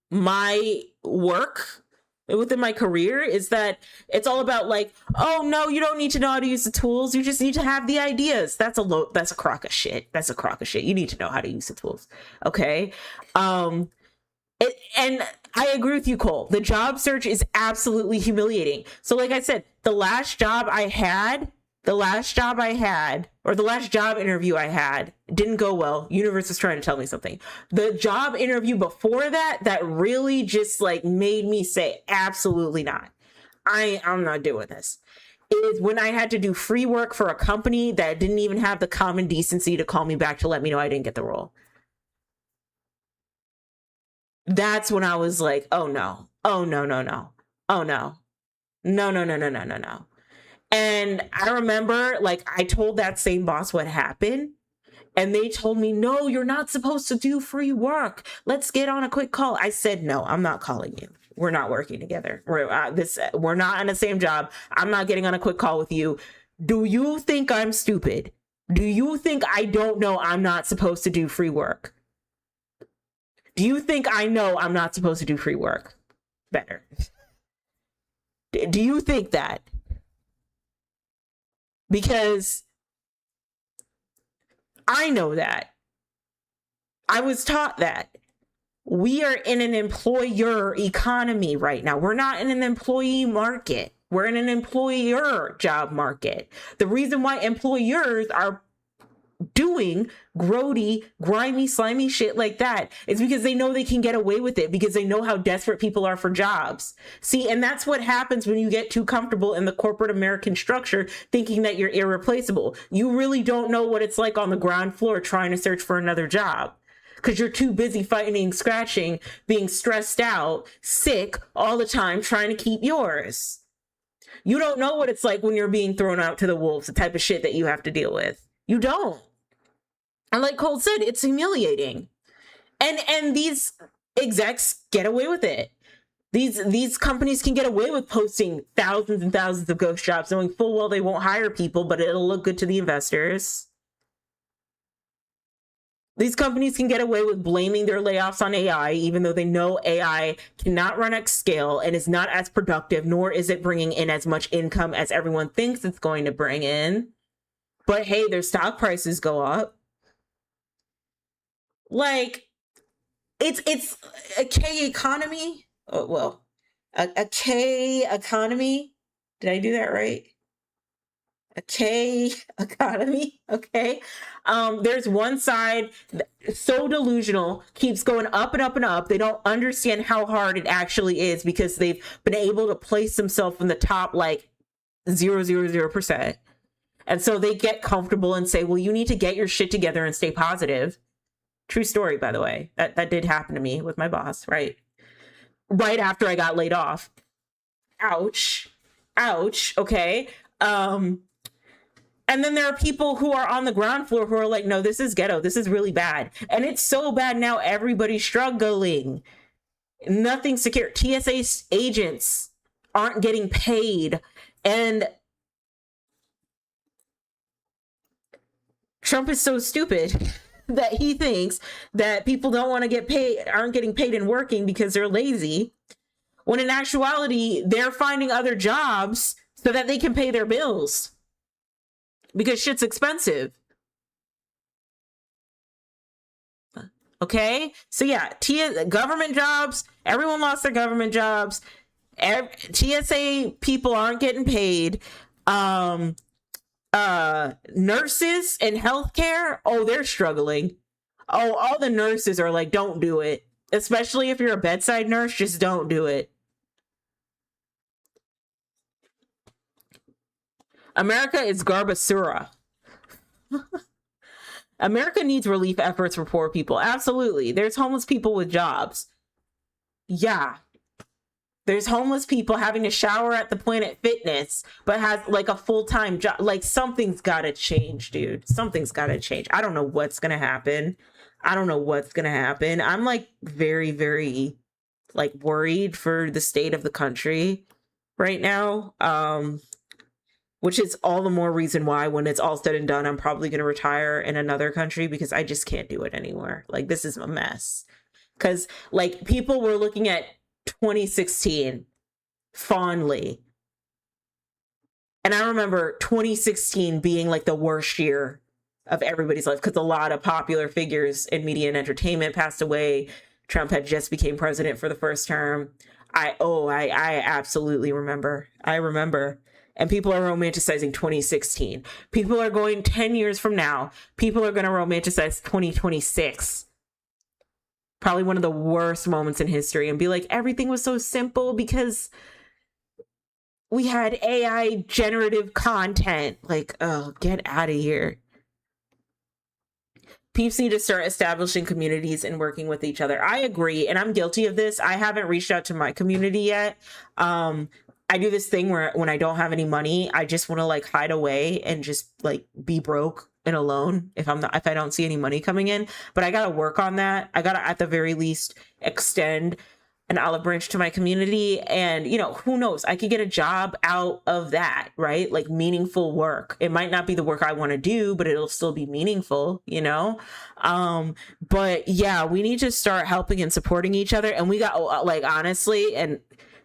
my work, within my career, is that it's all about like, oh no, you don't need to know how to use the tools, you just need to have the ideas. That's a crock of shit. You need to know how to use the tools. Okay. And I agree with you, Cole. The job search is absolutely humiliating. So like I said, the last job I had, The last job I had, or the last job interview I had, didn't go well. Universe was trying to tell me something. The job interview before that, that really just like made me say, absolutely not. I'm not doing this. Is when I had to do free work for a company that didn't even have the common decency to call me back to let me know I didn't get the role. That's when I was like, oh no. Oh no, no, no. Oh no. No, no, no, no, no, no, no. And I remember, like, I told that same boss what happened, and they told me, no, you're not supposed to do free work. Let's get on a quick call. I said, no, I'm not calling you. We're not working together. We're not on the same job. I'm not getting on a quick call with you. Do you think I'm stupid? Do you think I don't know I'm not supposed to do free work? Do you think I know I'm not supposed to do free work? Better. Do you think that? Because I know that. I was taught that. We are in an employer economy right now. We're not in an employee market. We're in an employer job market. The reason why employers are doing grody, grimy, slimy shit like that is because they know they can get away with it, because they know how desperate people are for jobs. See, and that's what happens when you get too comfortable in the corporate American structure, thinking that you're irreplaceable. You really don't know what it's like on the ground floor trying to search for another job, because you're too busy fighting, scratching, being stressed out, sick all the time, trying to keep yours. You don't know what it's like when you're being thrown out to the wolves, the type of shit that you have to deal with. You don't. And like Cole said, it's humiliating. And these execs get away with it. These companies can get away with posting thousands and thousands of ghost jobs, knowing full well they won't hire people, but it'll look good to the investors. These companies can get away with blaming their layoffs on AI, even though they know AI cannot run at scale and is not as productive, nor is it bringing in as much income as everyone thinks it's going to bring in. But hey, their stock prices go up. Like, it's a K economy. Oh, well, a K economy. Did I do that right? A K economy. Okay. There's one side so delusional, keeps going up and up and up. They don't understand how hard it actually is, because they've been able to place themselves in the top like 0.000%. And so they get comfortable and say, well, you need to get your shit together and stay positive. True story, by the way. That did happen to me with my boss, right after I got laid off. Ouch. Okay. And then there are people who are on the ground floor who are like, no, this is ghetto. This is really bad. And it's so bad now, everybody's struggling. Nothing's secure. TSA agents aren't getting paid. And Trump is so stupid that he thinks that people don't want to get paid, aren't getting paid and working because they're lazy, when in actuality, they're finding other jobs so that they can pay their bills, because shit's expensive. Okay? So yeah, government jobs, everyone lost their government jobs. TSA people aren't getting paid. Nurses and healthcare, oh, they're struggling. Oh, all the nurses are like, don't do it. Especially if you're a bedside nurse, just don't do it. America is garbasura. America needs relief efforts for poor people. Absolutely. There's homeless people with jobs. Yeah. There's homeless people having to shower at the Planet Fitness, but has like a full-time job. Like, something's got to change, dude. Something's got to change. I don't know what's going to happen. I'm like very, very like worried for the state of the country right now. Which is all the more reason why, when it's all said and done, I'm probably going to retire in another country, because I just can't do it anymore. Like, this is a mess. Because like, people were looking at 2016 fondly, and I remember 2016 being like the worst year of everybody's life, because a lot of popular figures in media and entertainment passed away. Trump had just became president for the first term. I absolutely remember. and people are romanticizing 2016. People are going 10 years from now. People are going to romanticize 2026. Probably one of the worst moments in history, and be like, everything was so simple because we had AI generative content. Like, oh, get out of here. Peeps need to start establishing communities and working with each other. I agree, and I'm guilty of this. I haven't reached out to my community yet. I do this thing where when I don't have any money, I just want to like hide away and just like be broke and alone if I don't see any money coming in. But I gotta work on that. I gotta at the very least extend an olive branch to my community, and who knows, I could get a job out of that, right? Like meaningful work. It might not be the work I want to do, but it'll still be meaningful, but yeah, we need to start helping and supporting each other. And we got, like, honestly, and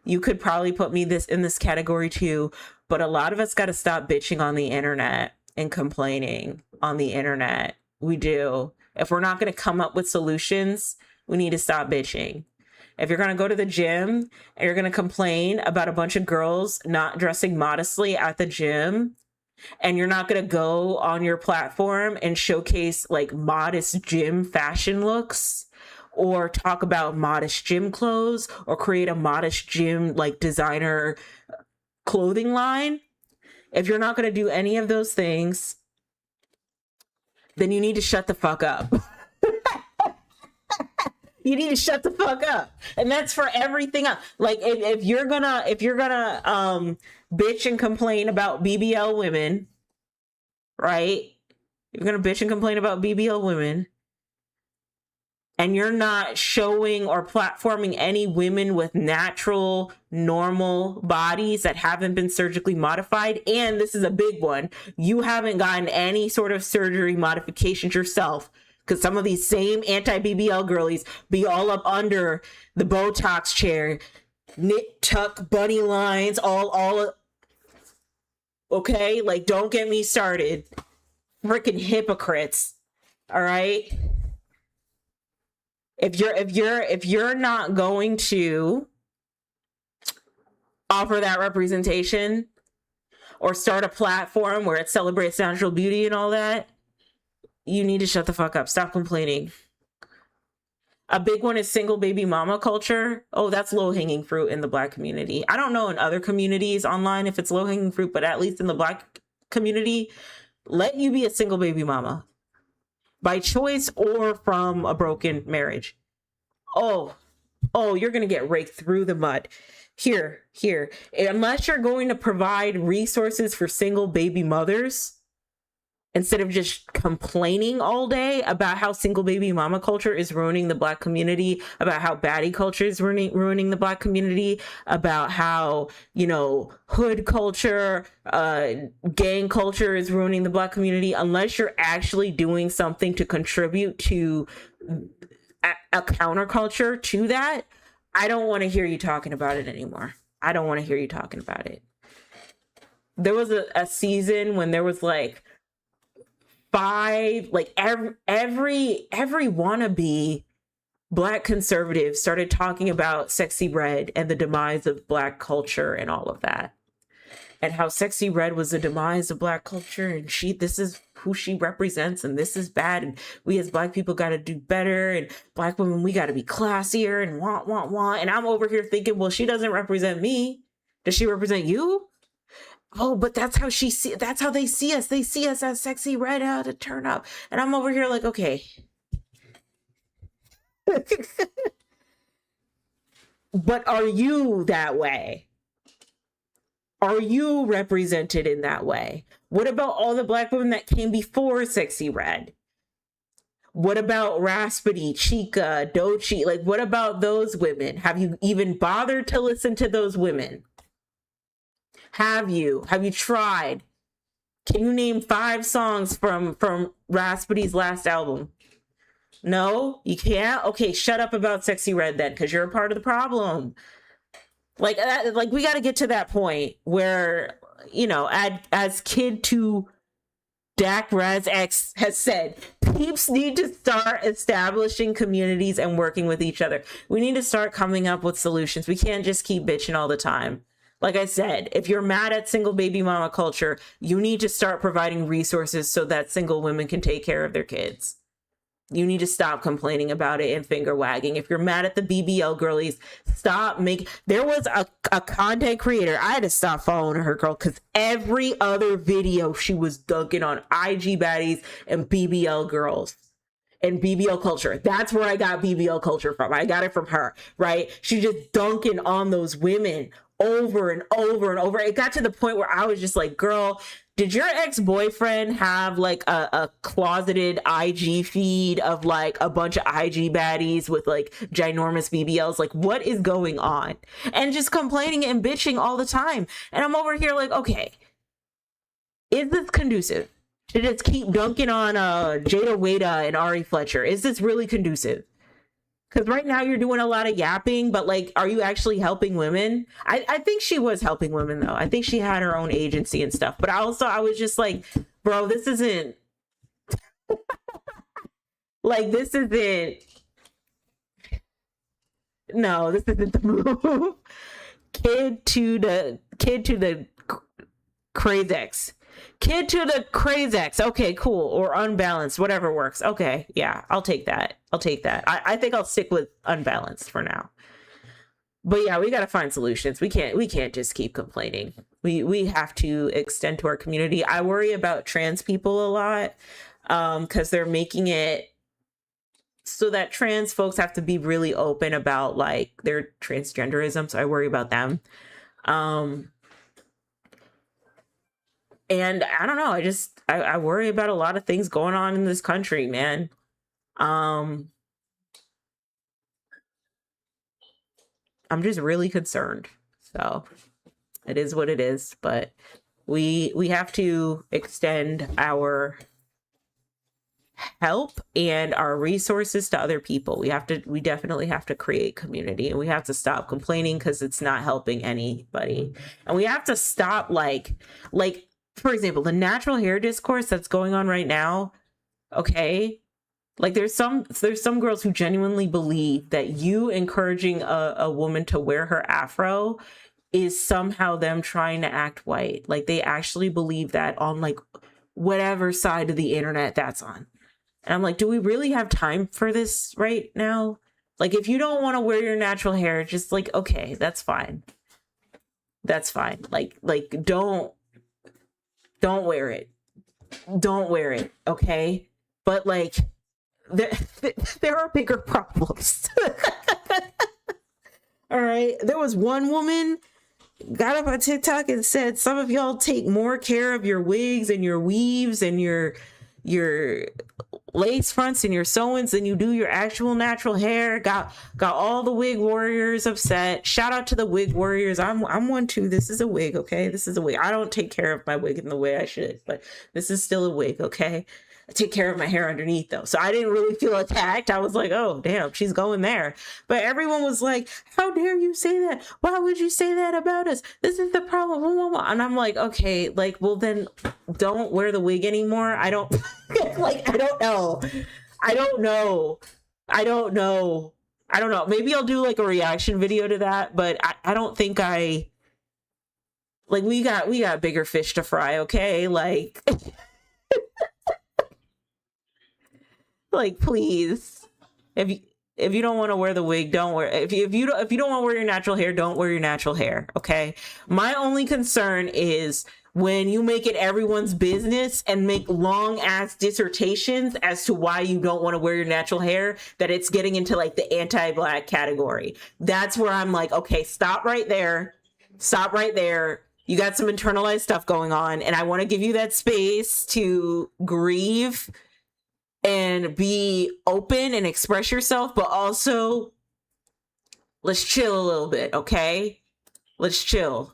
you could probably put me in this category too, but a lot of us got to stop bitching on the internet and complaining on the internet. We do. If we're not going to come up with solutions, we need to stop bitching. If you're going to go to the gym and you're going to complain about a bunch of girls not dressing modestly at the gym, and you're not going to go on your platform and showcase like modest gym fashion looks, or talk about modest gym clothes, or create a modest gym like designer clothing line, if you're not going to do any of those things, then you need to shut the fuck up. You need to shut the fuck up. And that's for everything else. Like if you're gonna bitch and complain about BBL women, right? You're gonna bitch and complain about BBL women, and you're not showing or platforming any women with natural, normal bodies that haven't been surgically modified. And this is a big one. You haven't gotten any sort of surgery modifications yourself. Because some of these same anti-BBL girlies be all up under the Botox chair, knit, tuck, bunny lines, all. Okay, like, don't get me started. Freaking hypocrites. All right. If you're not going to offer that representation or start a platform where it celebrates natural beauty and all that, you need to shut the fuck up. Stop complaining. A big one is single baby mama culture. Oh, that's low-hanging fruit in the Black community. I don't know in other communities online if it's low-hanging fruit, but at least in the Black community, let you be a single baby mama by choice or from a broken marriage. Oh, you're going to get raked through the mud. Here. Unless you're going to provide resources for single baby mothers, instead of just complaining all day about how single baby mama culture is ruining the Black community, about how baddie culture is ruining the Black community, about how, hood culture, gang culture is ruining the Black community, unless you're actually doing something to contribute to a counterculture to that, I don't want to hear you talking about it anymore. I don't want to hear you talking about it. There was a season when there was like 5, like every wannabe Black conservative started talking about Sexy Red and the demise of Black culture and all of that, and how Sexy Red was the demise of Black culture, and this is who she represents, and this is bad, and we as Black people got to do better, and Black women, we got to be classier, and want. And I'm over here thinking, well, she doesn't represent me. Does she represent you? Oh, but that's how that's how they see us. They see us as Sexy Red, how to turn up. And I'm over here like, okay. But are you that way? Are you represented in that way? What about all the Black women that came before Sexy Red? What about Raspity, Chica, Doechii? Like, what about those women? Have you even bothered to listen to those women? Have you tried? Can you name 5 songs from Raspity's last album? No, you can't. Okay, shut up about Sexy Red then, because you're a part of the problem. Like we got to get to that point where, as Kid to Dak Raz X has said, peeps need to start establishing communities and working with each other. We need to start coming up with solutions. We can't just keep bitching all the time. Like I said, if you're mad at single baby mama culture, you need to start providing resources so that single women can take care of their kids. You need to stop complaining about it and finger wagging. If you're mad at the BBL girlies, stop making. There was a content creator. I had to stop following her, girl, because every other video she was dunking on IG baddies and BBL girls and BBL culture. That's where I got BBL culture from. I got it from her, right? She just dunking on those women over and over and over. It got to the point where I was just like, girl, did your ex-boyfriend have like a closeted IG feed of like a bunch of IG baddies with like ginormous BBLs? Like, what is going on? And just complaining and bitching all the time. And I'm over here like, okay, is this conducive to just keep dunking on Jada Wada and Ari Fletcher? Is this really conducive? Because right now you're doing a lot of yapping, but like, are you actually helping women? I think she was helping women though. I think she had her own agency and stuff. But I was just like, bro, this isn't like, this isn't, no, this isn't the move. Kid to the Crazex. Kid to the Crazex. Okay, cool. Or unbalanced, whatever works. Okay, yeah, I'll take that. I think I'll stick with unbalanced for now. But yeah, we got to find solutions. We can't just keep complaining. We have to extend to our community. I worry about trans people a lot because they're making it so that trans folks have to be really open about like their transgenderism. So I worry about them. And I don't know. I worry about a lot of things going on in this country, man. I'm just really concerned. So it is what it is. But we have to extend our help and our resources to other people. We definitely have to create community, and we have to stop complaining because it's not helping anybody. And we have to stop like for example, the natural hair discourse that's going on right now. Okay, like there's some girls who genuinely believe that you encouraging a woman to wear her afro is somehow them trying to act white. Like they actually believe that on like whatever side of the internet that's on. And I'm like, do we really have time for this right now? Like, if you don't want to wear your natural hair, just like, okay, that's fine. That's fine. Like don't wear it. Don't wear it. Okay. But like, there are bigger problems. All right. There was one woman got up on TikTok and said, some of y'all take more care of your wigs and your weaves and your lace fronts and your sewings than you do your actual natural hair. Got all the wig warriors upset. Shout out to the wig warriors. I'm one too. This is a wig, okay? This is a wig. I don't take care of my wig in the way I should, but this is still a wig, okay? I take care of my hair underneath though. So I didn't really feel attacked. I was like, oh damn, she's going there. But everyone was like, how dare you say that? Why would you say that about us? This is the problem. And I'm like, okay, like, well then don't wear the wig anymore. I don't like, I don't know. Maybe I'll do like a reaction video to that, but I don't think like we got bigger fish to fry, okay? Like like please, if you don't want to wear the wig, don't wear. If you don't want to wear your natural hair, don't wear your natural hair. Okay. My only concern is when you make it everyone's business and make long ass dissertations as to why you don't want to wear your natural hair, that it's getting into like the anti-black category. That's where I'm like, okay, stop right there. Stop right there. You got some internalized stuff going on, and I want to give you that space to grieve and be open and express yourself, but also let's chill a little bit, okay? Let's chill.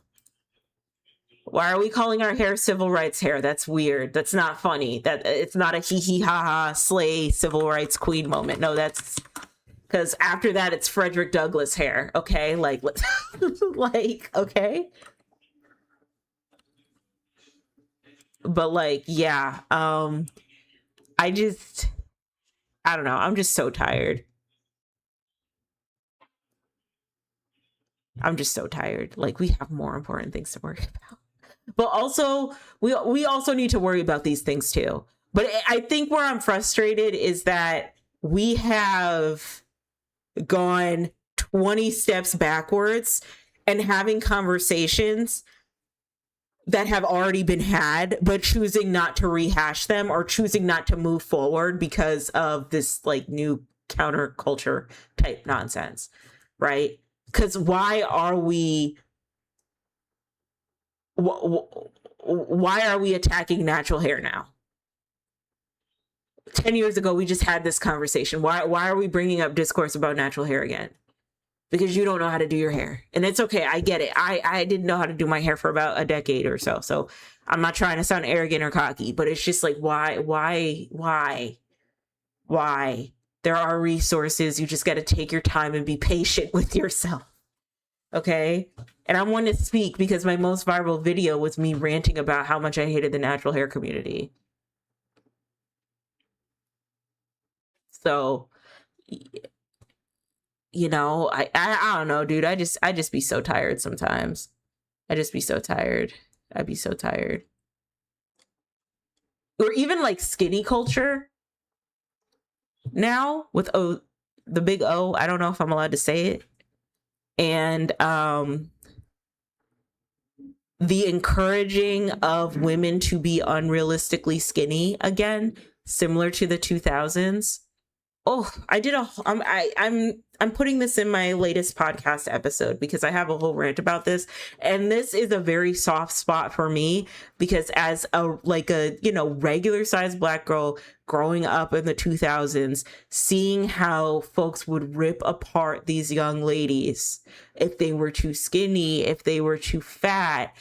Why are we calling our hair civil rights hair? That's weird. That's not funny. That it's not a hee hee ha ha slay civil rights queen moment. No, that's because after that it's Frederick Douglass hair, okay? Like let's like, okay? But like, yeah, I don't know. I'm just so tired. I'm just so tired. Like, we have more important things to worry about. But also, we also need to worry about these things too. But I think where I'm frustrated is that we have gone 20 steps backwards and having conversations that have already been had, but choosing not to rehash them or choosing not to move forward because of this like new counterculture type nonsense, right? Because why are we attacking natural hair now? 10 years ago, we just had this conversation. Why are we bringing up discourse about natural hair again? Because you don't know how to do your hair. And it's okay. I get it. I didn't know how to do my hair for about a decade or so. So I'm not trying to sound arrogant or cocky, but it's just like, why? There are resources. You just got to take your time and be patient with yourself. Okay. And I want to speak because my most viral video was me ranting about how much I hated the natural hair community. So, you know, I don't know, dude. I just be so tired sometimes. I just be so tired. I'd be so tired. Or even like skinny culture now with the big O. I don't know if I'm allowed to say it. And the encouraging of women to be unrealistically skinny again, similar to the 2000s. Oh, I'm putting this in my latest podcast episode because I have a whole rant about this. And this is a very soft spot for me because as a regular sized Black girl growing up in the 2000s, seeing how folks would rip apart these young ladies if they were too skinny, if they were too fat,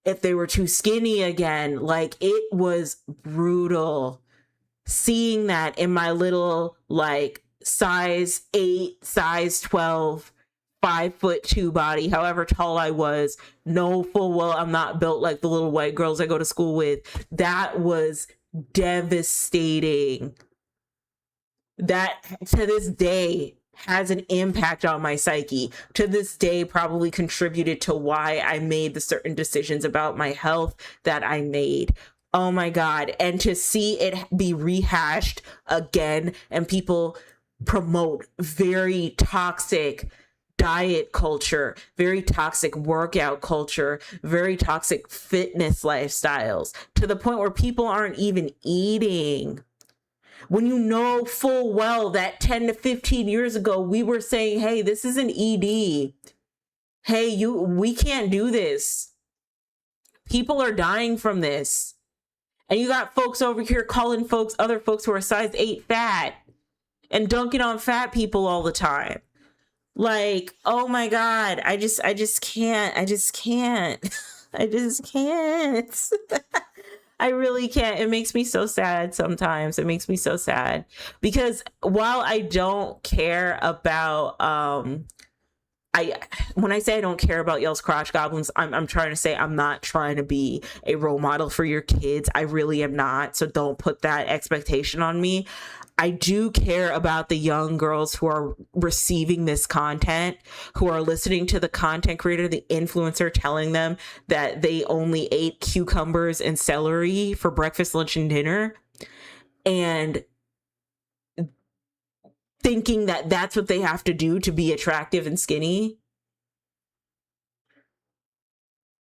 if they were too skinny again, like it was brutal. Seeing that in my little like size 8, size 12, 5'2" body, however tall I was, know full well I'm not built like the little white girls I go to school with. That was devastating. That to this day has an impact on my psyche. To this day probably contributed to why I made the certain decisions about my health that I made. Oh my God. And to see it be rehashed again and people promote very toxic diet culture, very toxic workout culture, very toxic fitness lifestyles to the point where people aren't even eating. When you know full well that 10 to 15 years ago, we were saying, hey, this is an ED. Hey, we can't do this. People are dying from this. And you got folks over here calling other folks who are size 8 fat and dunking on fat people all the time. Like, oh my God, I just can't. I just can't. I really can't. It makes me so sad sometimes. It makes me so sad because while I don't care about, when I say I don't care about y'all's crotch goblins, I'm trying to say I'm not trying to be a role model for your kids. I really am not. So don't put that expectation on me. I do care about the young girls who are receiving this content, who are listening to the content creator, the influencer telling them that they only ate cucumbers and celery for breakfast, lunch, and dinner. And thinking that that's what they have to do to be attractive and skinny.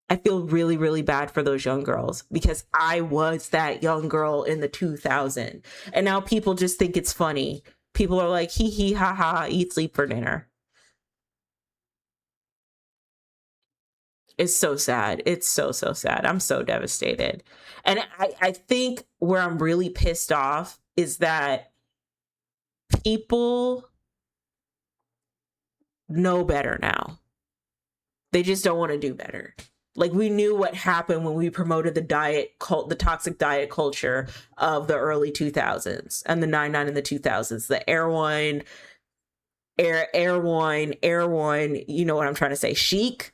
I feel really, really bad for those young girls because I was that young girl in the 2000s. And now people just think it's funny. People are like, hee hee, ha ha, eat, sleep for dinner. It's so sad. It's so sad. I'm so devastated. And I think where I'm really pissed off is that people know better now. They just don't want to do better. Like, we knew what happened when we promoted the toxic diet culture of the early 2000s and the 99 and the 2000s, the air wine, you know what I'm trying to say, chic,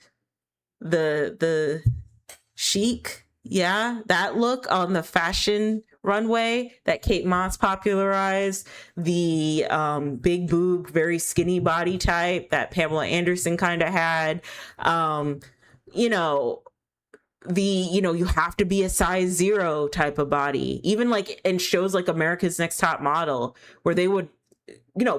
the chic. Yeah. That look on the fashion runway that Kate Moss popularized, the big boob, very skinny body type that Pamela Anderson kind of had. You know, you have to be a size 0 type of body. Even like in shows like America's Next Top Model, where they would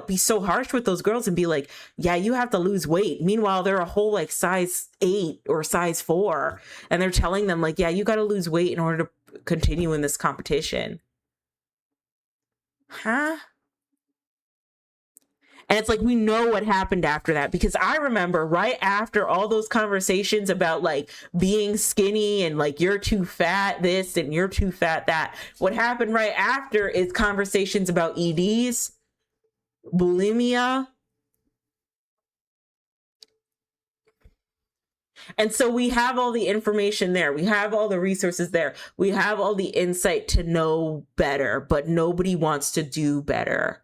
be so harsh with those girls and be like, yeah, you have to lose weight. Meanwhile, they're a whole like size 8 or size 4. And they're telling them like, yeah, you got to lose weight in order to continue in this competition. Huh? And it's like, we know what happened after that, because I remember right after all those conversations about like being skinny and like, you're too fat this and you're too fat that, what happened right after is conversations about EDs, bulimia. And so we have all the information there. We have all the resources there. We have all the insight to know better, but nobody wants to do better.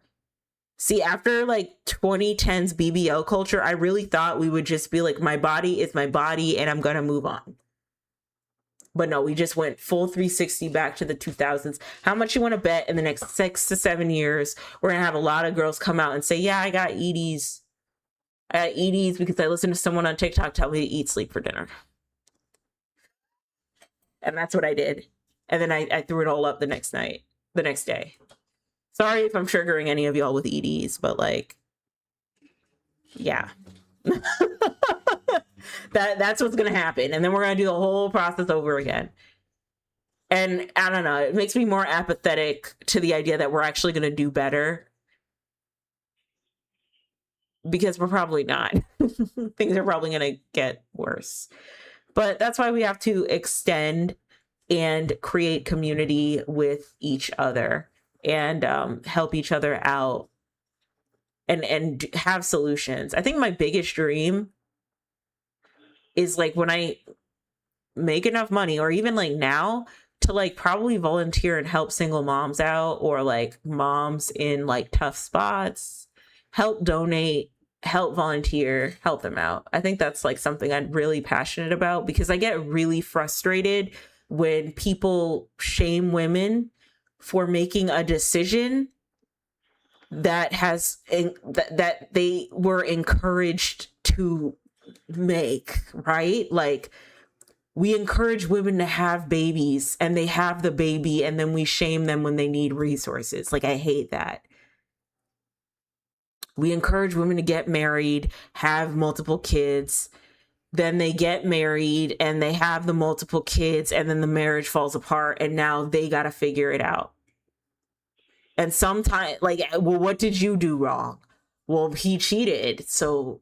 See, after like 2010s BBL culture, I really thought we would just be like, my body is my body and I'm going to move on. But no, we just went full 360 back to the 2000s. How much you want to bet in the next 6 to 7 years, we're going to have a lot of girls come out and say, yeah, I got EDs. I got EDs because I listened to someone on TikTok tell me to eat, sleep for dinner. And that's what I did. And then I threw it all up the next day. Sorry if I'm triggering any of y'all with EDs, but like, yeah. That's what's going to happen. And then we're going to do the whole process over again. And I don't know, it makes me more apathetic to the idea that we're actually going to do better. Because we're probably not. Things are probably going to get worse. But that's why we have to extend and create community with each other. And help each other out and have solutions. I think my biggest dream is like when I make enough money, or even like now, to like probably volunteer and help single moms out, or like moms in like tough spots, help donate, help volunteer, help them out. I think that's like something I'm really passionate about, because I get really frustrated when people shame women for making a decision that that they were encouraged to make, right? Like, we encourage women to have babies and they have the baby, and then we shame them when they need resources. Like, I hate that. We encourage women to get married, have multiple kids, then they get married and they have the multiple kids, and then the marriage falls apart and now they got to figure it out. And sometimes, like, well, what did you do wrong? Well, he cheated. So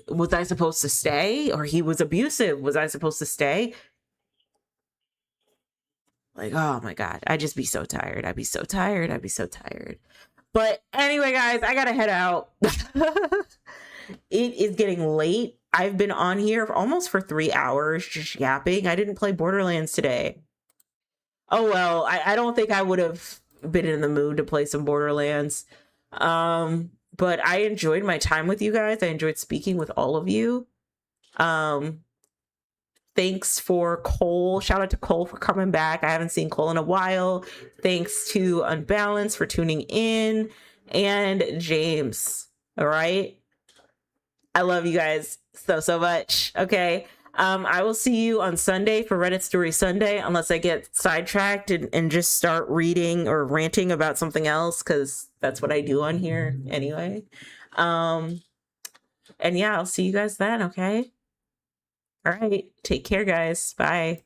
was I supposed to stay? Or he was abusive. Was I supposed to stay? Like, oh my God, I'd just be so tired. I'd be so tired. But anyway, guys, I got to head out. It is getting late. I've been on here almost for 3 hours just yapping. I didn't play Borderlands today. Oh, well, I don't think I would have been in the mood to play some Borderlands. But I enjoyed my time with you guys. I enjoyed speaking with all of you. Thanks for Cole. Shout out to Cole for coming back. I haven't seen Cole in a while. Thanks to Unbalanced for tuning in. And James. All right. I love you guys so much. Okay. I will see you on Sunday for Reddit Story Sunday, unless I get sidetracked and just start reading or ranting about something else, because that's what I do on here anyway. And yeah, I'll see you guys then. Okay. All right. Take care, guys. Bye.